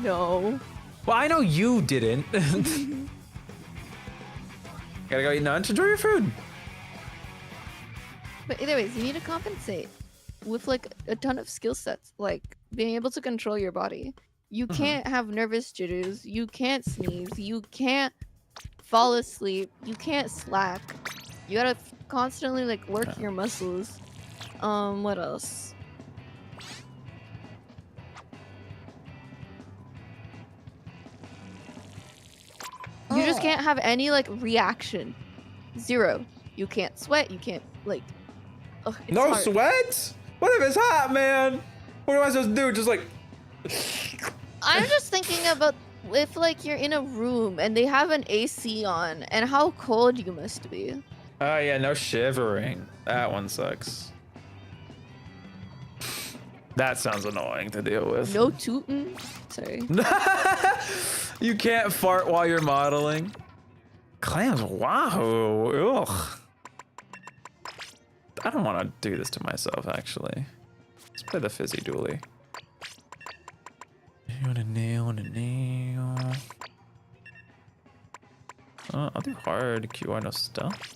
No. Well, I know you didn't. Gotta go eat lunch. Enjoy your food. But either ways, you need to compensate with like a ton of skill sets, like being able to control your body. You can't have nervous jitters. You can't sneeze. You can't fall asleep. You can't slack. You gotta constantly like work your muscles. What else? You just can't have any like reaction. Zero. You can't sweat. You can't like. Ugh, it's No hard. sweat? What if it's hot, man? What am I supposed to do? Just like. I'm just thinking about if like you're in a room and they have an AC on and how cold you must be. Oh yeah, no shivering. That one sucks. That sounds annoying to deal with. No tootin'. Sorry. You can't fart while you're modeling. Clams, wow. Ugh. I don't want to do this to myself, actually. Let's play the fizzy dually. On a nail, on a nail. I'll do hard QR, no stuff.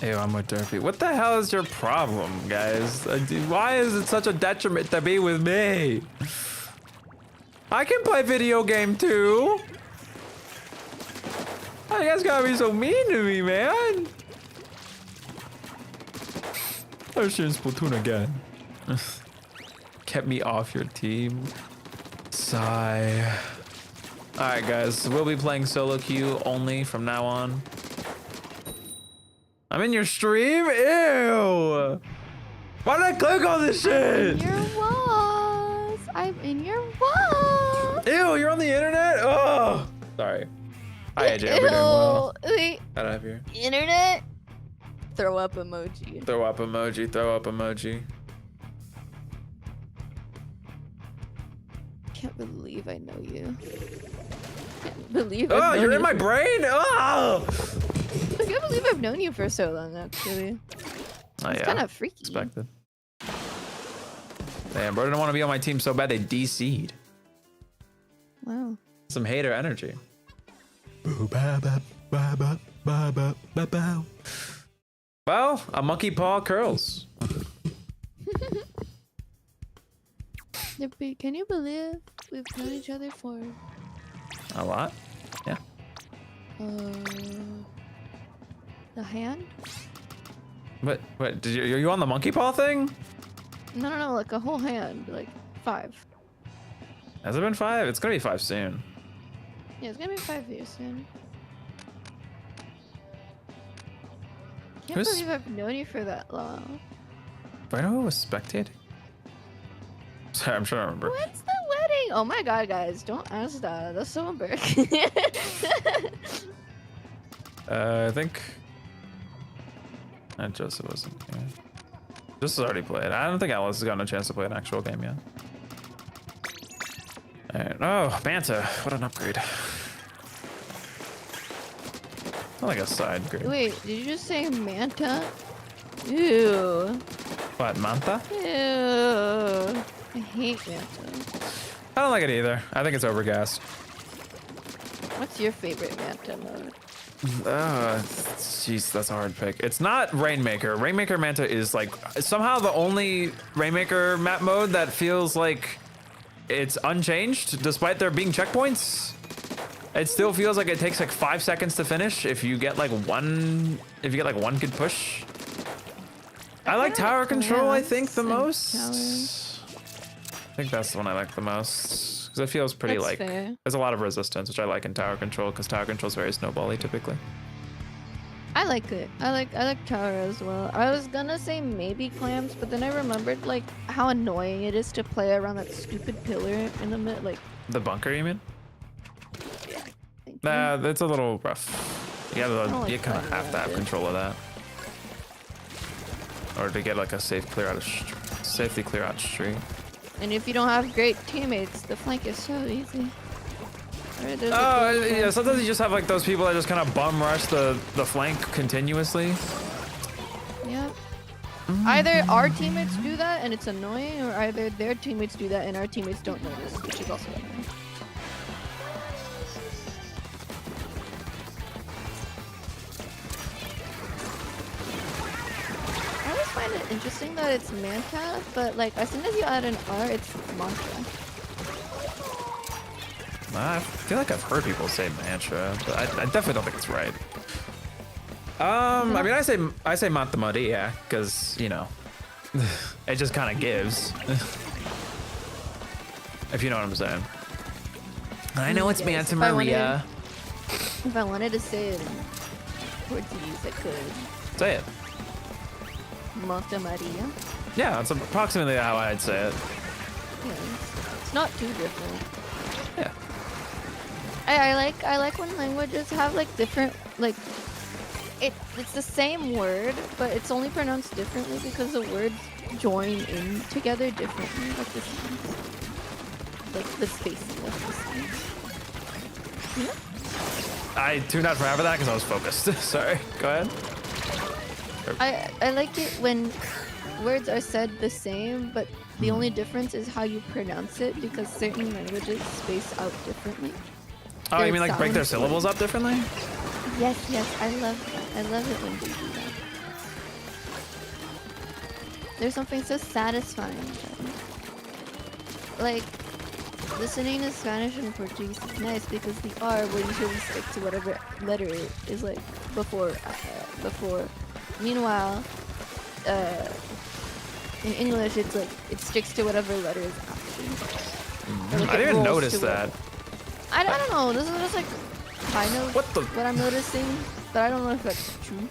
Ew, I'm with Derpy. What the hell is your problem, guys? Why is it such a detriment to be with me? I can play video game too. Why you guys gotta be so mean to me, man? I'm shooting Splatoon again. Kept me off your team. Sigh. Alright guys, we'll be playing solo queue only from now on. I'm in your stream? Ew! Why did I click on this shit? Your walls. I'm in your walls. Ew, you're on the internet? Oh! Sorry. Hi AJ, hope you're doing well. Wait. Get out of here. Internet? Throw up emoji. Throw up emoji, throw up emoji. Can't believe I know you. Can't believe Oh, I've known you're you in my for- brain? Oh! I can't believe I've known you for so long, actually. Oh, It's yeah. kind of freaky. Expected. Damn, bro didn't want to be on my team so bad they DC'd. Wow. Some hater energy. Well, a monkey paw curls. Nippy, can you believe we've known each other for A lot? Yeah. the hand? What, are you on the monkey paw thing? No, like a whole hand, like 5. Has it been 5? It's gonna be 5 soon. Yeah, it's gonna be 5 years soon. Can't Who's- believe I've known you for that long. Do I know who was spectating? Sorry, I'm trying to remember. When's the wedding? Oh my god, guys, don't ask that. That's so embarrassing. I think... Joseph wasn't here. Josep's already played. I don't think Alice has gotten a chance to play an actual game yet. Alright. Oh, Manta. What an upgrade. Not like a side grade. Wait, did you just say Manta? Ew. What, Manta? Ew. I hate Manta. I don't like it either. I think it's overgassed. What's your favorite Manta mode? Jeez, that's a hard pick. It's not Rainmaker. Rainmaker Manta is like somehow the only Rainmaker map mode that feels like it's unchanged despite there being checkpoints. It still feels like it takes like 5 seconds to finish if you get like one good push. I like tower control, I think, the most. I think that's the one I like the most. Because it feels pretty That's like fair. there's a lot of resistance, which I like in tower control, because tower control is very snowbally typically. I like it. I like Tower as well. I was gonna say maybe Clams, but then I remembered like how annoying it is to play around that stupid pillar in the mid. Like, The bunker, you mean? thank you. Nah, it's a little rough. You don't like you kind of playing have to have around it. control of that, or to get like a safe clear out of safely clear out street. And if you don't have great teammates, the flank is so easy. Alright, there's a Oh good yeah, flank. sometimes you just have like those people that just kind of bum rush the flank continuously. Yep. Either our teammates do that and it's annoying, or either their teammates do that and our teammates don't notice, which is also annoying. I always find it interesting that it's Manta, but like as soon as you add an R, it's Mantra. I feel like I've heard people say mantra, but I definitely don't think it's right. I mean, I say Manta Maria because you know, it just kind of gives. If you know what I'm saying. I know it's Yes, Manta if I Maria. If I wanted to say it in Portuguese, I could. Say it. Mata Maria. Yeah, that's approximately how I'd say it. Yeah, it's not too different. Yeah. I like when languages have like different like it's the same word, but it's only pronounced differently because the words join in together differently, like the sounds, like the spacing of the sounds. Yeah. I tuned out for half of that because I was focused. Sorry. Go ahead. I like it when words are said the same, but the only difference is how you pronounce it because certain languages space out differently. Oh, you Their mean like break their sounds, syllables up differently? Yes, I love that. I love it when they do that. There's something so satisfying about it. Like, listening to Spanish and Portuguese is nice because the R will usually stick to whatever letter is like before. Meanwhile, in English, it's like it sticks to whatever letter is after. Or, like, I it didn't even rolls notice to that. I don't know. This is just like kind of What I'm noticing, but I don't know if that's true.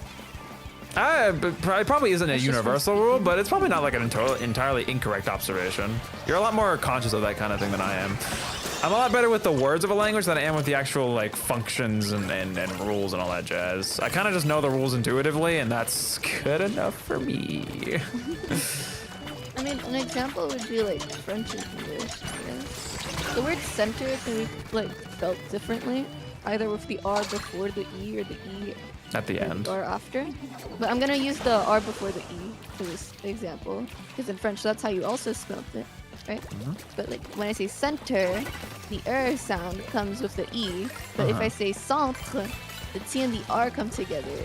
It probably isn't a It's just universal from rule, speaking. but it's probably not like an entirely incorrect observation. You're a lot more conscious of that kind of thing than I am. I'm a lot better with the words of a language than I am with the actual like functions and rules and all that jazz. I kind of just know the rules intuitively, and that's good enough for me. I mean, an example would be like French and English, I guess. The word center can be like spelled differently, either with the R before the E or the E At the end. or after. But I'm gonna use the R before the E for this example, because in French that's how you also spelled it, right? But like when I say center, the R sound comes with the E, but if I say centre, the T and the R come together,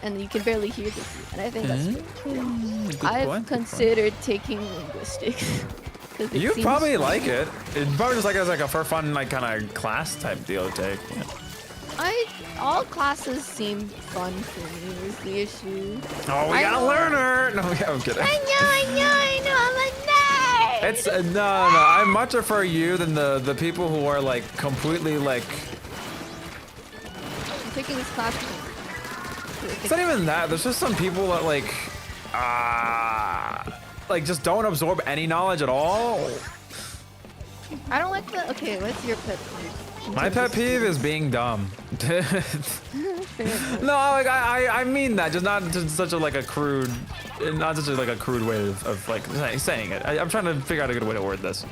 and you can barely hear the T, and I think that's really cool. I've considered taking linguistics. 'Cause it You seems probably fun. like it. It's probably just like as like a for fun like kind of class type deal to take. Yeah. All classes seem fun for me is the issue. Oh, we I got a know. learner. No, yeah, I'm kidding. I know, I'm a nerd! It's no. I much prefer you than the people who are like completely like. I'm taking this class. It's not even that. There's just some people that like just don't absorb any knowledge at all. I don't like the. Okay, what's your pet peeve? My pet peeve is being dumb. No, like I mean that, just not just such a like a crude, not such a like a crude way of like saying it. I'm trying to figure out a good way to word this.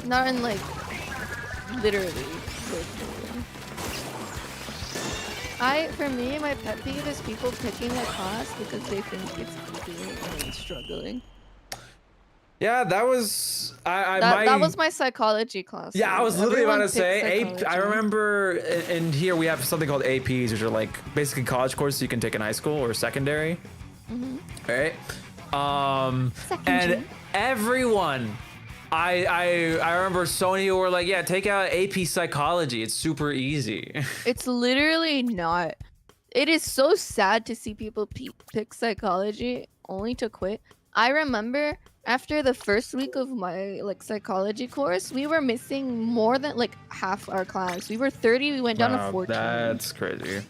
Not in like literally. For me, my pet peeve is people picking a class because they think it's easy and I'm struggling. Yeah, that was That was my psychology class. Yeah, I was literally Everyone about to say picked I psychology. remember in here we have something called APs, which are like basically college courses you can take in high school or secondary. Right? And Secondary. everyone, I remember so many who were like, yeah, take out AP psychology. It's super easy. It's literally not. It is so sad to see people pick psychology only to quit. I remember after the first week of my like psychology course, we were missing more than like half our class. We were 30, we went down to 14. That's crazy.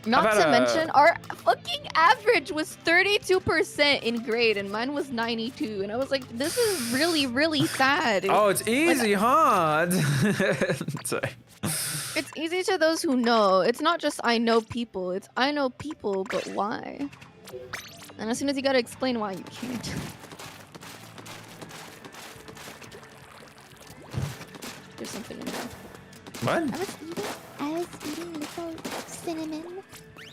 Not I've to had a- mention our fucking average was 32% in grade and mine was 92. And I was like, this is really, really sad. Oh, it's easy, huh? Sorry. It's easy to those who know. It's not just I know people. It's I know people, but why? And as soon as you gotta explain why, you can't. There's something in there. What? I was eating little cinnamon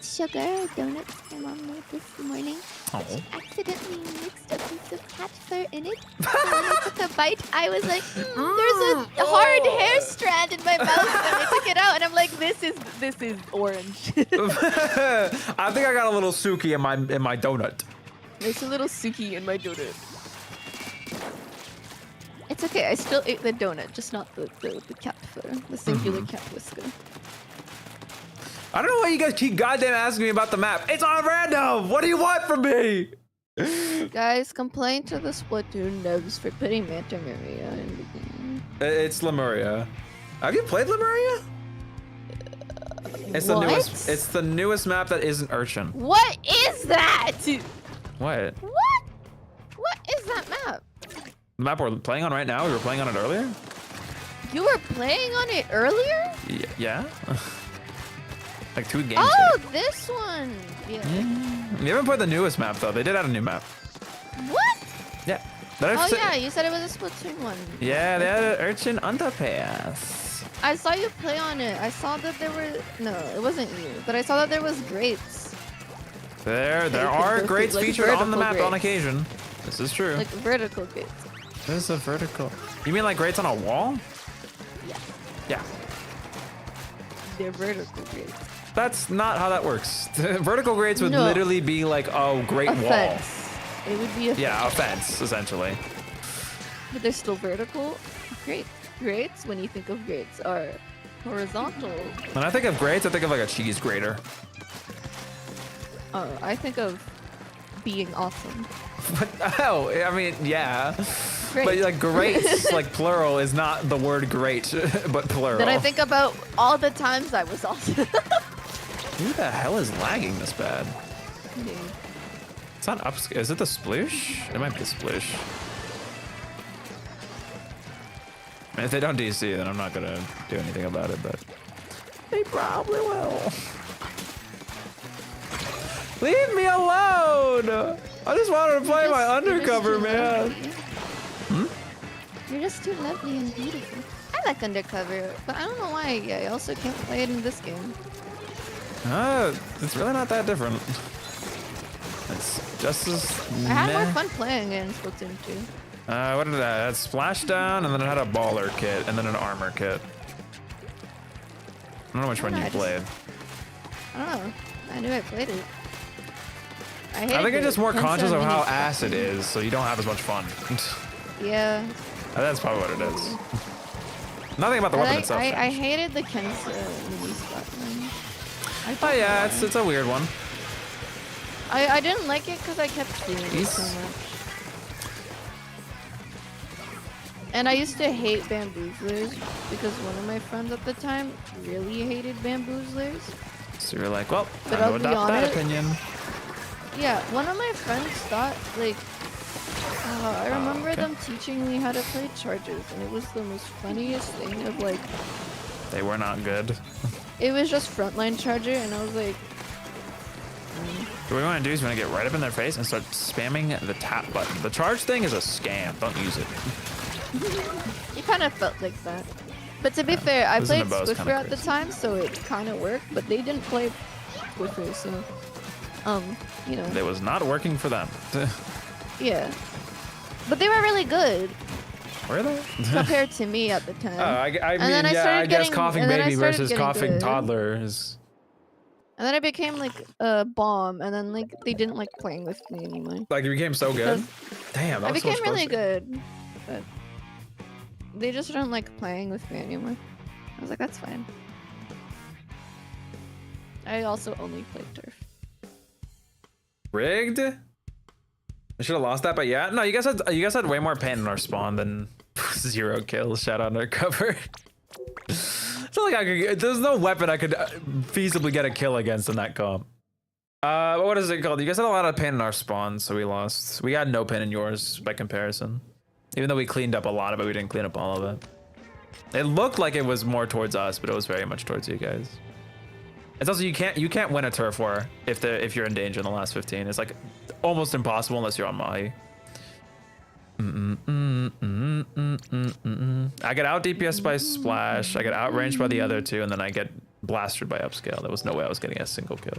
sugar donuts my mom made this morning. Oh. Accidentally mixed a piece of cat fur in it. So when I took a bite, I was like, there's a hard hair strand in my mouth. And I took it out, and I'm like, this is orange. I think I got a little Suki in my donut. There's a little Suki in my donut. It's It's okay. I still ate the donut, just not the cat fur, the singular cat whisker. I don't know why you guys keep goddamn asking me about the map. It's on random. What do you want from me? Guys, complain to the Splatoon devs for putting Manta Maria in the game. It's Lemuria. Have you played Lemuria? It's the What? newest. It's the newest map that isn't Urchin. What is that? What? What is that map? The map we're playing on right now. We were playing on it earlier. You were playing on it earlier? Yeah. Like 2 games. Oh, ago. this one. Yeah. You haven't played the newest map though. They did add a new map. What? Yeah. That Oh yeah, you said it was a Splatoon one. Yeah, they added Urchin Underpass. I saw you play on it. I saw that there were it wasn't you, but I saw that there was grates. There you are could grates like featured on the vertical map on grates. occasion. This is true. Like vertical grates. This is a vertical. You mean like grates on a wall? Yeah. Yeah. They're vertical grates. That's not how that works. Vertical grates would No. literally be like a great A wall. fence. It would be a Yeah, a fence, essentially. but they're still vertical. Great. Grates, when you think of grates, are horizontal. When I think of grates, I think of like a cheese grater. I think of being awesome. Oh, I mean, yeah. Great. But like grates, like plural, is not the word great, but plural. Then I think about all the times I was awesome. Who the hell is lagging this bad? Me. It's not upscale. Is it the sploosh? It might be the sploosh. I mean, if they don't DC, then I'm not gonna do anything about it, but they probably will. Leave me alone! I just wanted to play my undercover, man. You're just too lovely and beautiful. I like undercover, but I don't know why. I also can't play it in this game. It's really not that different. It's just as I had more meh. fun playing it in Splatoon 2. What did it have? It had Splashdown, and then it had a baller kit, and then an armor kit. I don't know which one you Nice. played. I don't know. I knew I played it. I I think hated you're just more the conscious of Pincer how mini ass it Splatoon. is, so you don't have as much fun. Yeah. That's probably what it is. Nothing about the weapon itself. I changed. hated the Ken's mini Splatoon. I Oh don't yeah, know it's a weird one. why. I didn't like it because I kept doing it so Jeez. much. And I used to hate bamboozlers because one of my friends at the time really hated bamboozlers. So you're like, well, But I'm I'll gonna be adopt that honest- opinion. Yeah, one of my friends thought, like, I remember okay. them teaching me how to play charges, and it was the most funniest thing of, like, They were not good. it was just frontline charger, and I was like, What we want to do is we want to get right up in their face and start spamming the tap button. The charge thing is a scam. Don't use it. it kind of felt like that. But to be fair, I Listen to played Bo's kinda Swiffer at the crazy. time, so it kind of worked, but they didn't play Swiffer, so, you know, It was not working for them. yeah. But they were really good Were they? compared to me at the time. I mean, then I yeah, started I guess getting- coughing and then I baby started versus getting coughing good. toddler is. And then I became like a bomb, and then like they didn't like playing with me anymore. Like, you became so good. Damn, that I was so became much really closer. good, but they just didn't like playing with me anymore. I was like, that's fine. I also only played turf. Rigged? I should have lost that, but yeah. No, you guys had way more pain in our spawn than 0 kills. Shout out undercover. It's not like I could. There's no weapon I could feasibly get a kill against in that comp. But what is it called? You guys had a lot of pain in our spawn, so we lost. We had no pain in yours by comparison. Even though we cleaned up a lot of it, we didn't clean up all of it. It looked like it was more towards us, but it was very much towards you guys. It's also you can't win a turf war if you're in danger in the last 15. It's like almost impossible unless you're on Mahi. I get out DPS by Splash, I get outranged by the other two, and then I get blasted by Upscale. There was no way I was getting a single kill.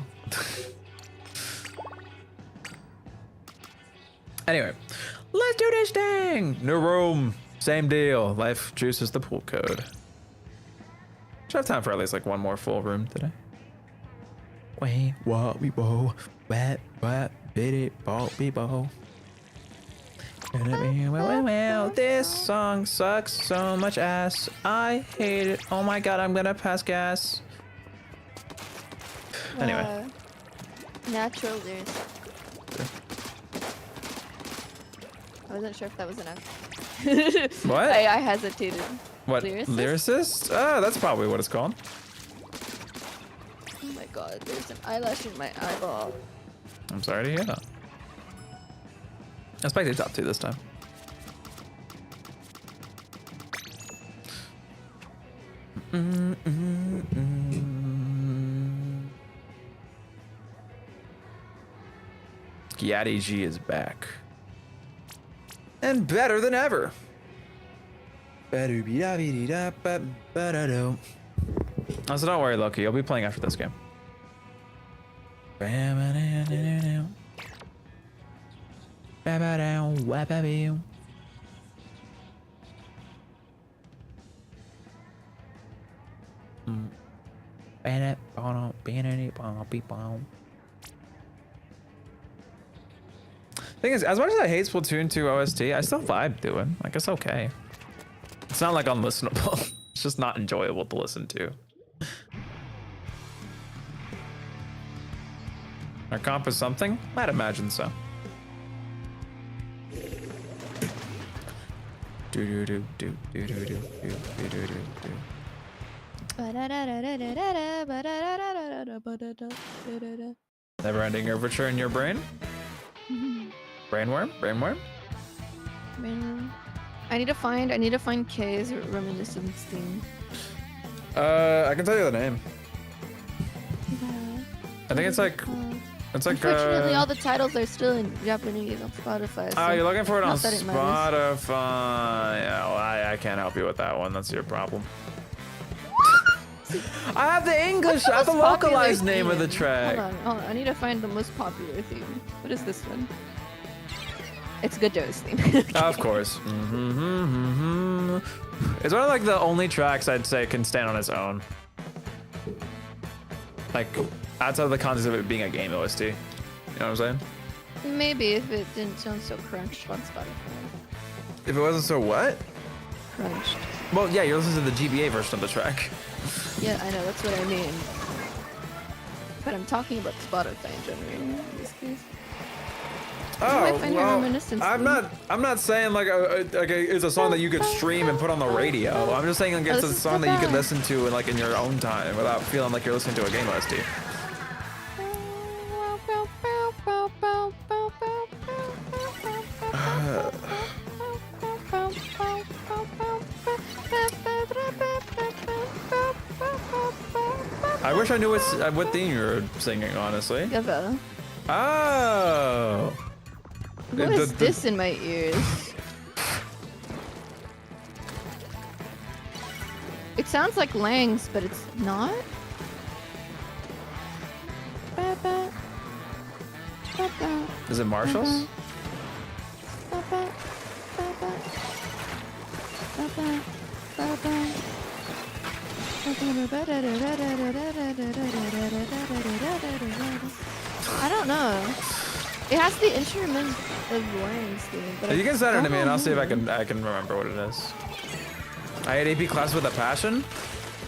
Anyway, let's do this thing! New room, same deal. LifeJuice is the pool code. Should have time for at least like one more full room today. Wait, what we whoa, what, bit it, ball, be bow. Well, this song sucks so much ass. I hate it. Oh my god, I'm gonna pass gas. Anyway. Natural lyrics. I wasn't sure if that was enough. What? I hesitated. What? Lyricist? Lyricist? Oh, that's probably what it's called. Oh my god, there's an eyelash in my eyeball. I'm sorry to hear that. I expect top 2 this time. Yaddy G is back. And better than ever. Also, don't worry, Loki. You'll be playing after this game. Thing is, as much as I hate Splatoon 2 OST, I still vibe to it. Like, it's okay. It's not like unlistenable. It's just not enjoyable to listen to. Our comp is something? I'd imagine so. Never ending overture in your brain? Brainworm? Brainworm? I need to find K's reminiscence theme. I can tell you the name. I think it's like Unfortunately, all the titles are still in Japanese on Spotify. Oh, you're looking for it on not that it matters. Spotify. Yeah, well, I can't help you with that one. That's your problem. I have the English, I have the localized name of the track. Hold on. I need to find the most popular theme. What is this one? It's Godot's theme. Of course. It's one of like the only tracks I'd say can stand on its own. Like, outside of the context of it being a game OST. You know what I'm saying? Maybe if it didn't sound so crunched on Spotify. If it wasn't so what? Crunched. Well, yeah, you're listening to the GBA version of the track. Yeah, I know, that's what I mean. But I'm talking about Spotify in general in this case. Oh, well, I'm not saying like it's a song that you could stream and put on the radio. I'm just saying like it's a song that you could listen to and like in your own time without feeling like you're listening to a game OST. I wish I knew what theme you were singing, honestly. Gava. Oh. What is this in my ears? It sounds like Lang's, but it's not. Is it Marshall's? I don't know. It has the instrument of Lang's theme, but you can send it to me and I'll see if I can remember what it is. I had AP class with a passion.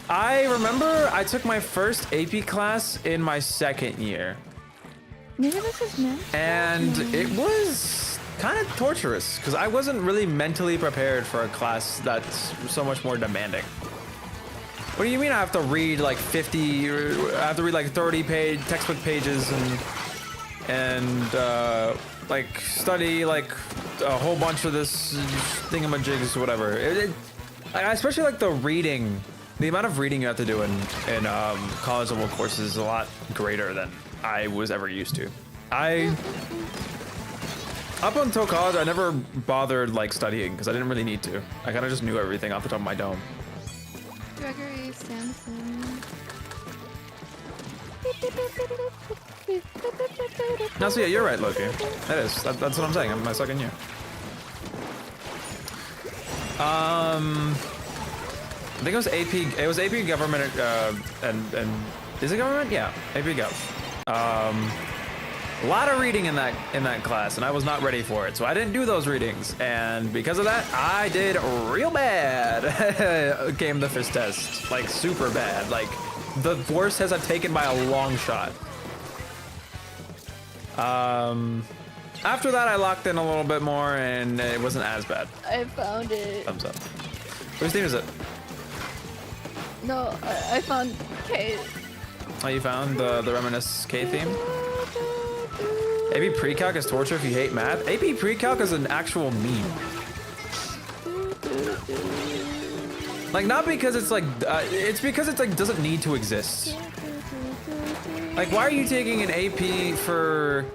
I remember I took my first AP class in my second year. Maybe this is meant. And it was kind of torturous because I wasn't really mentally prepared for a class that's so much more demanding. What do you mean I have to read like 50, I have to read like 30-page textbook pages and like study like a whole bunch of this thingamajigs or whatever. I especially like the reading. The amount of reading you have to do in college level courses is a lot greater than I was ever used to. Up until college, I never bothered like studying because I didn't really need to. I kind of just knew everything off the top of my dome. Gregory Samson. No, so yeah, you're right, Loki. That's what I'm saying. I'm my second year. I think it was AP. It was AP government and is it government? Yeah, AP Gov. A lot of reading in that class, and I was not ready for it, so I didn't do those readings. And because of that, I did real bad. Came the FIS test, like super bad, like the worst test I've taken by a long shot. After that, I locked in a little bit more, and it wasn't as bad. I found it. Thumbs up. Whose team is it? No, I found Kate. Oh, you found the Reminisce K theme? AP Precalc is torture if you hate math. AP Precalc is an actual meme. Like, not because it's like, it's because it's like doesn't need to exist. Like, why are you taking an AP for,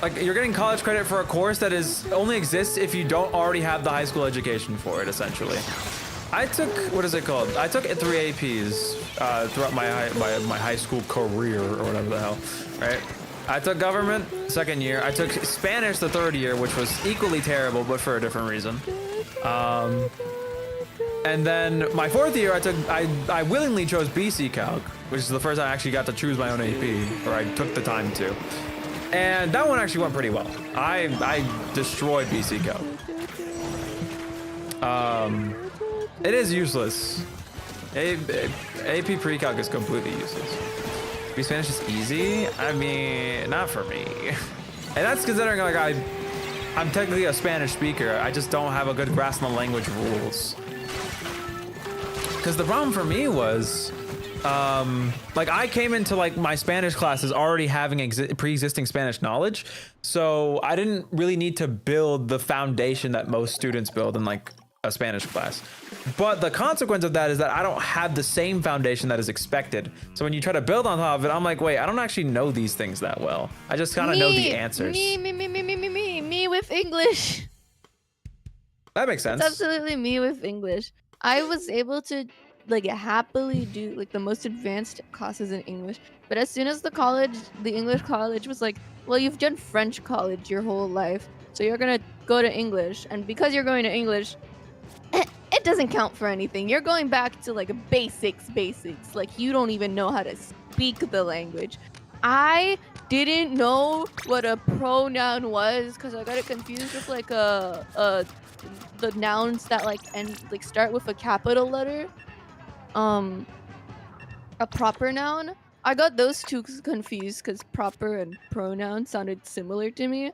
like, you're getting college credit for a course that only exists if you don't already have the high school education for it, essentially. I took, what is it called? I took 3 APs throughout my high school career, or whatever the hell, right? I took government, 2nd year. I took Spanish the 3rd year, which was equally terrible, but for a different reason. And then my 4th year, I willingly chose BC Calc, which is the first time I actually got to choose my own AP, or I took the time to. And that one actually went pretty well. I destroyed BC Calc. It is useless. AP Pre-Calc is completely useless. Speak Spanish is easy? I mean, not for me. And that's considering like I'm technically a Spanish speaker. I just don't have a good grasp on the language rules. Because the problem for me was, like I came into like my Spanish classes already having pre-existing Spanish knowledge. So I didn't really need to build the foundation that most students build in like a Spanish class. But the consequence of that is that I don't have the same foundation that is expected. So when you try to build on top of it, I'm like, wait, I don't actually know these things that well. I just kind of know the answers. Me with English. That makes sense. It's absolutely me with English. I was able to like happily do like the most advanced classes in English. But as soon as the English college was like, well, you've done French college your whole life, so you're gonna go to English. And because you're going to English, it doesn't count for anything. You're going back to like basics. Like you don't even know how to speak the language. I didn't know what a pronoun was because I got it confused with like the nouns that like start with a capital letter. A proper noun. I got those two confused because proper and pronoun sounded similar to me.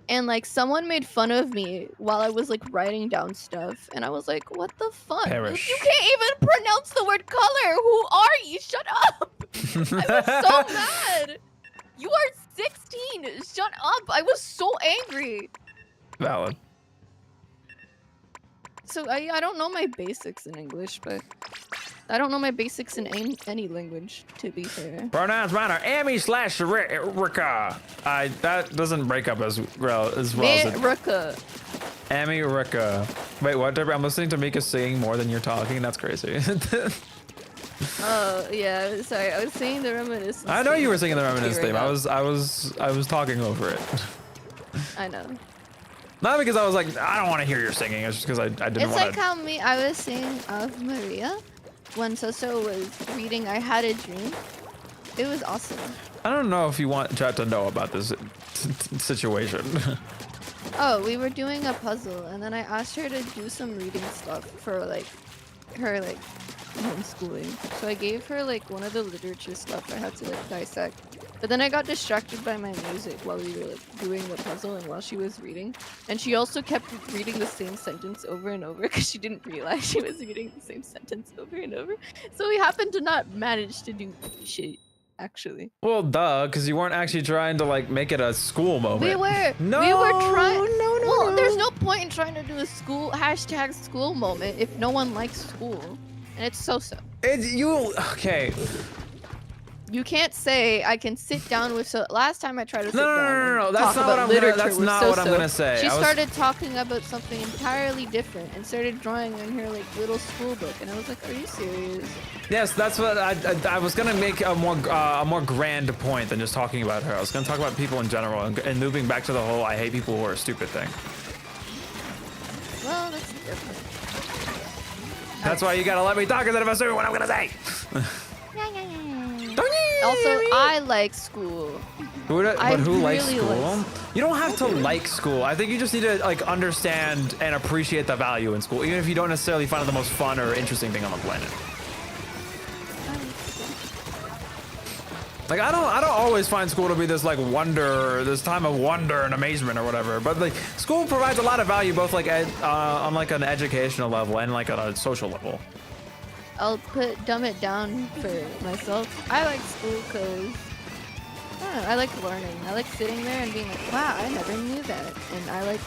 And like someone made fun of me while I was like writing down stuff, and I was like, "What the fuck? Perish. You can't even pronounce the word color. Who are you? Shut up!" I was so mad. You are 16. Shut up! I was so angry. Valid. So I don't know my basics in English, but I don't know my basics in any language, to be fair. Pronouns mine are Amy/Rika. That doesn't break up as well as Rika. Amy Rika. Wait, what? I'm listening to Mika singing more than you're talking. That's crazy. Oh yeah, sorry. I was singing the Reminisce. I know you were singing the Reminisce Right theme. now. I was talking over it. I know. Not because I was like, I don't want to hear your singing. It's just because I didn't It's want like how I was singing Ave Maria when Soso was reading I Had a Dream. It was awesome. I don't know if you want chat to know about this situation. Oh, we were doing a puzzle, and then I asked her to do some reading stuff for like her like homeschooling. So I gave her like one of the literature stuff I had to like dissect. But then I got distracted by my music while we were like doing the puzzle and while she was reading. And she also kept reading the same sentence over and over because she didn't realize she was reading the same sentence over and over. So we happened to not manage to do shit, actually. Well, duh, because you weren't actually trying to like make it a school moment. We were trying. Well, there's no point in trying to do a #school moment if no one likes school. And it's so-so. Okay. You can't say I can sit down with last time I tried to sit down. No. That's not what I'm gonna say. She started talking about something entirely different and started drawing in her like little school book, and I was like, "Are you serious?" Yes, that's what I was gonna make a more grand point than just talking about her. I was gonna talk about people in general and moving back to the whole "I hate people who are stupid" thing. Well, that's different. That's why you gotta let me talk instead of assuming what I'm gonna say. Also, I like school. But who likes really school? like You don't have to like school. I think you just need to like understand and appreciate the value in school, even if you don't necessarily find it the most fun or interesting thing on the planet. Like I don't always find school to be this like wonder, this time of wonder and amazement or whatever. But like school provides a lot of value, both like on like an educational level and like on a social level. I'll dumb it down for myself. I like school because I like learning. I like sitting there and being like, wow, I never knew that. And I like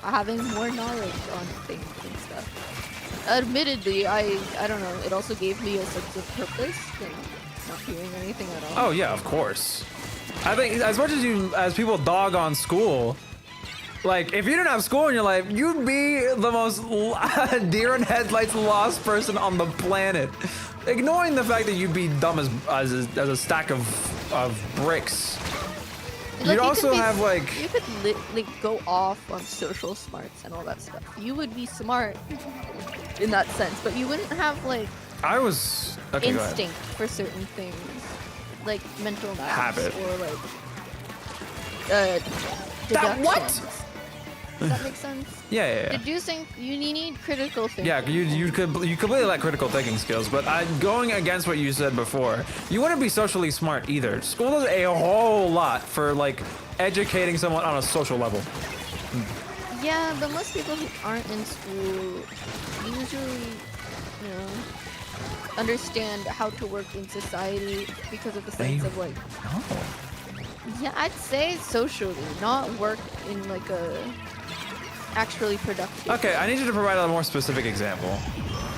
having more knowledge on things and stuff. Admittedly, I don't know, it also gave me a sense of purpose and not doing anything at all. Oh yeah, of course. I think as much as people dog on school, like if you didn't have school in your life, you'd be the most deer in headlights lost person on the planet. Ignoring the fact that you'd be dumb as a stack of bricks. Like, You'd also have like you could like go off on social smarts and all that stuff. You would be smart in that sense, but you wouldn't have like I was okay, instinct for certain things, like mental math Habit. or like That what? deductions. Does that make sense? Yeah. Deducing, you need critical thinking. Yeah, you completely lack critical thinking skills, but going against what you said before, you wouldn't be socially smart either. School does a whole lot for like educating someone on a social level. Yeah, but most people who aren't in school usually, you know, understand how to work in society because of the sense of like, yeah, I'd say socially, not work in like a actually productive. Okay, I need you to provide a more specific example.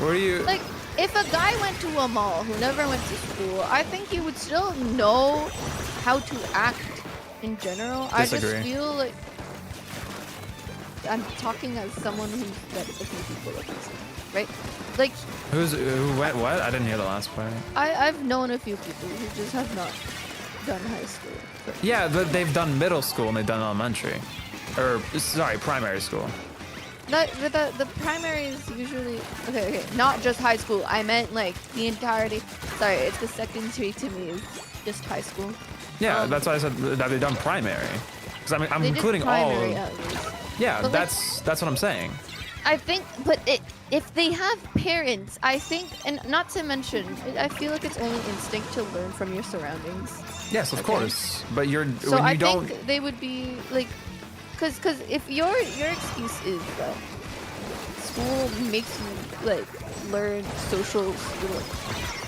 Where do you Like, if a guy went to a mall who never went to school, I think he would still know how to act in general. Disagree. I just feel like I'm talking as someone who's met a few people like this, right? Like, who went what? I didn't hear the last part. I've known a few people who just have not done high school. Yeah, but they've done middle school and they've done elementary. Or sorry, primary school. The primary is usually okay, not just high school. I meant like the entirety. Sorry, it's the secondary to me is just high school. Yeah, that's why I said that they've done primary. Because I'm They did including all. primary Of, at least. yeah, But, like, that's what I'm saying. I think, but if they have parents, I think, and not to mention, I feel like it's only instinct to learn from your surroundings. Yes, of course. But So when you I don't. think they would be like, cause if your excuse is that school makes you like learn social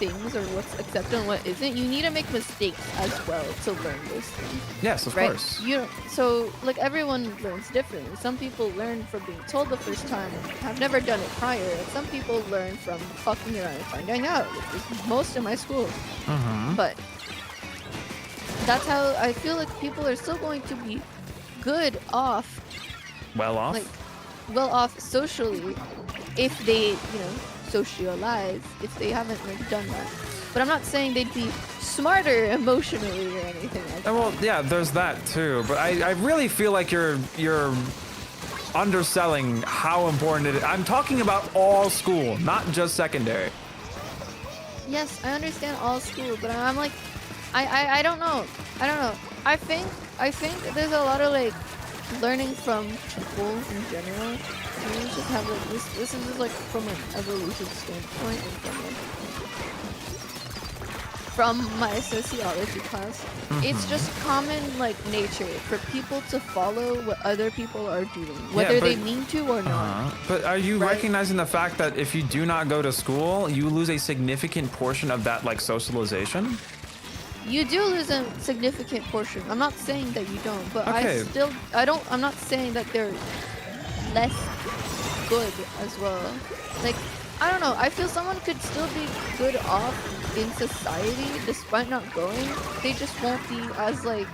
things or what's accepted and what isn't, you need to make mistakes as well to learn those things. Yes, of Right? course. So like everyone learns differently. Some people learn from being told the first time and have never done it prior. And some people learn from fucking around and finding out, which is most of my school. Mm-hmm. But that's how I feel like people are still going to be good off, Well off. like well off socially, if they, you know, socialize, if they haven't like done that. But I'm not saying they'd be smarter emotionally or anything like that. Well, yeah, there's that too. But I really feel like you're underselling how important it is. I'm talking about all school, not just secondary. Yes, I understand all school, but I'm like, I don't know. I don't know. I think there's a lot of like learning from people in general. You just have like this is just like from an evolution standpoint and from my sociology class. It's just common like nature for people to follow what other people are doing, whether they but- mean to or not. But are you Right. recognizing the fact that if you do not go to school, you lose a significant portion of that like socialization? You do lose a significant portion. I'm not saying that you don't, but Okay. I'm not saying that they're less good as well. Like, I don't know. I feel someone could still be good off in society despite not going. They just won't be as like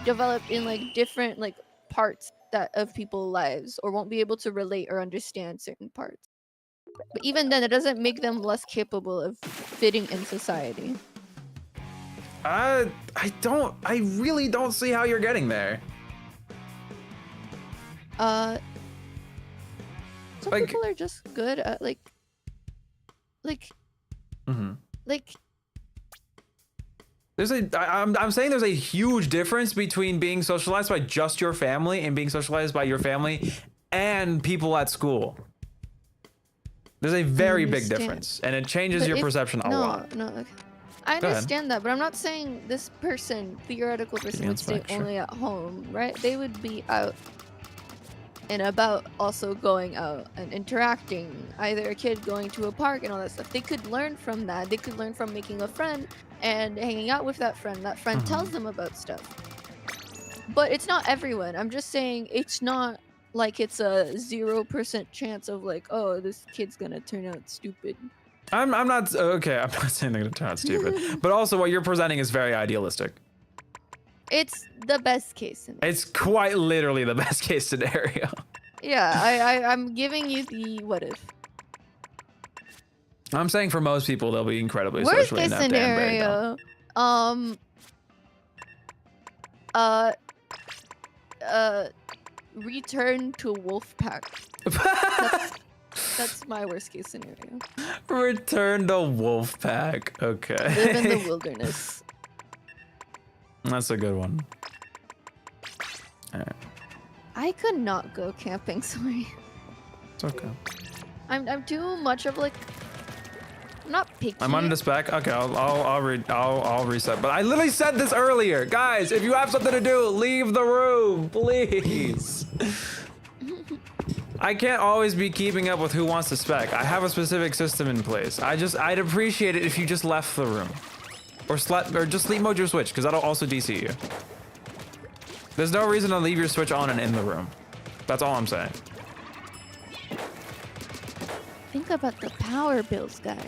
developed in like different like parts that of people's lives, or won't be able to relate or understand certain parts. But even then, it doesn't make them less capable of fitting in society. I really don't see how you're getting there. Some Like- people are just good at like Mm-hmm. like I'm saying there's a huge difference between being socialized by just your family and being socialized by your family and people at school. There's a very big difference, and it changes your perception a lot. No, okay. I understand that, but I'm not saying this person, theoretical person, would stay only at home, right? They would be out and about, also going out and interacting. Either a kid going to a park and all that stuff. They could learn from that. They could learn from making a friend and hanging out with that friend. That friend tells them about stuff. But it's not everyone. I'm just saying it's not like it's a 0% chance of like, oh, this kid's gonna turn out stupid. I'm not okay. I'm not saying they're gonna turn out stupid, but also what you're presenting is very idealistic. It's the best case scenario. It's quite literally the best case scenario. Yeah, I'm giving you the what if. I'm saying for most people they'll be incredibly Worst socially case inept and very scenario. Return to Wolfpack. That's my worst case scenario. Return to Wolfpack. Okay. Live in the wilderness. That's a good one. All right. I could not go camping, sorry. It's okay. I'm too much of like, I'm not picky. I'm on this back. Okay, I'll reset. But I literally said this earlier, guys. If you have something to do, leave the room, please. I can't always be keeping up with who wants to spec. I have a specific system in place. I'd appreciate it if you just left the room, or just sleep mode your Switch, because that'll also DC you. There's no reason to leave your Switch on and in the room. That's all I'm saying. Think about the power bills, guys.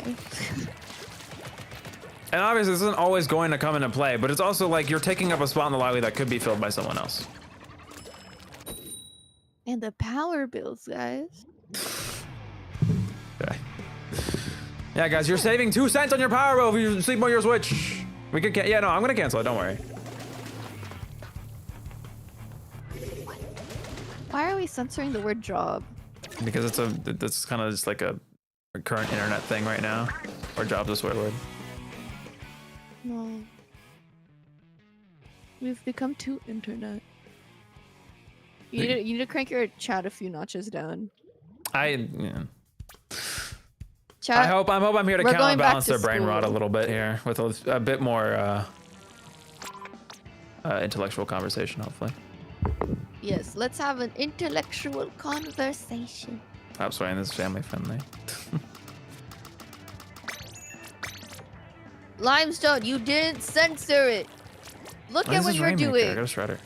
And obviously this isn't always going to come into play, but it's also like you're taking up a spot in the lobby that could be filled by someone else. And the power bills, guys. Okay. Yeah, guys, you're saving 2 cents on your power bill if you sleep on your Switch. We could yeah, no, I'm gonna cancel it, don't worry. Why are we censoring the word job? Because it's kind of just like a current internet thing right now, or job's a swear word. No. We've become too internet. You need to crank your chat a few notches down. Yeah. Chat, I hope I'm here to counterbalance their brain school. rot a little bit here with a bit more intellectual conversation, hopefully. Yes, let's have an intellectual conversation. I'm sorry, this is family friendly. Limestone, you didn't censor it. Look at what you're I doing. got a shredder.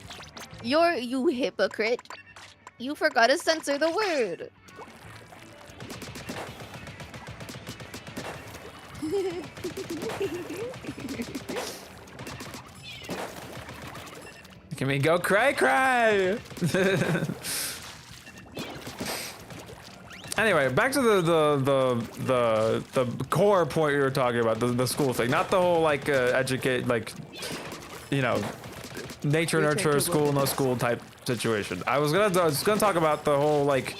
You hypocrite. You forgot to censor the word. Can we go cray cray? Anyway, back to the core point you were talking about, the school thing, not the whole like educate, like, you know, nature nurture school no school type situation. I was gonna talk about the whole like,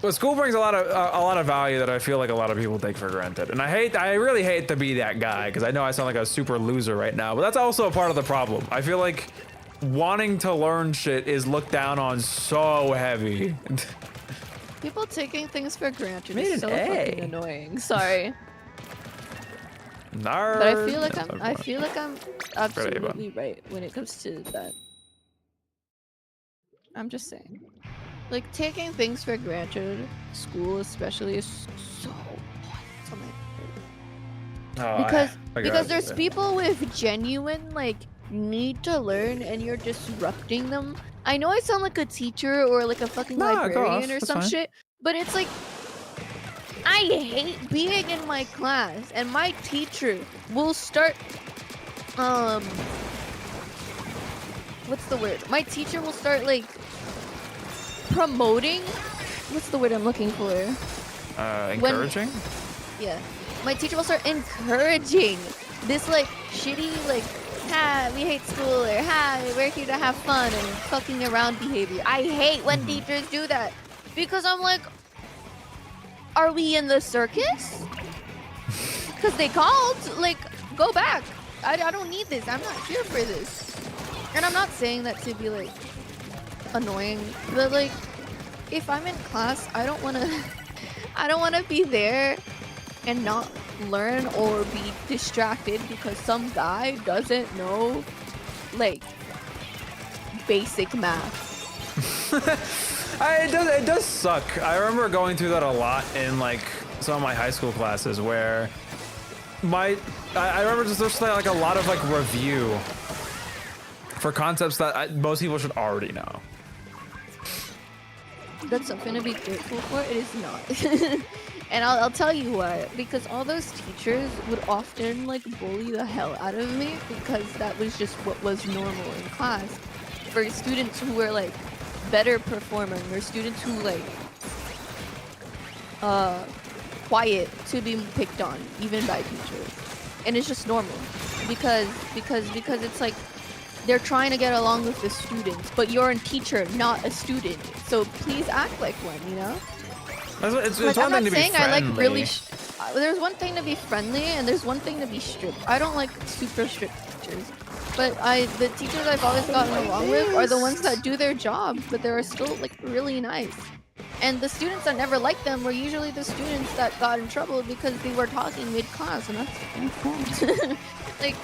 well, school brings a lot of value that I feel like a lot of people take for granted, and I really hate to be that guy because I know I sound like a super loser right now, but that's also a part of the problem. I feel like wanting to learn shit is looked down on so heavy. People taking things for granted Made is an so A. fucking annoying. Sorry. Nerd. But I feel like I'm absolutely right when it comes to that. I'm just saying. Like, taking things for granted, school especially, is so because there's people with genuine like need to learn and you're disrupting them. I know I sound like a teacher or like a fucking librarian or some shit, but it's like I hate being in my class and my teacher will start what's the word? My teacher will start like promoting, what's the word I'm looking for? Encouraging? Yeah. My teacher will start encouraging this like shitty like, ha, we hate school, or ha, we're here to have fun and fucking around behavior. I hate when teachers do that because I'm like, are we in the circus? Because they called, like, go back. I don't need this. I'm not here for this. And I'm not saying that to be like annoying, but like if I'm in class, I don't want to I don't want to be there and not learn or be distracted because some guy doesn't know like basic math. It does suck. I remember going through that a lot in like some of my high school classes where I remember just like a lot of like review for concepts that most people should already know. That's something to be grateful for. It is not. And I'll tell you why. Because all those teachers would often like bully the hell out of me because that was just what was normal in class. For students who were like better performing or students who like quiet to be picked on even by teachers. And it's just normal. Because it's like they're trying to get along with the students, but you're a teacher, not a student. So please act like one, you know? It's Like, one I'm not thing to be saying I like friendly. really. There's one thing to be friendly, and there's one thing to be strict. I don't like super strict teachers, but the teachers I've always gotten along with are the ones that do their job, but they're still like really nice. And the students that never liked them were usually the students that got in trouble because they were talking mid-class, and that's their fault. Like,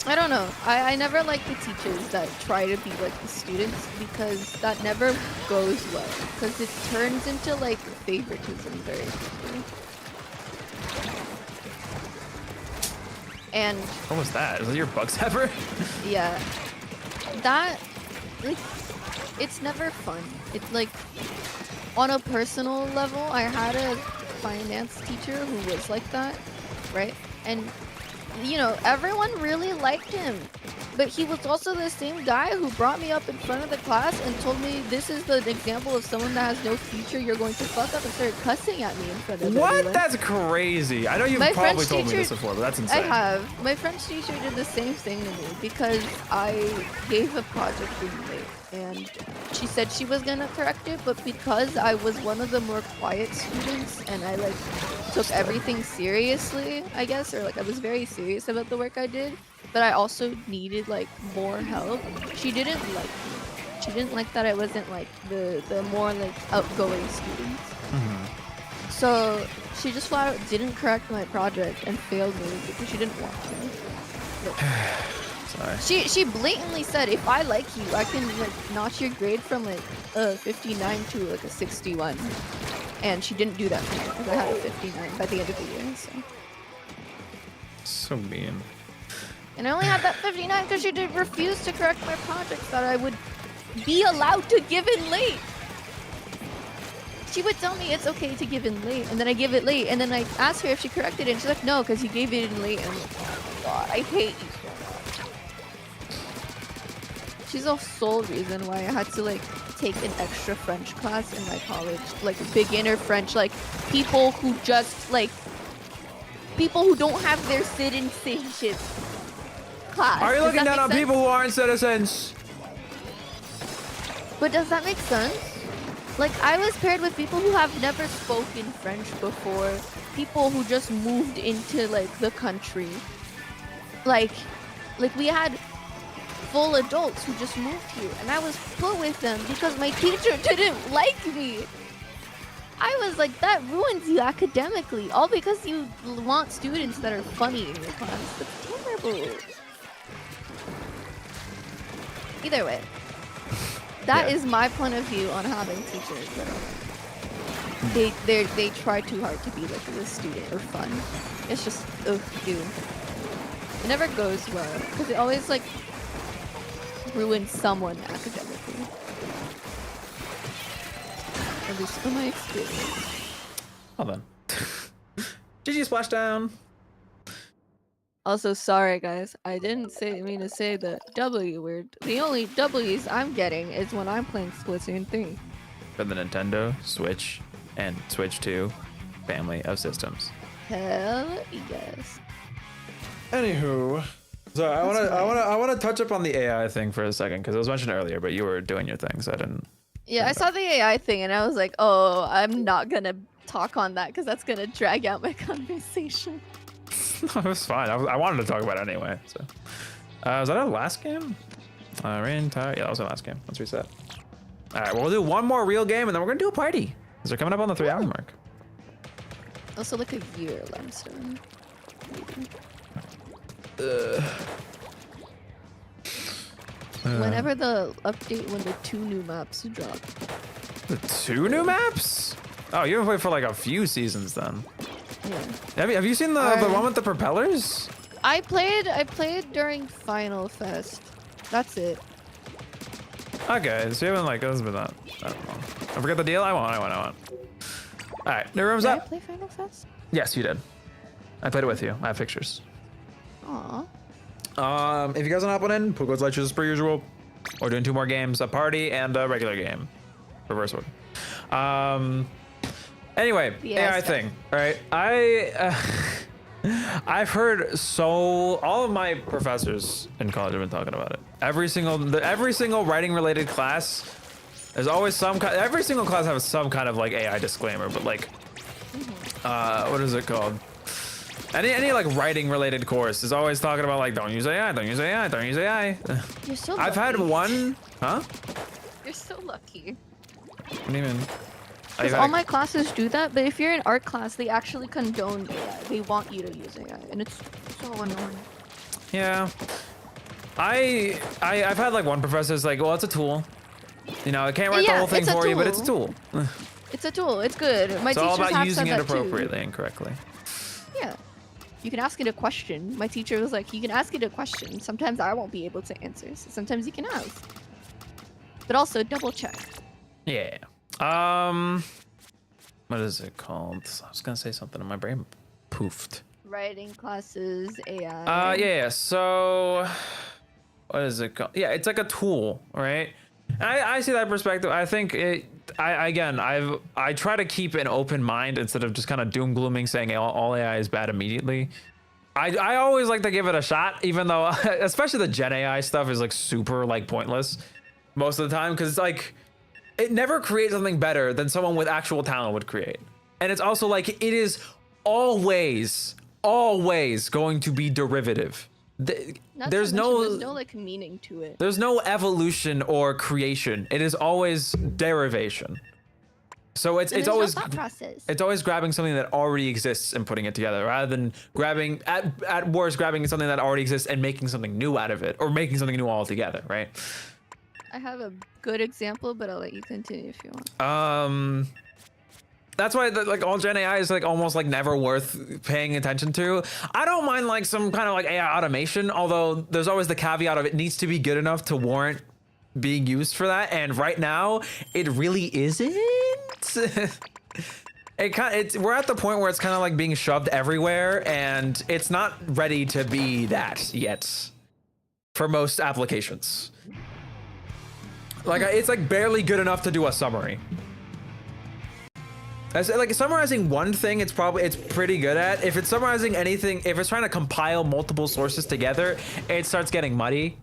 I don't know. I never like the teachers that try to be like the students because that never goes well. Because it turns into like favoritism very quickly. And What was that? Is that your bug zapper? yeah, that like it's never fun. It's like on a personal level, I had a finance teacher who was like that, right? And you know, everyone really liked him. But he was also the same guy who brought me up in front of the class and told me this is the example of someone that has no future, you're going to fuck up, and started cussing at me in front of What? everyone. That's crazy. I know you've My probably French told me teacher- this before, but that's I insane. have. My French teacher did the same thing to me because I gave a project in late. And she said she was gonna correct it, but because I was one of the more quiet students and I like took everything seriously, I guess, or like I was very serious about the work I did, but I also needed like more help. She didn't like me. She didn't like that I wasn't like the more like outgoing students. Mhm. So she just flat out didn't correct my project and failed me because she didn't want to. Sorry. She blatantly said, if I like you, I can like notch your grade from like a 59 to like a 61. And she didn't do that for me because I had a 59 by the end of the year. So mean. And I only had that 59 because she did refuse to correct my projects that I would be allowed to give in late. She would tell me it's okay to give in late, and then I give it late, and then I asked her if she corrected it, and she's like, no, because you gave it in late. And I'm like, oh God, I hate you so much. She's the sole reason why I had to like take an extra French class in my college, like beginner French, like people who just like people who don't have their citizenship class. Are you Does looking that down on make sense? people who aren't citizens? But does that make sense? Like, I was paired with people who have never spoken French before, people who just moved into, like, the country. Like we had full adults who just moved here, and I was put with them because my teacher didn't like me. I was like, that ruins you academically, all because you want students that are funny in your class. That's terrible. Either way. That Yeah. is my point of view on having teachers that are they try too hard to be like a student or fun. It's just ugh, ew. It never goes well because it always like ruins someone academically. At least from my experience. Hold on. GG Splashdown. Also, sorry guys, I didn't mean to say the W word. The only W's I'm getting is when I'm playing Splatoon 3. For the Nintendo, Switch, and Switch 2 family of systems. Hell yes. Anywho, so I want to touch up on the AI thing for a second because it was mentioned earlier, but you were doing your thing, so I didn't. Yeah, I saw the AI thing and I was like, oh, I'm not gonna talk on that because that's gonna drag out my conversation. It was fine. I wanted to talk about it anyway. So, was that our last game? Rain Tower. Yeah, that was our last game. Let's reset. All right, well, we'll do one more real game, and then we're gonna do a party. Because they're coming up on the 3-hour mark. Also, like a year limestone. Whenever the update, when the 2 new maps drop. The 2 new maps? Oh, you haven't played for like a few seasons then. Yeah. Have you seen the one with the propellers? I played during Final Fest. That's it. Okay, so you haven't like, this has been that long. I forget the deal. I want. All right, new room's Did I up. play Final Fest? Yes, you did. I played it with you. I have pictures. Aw. If you guys want to hop on in, Pugo's LifeJuice as per usual. We're doing 2 more games, a party and a regular game. Reverse order. Anyway, Yeah, AI stuff. thing, right? I've heard all of my professors in college have been talking about it. Every single writing related class, there's always every single class has some kind of like AI disclaimer, but like, what is it called? Any like writing related course is always talking about like, don't use AI, don't use AI, don't use AI. You're so lucky. I've had one, huh? You're so lucky. What do you mean? Because all my classes do that, but if you're in art class, they actually condone AI. They want you to use AI, and it's so annoying. Yeah. I've had like one professor's like, well, it's a tool. You know, it can't write the Yeah, whole thing it's a for you, but it's a tool. It's a tool. It's good. My It's all teachers about have using said it that too. appropriately and correctly. Yeah. You can ask it a question. My teacher was like, you can ask it a question. Sometimes I won't be able to answer. So sometimes you can ask. But also double check. Yeah. What is it called? I was gonna say something and my brain poofed. Writing classes, AI. Yeah. So, what is it called? Yeah, it's like a tool, right? And I see that perspective. I think I try to keep an open mind instead of just kind of doom glooming, saying all AI is bad immediately. I always like to give it a shot, even though, especially the Gen AI stuff is like super like pointless most of the time, because it's like, it never creates something better than someone with actual talent would create. And it's also like, it is always going to be derivative. There's no like meaning to it. There's no evolution or creation. It is always derivation. So it's always thought process. it's always grabbing something that already exists and putting it together, rather than grabbing at worst grabbing something that already exists and making something new out of it, or making something new altogether, right? I have a good example, but I'll let you continue if you want. That's why like all Gen AI is like almost like never worth paying attention to. I don't mind like some kind of like AI automation, although there's always the caveat of it needs to be good enough to warrant being used for that. And right now, it really isn't. We're at the point where it's kind of like being shoved everywhere, and it's not ready to be that yet for most applications. Like it's like barely good enough to do a summary. As like summarizing one thing, it's pretty good at. If it's summarizing anything, if it's trying to compile multiple sources together, it starts getting muddy.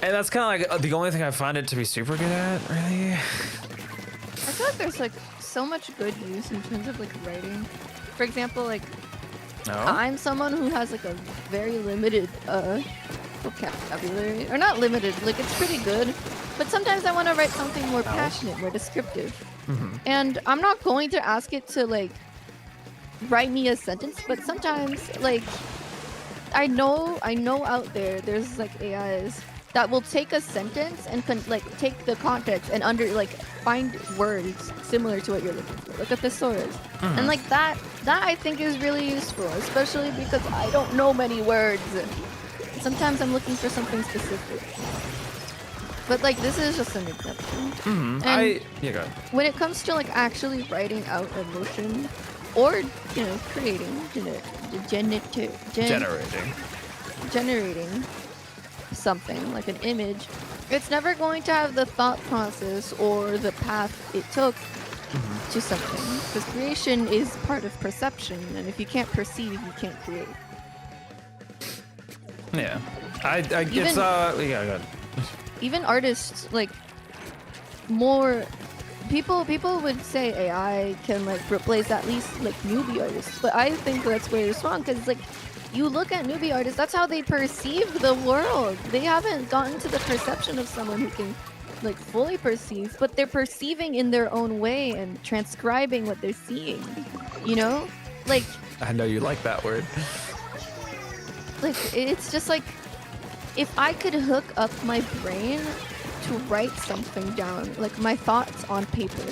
And that's kind of like the only thing I find it to be super good at, really. I feel like there's like so much good use in terms of like writing. For example, like I'm someone who has like a very limited vocabulary, or not limited, like it's pretty good, but sometimes I want to write something more passionate, more descriptive. And I'm not going to ask it to like write me a sentence, but sometimes like I know out there's like AIs that will take a sentence and take the context and find words similar to what you're looking for, like a thesaurus. And like that I think is really useful, especially because I don't know many words. Sometimes I'm looking for something specific. But like this is just an example. And go ahead. when it comes to like actually writing out emotion, or creating, generating something like an image, it's never going to have the thought process or the path it took to something, because creation is part of perception, and if you can't perceive, you can't create. Yeah, go ahead. Even artists, like more people would say AI can like replace at least like newbie artists, but I think that's where it's wrong because like you look at newbie artists, that's how they perceive the world. They haven't gotten to the perception of someone who can like fully perceive, but they're perceiving in their own way and transcribing what they're seeing. You know, like I know you like that word. it's just like if I could hook up my brain to write something down, like my thoughts on paper,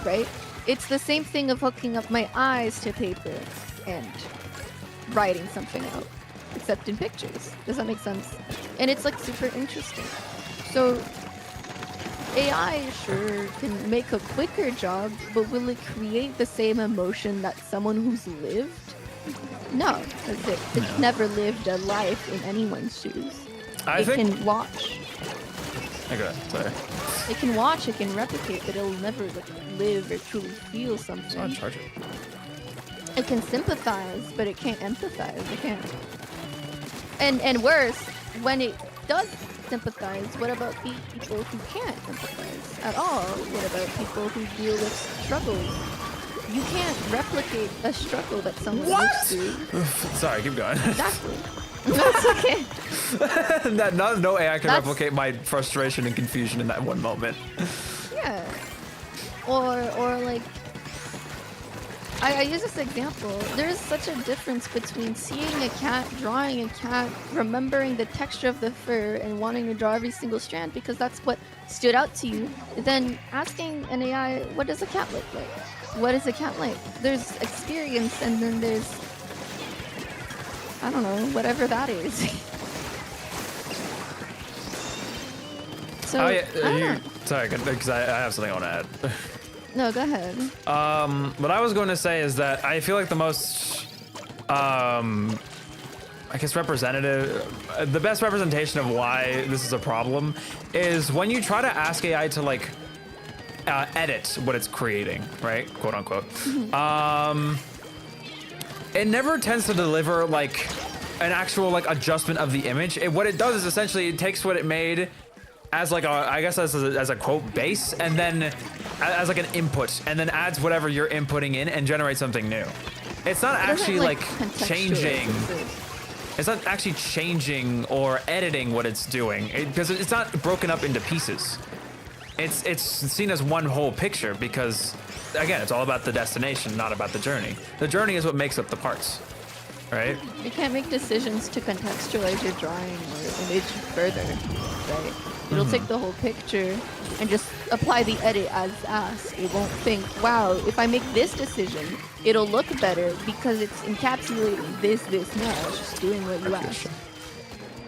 right? It's the same thing of hooking up my eyes to paper and writing something out, except in pictures. Does that make sense? And it's like super interesting. So AI sure can make a quicker job, but will it create the same emotion that someone who's lived? No, because it's never lived a life in anyone's shoes. I think can watch. Okay, sorry. It can watch, it can replicate, but it'll never like live or truly feel It's not something. charger. It can sympathize, but it can't empathize. It can't. And worse, when it does sympathize, what about people who can't empathize at all? What about people who deal with struggles? You can't replicate a struggle that someone lives through. Sorry, keep going. Exactly. That's okay. No AI can That's- replicate my frustration and confusion in that one moment. Yeah. Or like I use this example. There's such a difference between seeing a cat, drawing a cat, remembering the texture of the fur, and wanting to draw every single strand because that's what stood out to you, than asking an AI, what does a cat look like? What is a cat like? There's experience and then there's, I don't know, whatever that is. So, Oh yeah, I don't know. sorry, because I have something I want to add. No, go ahead. What I was going to say is that I feel like the most, I guess the best representation of why this is a problem is when you try to ask AI to like edit what it's creating, right? Quote unquote. It never tends to deliver like an actual like adjustment of the image. What it does is essentially it takes what it made as like as a quote base, and then as like an input, and then adds whatever you're inputting in and generates something new. It's not actually like changing. It's not actually changing or editing what it's doing because it's not broken up into pieces. It's seen as one whole picture because again, it's all about the destination, not about the journey. The journey is what makes up the parts, right? You can't make decisions to contextualize your drawing or image further, right? It'll take the whole picture and just apply the edit as asked. It won't think, wow, if I make this decision, it'll look better because it's encapsulating this now. It's just doing what you asked.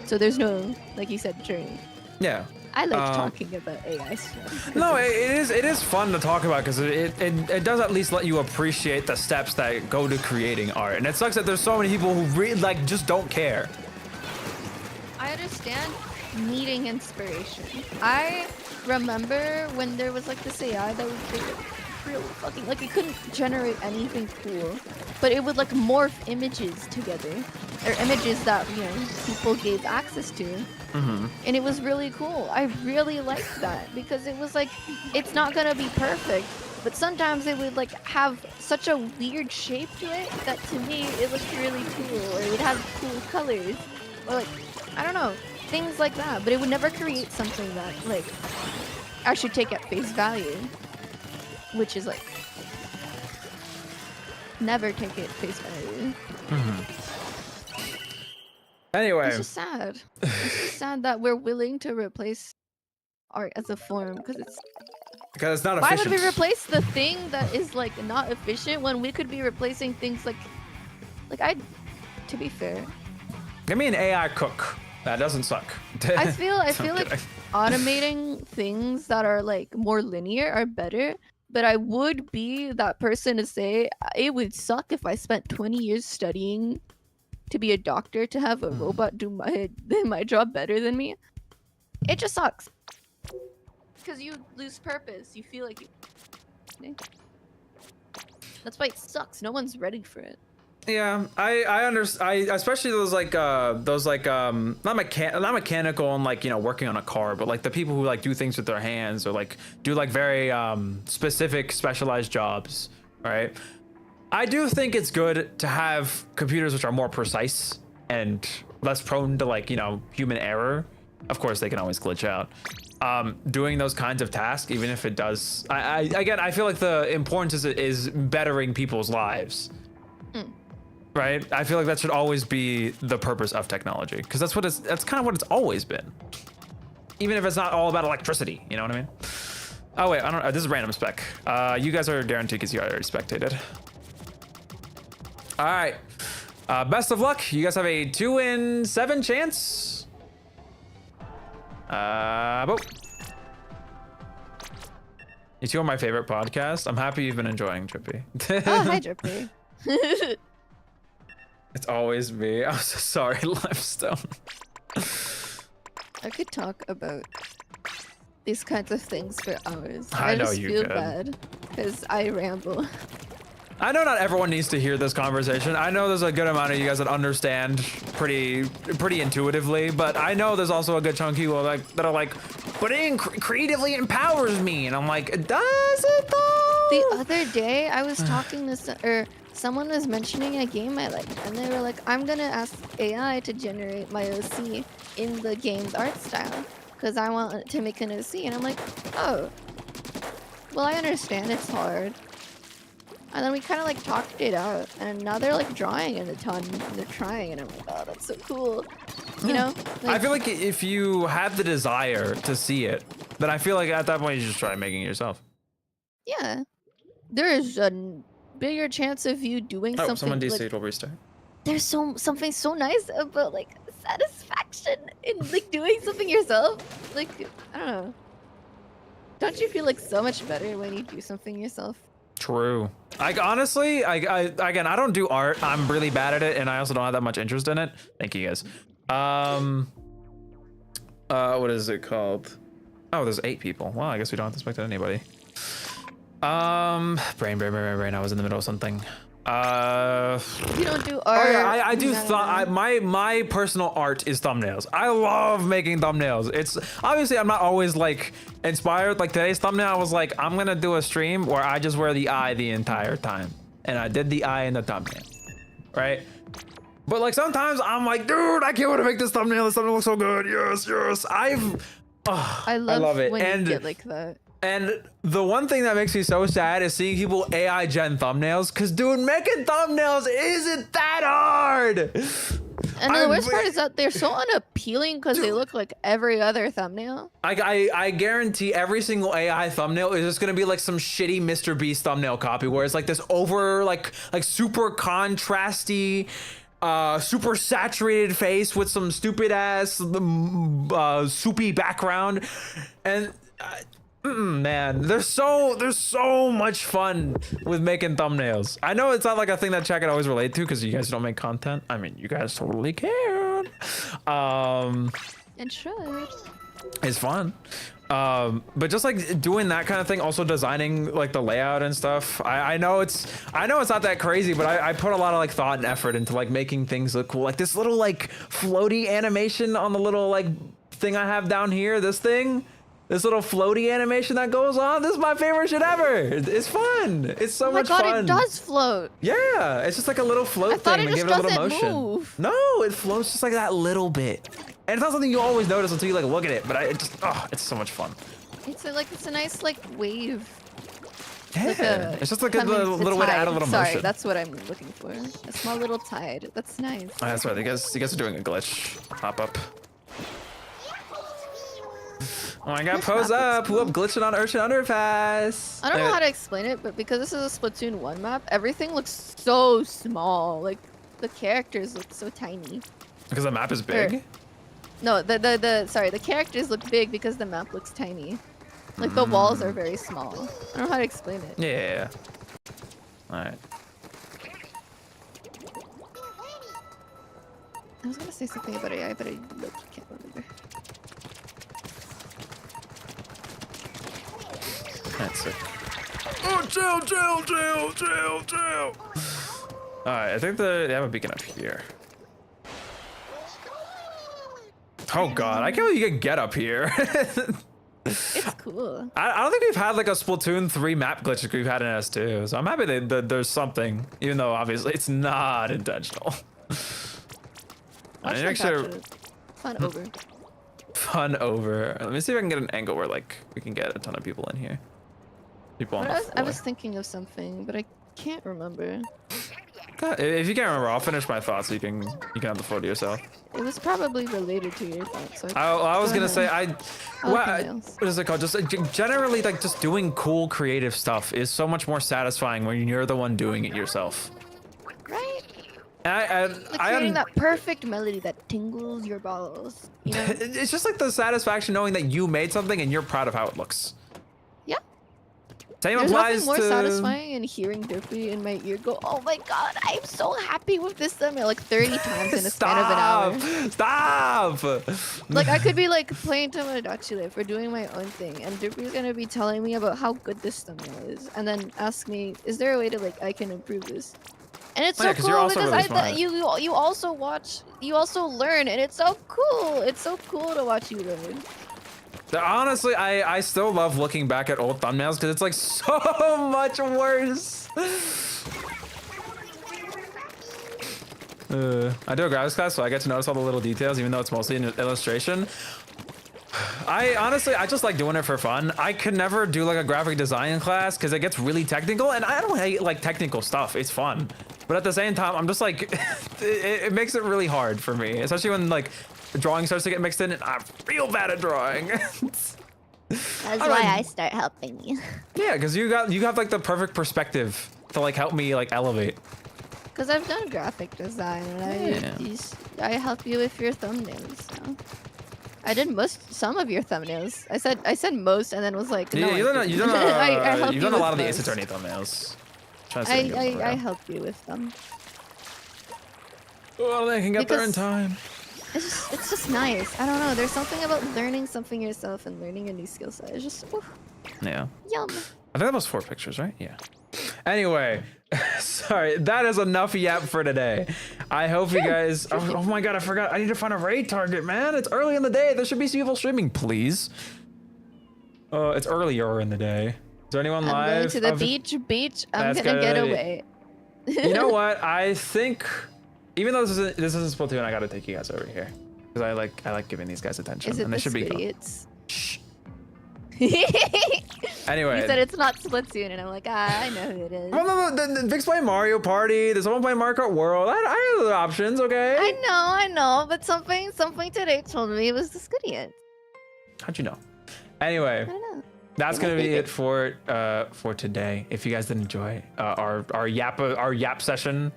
So there's no, like you said, journey. Yeah. I like talking about AI stuff. No, it is fun to talk about because it does at least let you appreciate the steps that go to creating art. And it sucks that there's so many people who really like just don't care. I understand needing inspiration. I remember when there was like this AI that would create real fucking like it couldn't generate anything cool, but it would like morph images together, or images that people gave access to. And it was really cool. I really liked that because it was like, it's not gonna be perfect, but sometimes it would like have such a weird shape to it that to me it looked really cool, or it would have cool colors, or like, I don't know, things like that. But it would never create something that like I should take at face value, which is like, never take it at face value. Anyway. It's just sad. It's just sad that we're willing to replace art as a form because it's not why efficient. would we replace the thing that is like not efficient when we could be replacing things like to be fair, Give me an AI cook. That doesn't suck. I feel like kidding. automating things that are like more linear are better, but I would be that person to say it would suck if I spent 20 years studying to be a doctor to have a robot do my job better than me. It just sucks because you lose purpose. You feel like that's why it sucks. No one's ready for it. Yeah, I understand. Especially those like not mechanical and like, you know, working on a car, but like the people who like do things with their hands or like do like very specific specialized jobs, right? I do think it's good to have computers which are more precise and less prone to like, you know, human error. Of course, they can always glitch out. Doing those kinds of tasks, even if it does, again, I feel like the importance is bettering people's lives. Right? I feel like that should always be the purpose of technology, because that's kind of what it's always been. Even if it's not all about electricity, you know what I mean? Oh wait, I don't. This is random spec. You guys are guaranteed because you already spectated. All right. Best of luck. You guys have a 2 in 7 chance. Boop. You two are my favorite podcast. I'm happy you've been enjoying, Drippy. Oh, hi, Drippy. It's always me. I'm so sorry, Limestone. I could talk about these kinds of things for hours. I know just you feel could. bad because I ramble. I know not everyone needs to hear this conversation. I know there's a good amount of you guys that understand pretty intuitively, but I know there's also a good chunk of people that are like, but it creatively empowers me, and I'm like, does it though? The other day, I was talking to someone was mentioning a game I like, and they were like, I'm gonna ask AI to generate my OC in the game's art style, because I want it to make an OC, and I'm like, oh, well, I understand it's hard. And then we kind of like talked it out, and now they're like drawing it a ton, and they're trying, and I'm like, oh, that's so cool. You know? I feel like if you have the desire to see it, then I feel like at that point you just try making it yourself. Yeah. There is a bigger chance of you doing Oh, something. someone like, DC'd will restart. there's something so nice about like satisfaction in like doing something yourself. Like, I don't know. Don't you feel like so much better when you do something yourself? True. Honestly, again, I don't do art. I'm really bad at it, and I also don't have that much interest in it. Thank you guys. What is it called? Oh, there's 8 people. Well, I guess we don't have to spectate anybody. Brain. I was in the middle of something. You don't do art. Oh yeah, I do. My personal art is thumbnails. I love making thumbnails. It's obviously I'm not always like inspired. Like today's thumbnail, I was like, I'm gonna do a stream where I just wear the eye the entire time, and I did the eye in the thumbnail, right? But like sometimes I'm like, dude, I can't wait to make this thumbnail. This thumbnail looks so good. Yes. I love it. When and you get like that. And the one thing that makes me so sad is seeing people AI gen thumbnails, because dude, making thumbnails isn't that hard. And the worst part is that they're so unappealing because they look like every other thumbnail. I guarantee every single AI thumbnail is just gonna be like some shitty Mr. Beast thumbnail copy where it's like this over like super contrasty, super saturated face with some stupid ass soupy background, and man, there's so much fun with making thumbnails. I know it's not like a thing that chat can always relate to because you guys don't make content. I mean, you guys totally can. And should. It's fun. But just like doing that kind of thing, also designing like the layout and stuff. I know it's not that crazy, but I put a lot of like thought and effort into like making things look cool. Like this little like floaty animation on the little like thing I have down here. This little floaty animation that goes on. This is my favorite shit ever. It's fun. It's so much fun. Oh my god, it does float. Yeah, it's just like a little float thing to give it a little motion. Move. No, it floats just like that little bit. And it's not something you always notice until you like look at it, but it's so much fun. It's a nice like wave. Yeah, Like it's just like a little way to add a little Sorry, motion. that's what I'm looking for. A small little tide. That's nice. Oh, that's right. You guys are doing a glitch. Hop up. Oh my god, pose up! Who up glitching on Urchin Underpass? I don't know how to explain it, but because this is a Splatoon 1 map, everything looks so small. Like the characters look so tiny. Because the map is big? No, the characters look big because the map looks tiny. Like the walls are very small. I don't know how to explain it. Yeah. Alright. I was gonna say something about AI, but I can't remember. That's it. Oh, chill. Alright, I think they have a beacon up here. Oh god, I can't believe you can get up here. It's cool. I don't think we've had like a Splatoon 3 map glitch like we've had in S2, so I'm happy that there's something, even though obviously it's not intentional. Watch need to them make capture it. Fun over. Fun over. Let me see if I can get an angle where like we can get a ton of people in here. People on But the I floor. was thinking of something, but I can't remember. If you can't remember, I'll finish my thoughts so you can have the floor to yourself. It was probably related to your thoughts. So I was go gonna say ahead. what is it called? Just generally like just doing cool creative stuff is so much more satisfying when you're the one doing it yourself. Right? And Like creating that perfect melody that tingles your balls. You know? it's just like the satisfaction knowing that you made something and you're proud of how it looks. Yeah. Same There's applies nothing more to satisfying than hearing Derpy in my ear go, "Oh my god, I'm so happy with this thumbnail," like 30 times in a span of an hour. Stop! Like I could be like playing Tamagotchi Life or doing my own thing, and Derpy's gonna be telling me about how good this thumbnail is, and then ask me, "Is there a way to like I can improve this?" And it's Oh, yeah, so 'cause you're cool also because really smart. you also watch, you also learn, and it's so cool. It's so cool to watch you learn. Honestly, I still love looking back at old thumbnails because it's like so much worse. I do a graphics class, so I get to notice all the little details, even though it's mostly an illustration. I honestly just like doing it for fun. I could never do like a graphic design class because it gets really technical, and I don't hate like technical stuff. It's fun, but at the same time, I'm just like, it makes it really hard for me, especially when like drawing starts to get mixed in, and I'm real bad at drawing. That's why I start helping you. Yeah, because you have like the perfect perspective to like help me like elevate. Because I've done graphic design, and I help you with your thumbnails. So. I did some of your thumbnails. I said most, and then was like, no. Yeah, you've done a lot of the Ace most. Attorney thumbnails. I help you with them. Well, they can get there in Because- time. It's just nice. I don't know. There's something about learning something yourself and learning a new skill set. It's just Yeah. yum. I think that was 4 pictures, right? Yeah. Anyway, sorry, that is enough yap for today. I hope you guys. Oh my god, I forgot. I need to find a raid target, man. It's early in the day. There should be people streaming, please. It's earlier in the day. Is there anyone I'm live? going to the beach. I'm That's gonna get good. away. You know what? I think, even though this isn't Splatoon, I gotta take you guys over here because I like giving these guys attention, Is it and the they should be fun. idiots? Shh. You Anyway. said it's not Splatoon, and I'm like, I know who it is. Well, no, Vic's playing Mario Party. There's someone playing Mario Kart World. I have other options, okay? I know, but something today told me it was the Squidiot. How'd you know? Anyway, I don't know. that's gonna be it for today. If you guys did enjoy our yap session,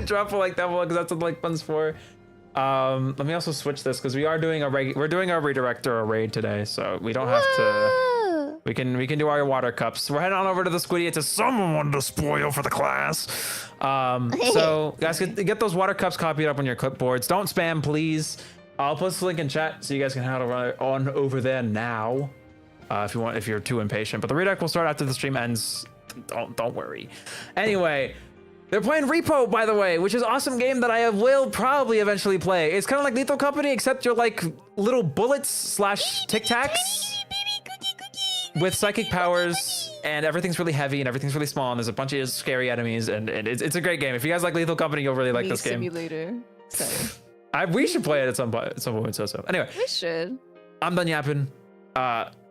drop a like that one because that's what like fun's for. Let me also switch this because we're doing a redirect or a raid today, so we don't have to. Whoa! We can do our water cups. We're heading on over to the Squiddy. It's someone to spoil for the class. So guys, get those water cups copied up on your clipboards. Don't spam, please. I'll post the link in chat so you guys can head on over there now. If you're too impatient. But the redirect will start after the stream ends. Don't worry. Anyway, they're playing Repo, by the way, which is an awesome game that I will probably eventually play. It's kind of like Lethal Company, except you're like little bullets / Tic Tacs with psychic powers, and everything's really heavy and everything's really small, and there's a bunch of scary enemies, and it's a great game. If you guys like Lethal Company, you'll really like this game. Simulator. Sorry. We should play it at some point. So anyway, We should. I'm done yapping.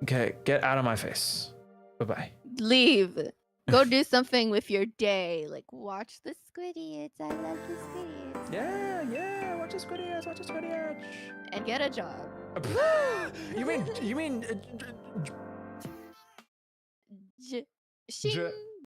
Okay, get out of my face. Bye-bye. Leave. Go do something with your day. Like watch the Squidiots. I love the Squidiots. Yeah, watch a Squiddy. And get a job. You mean Shing.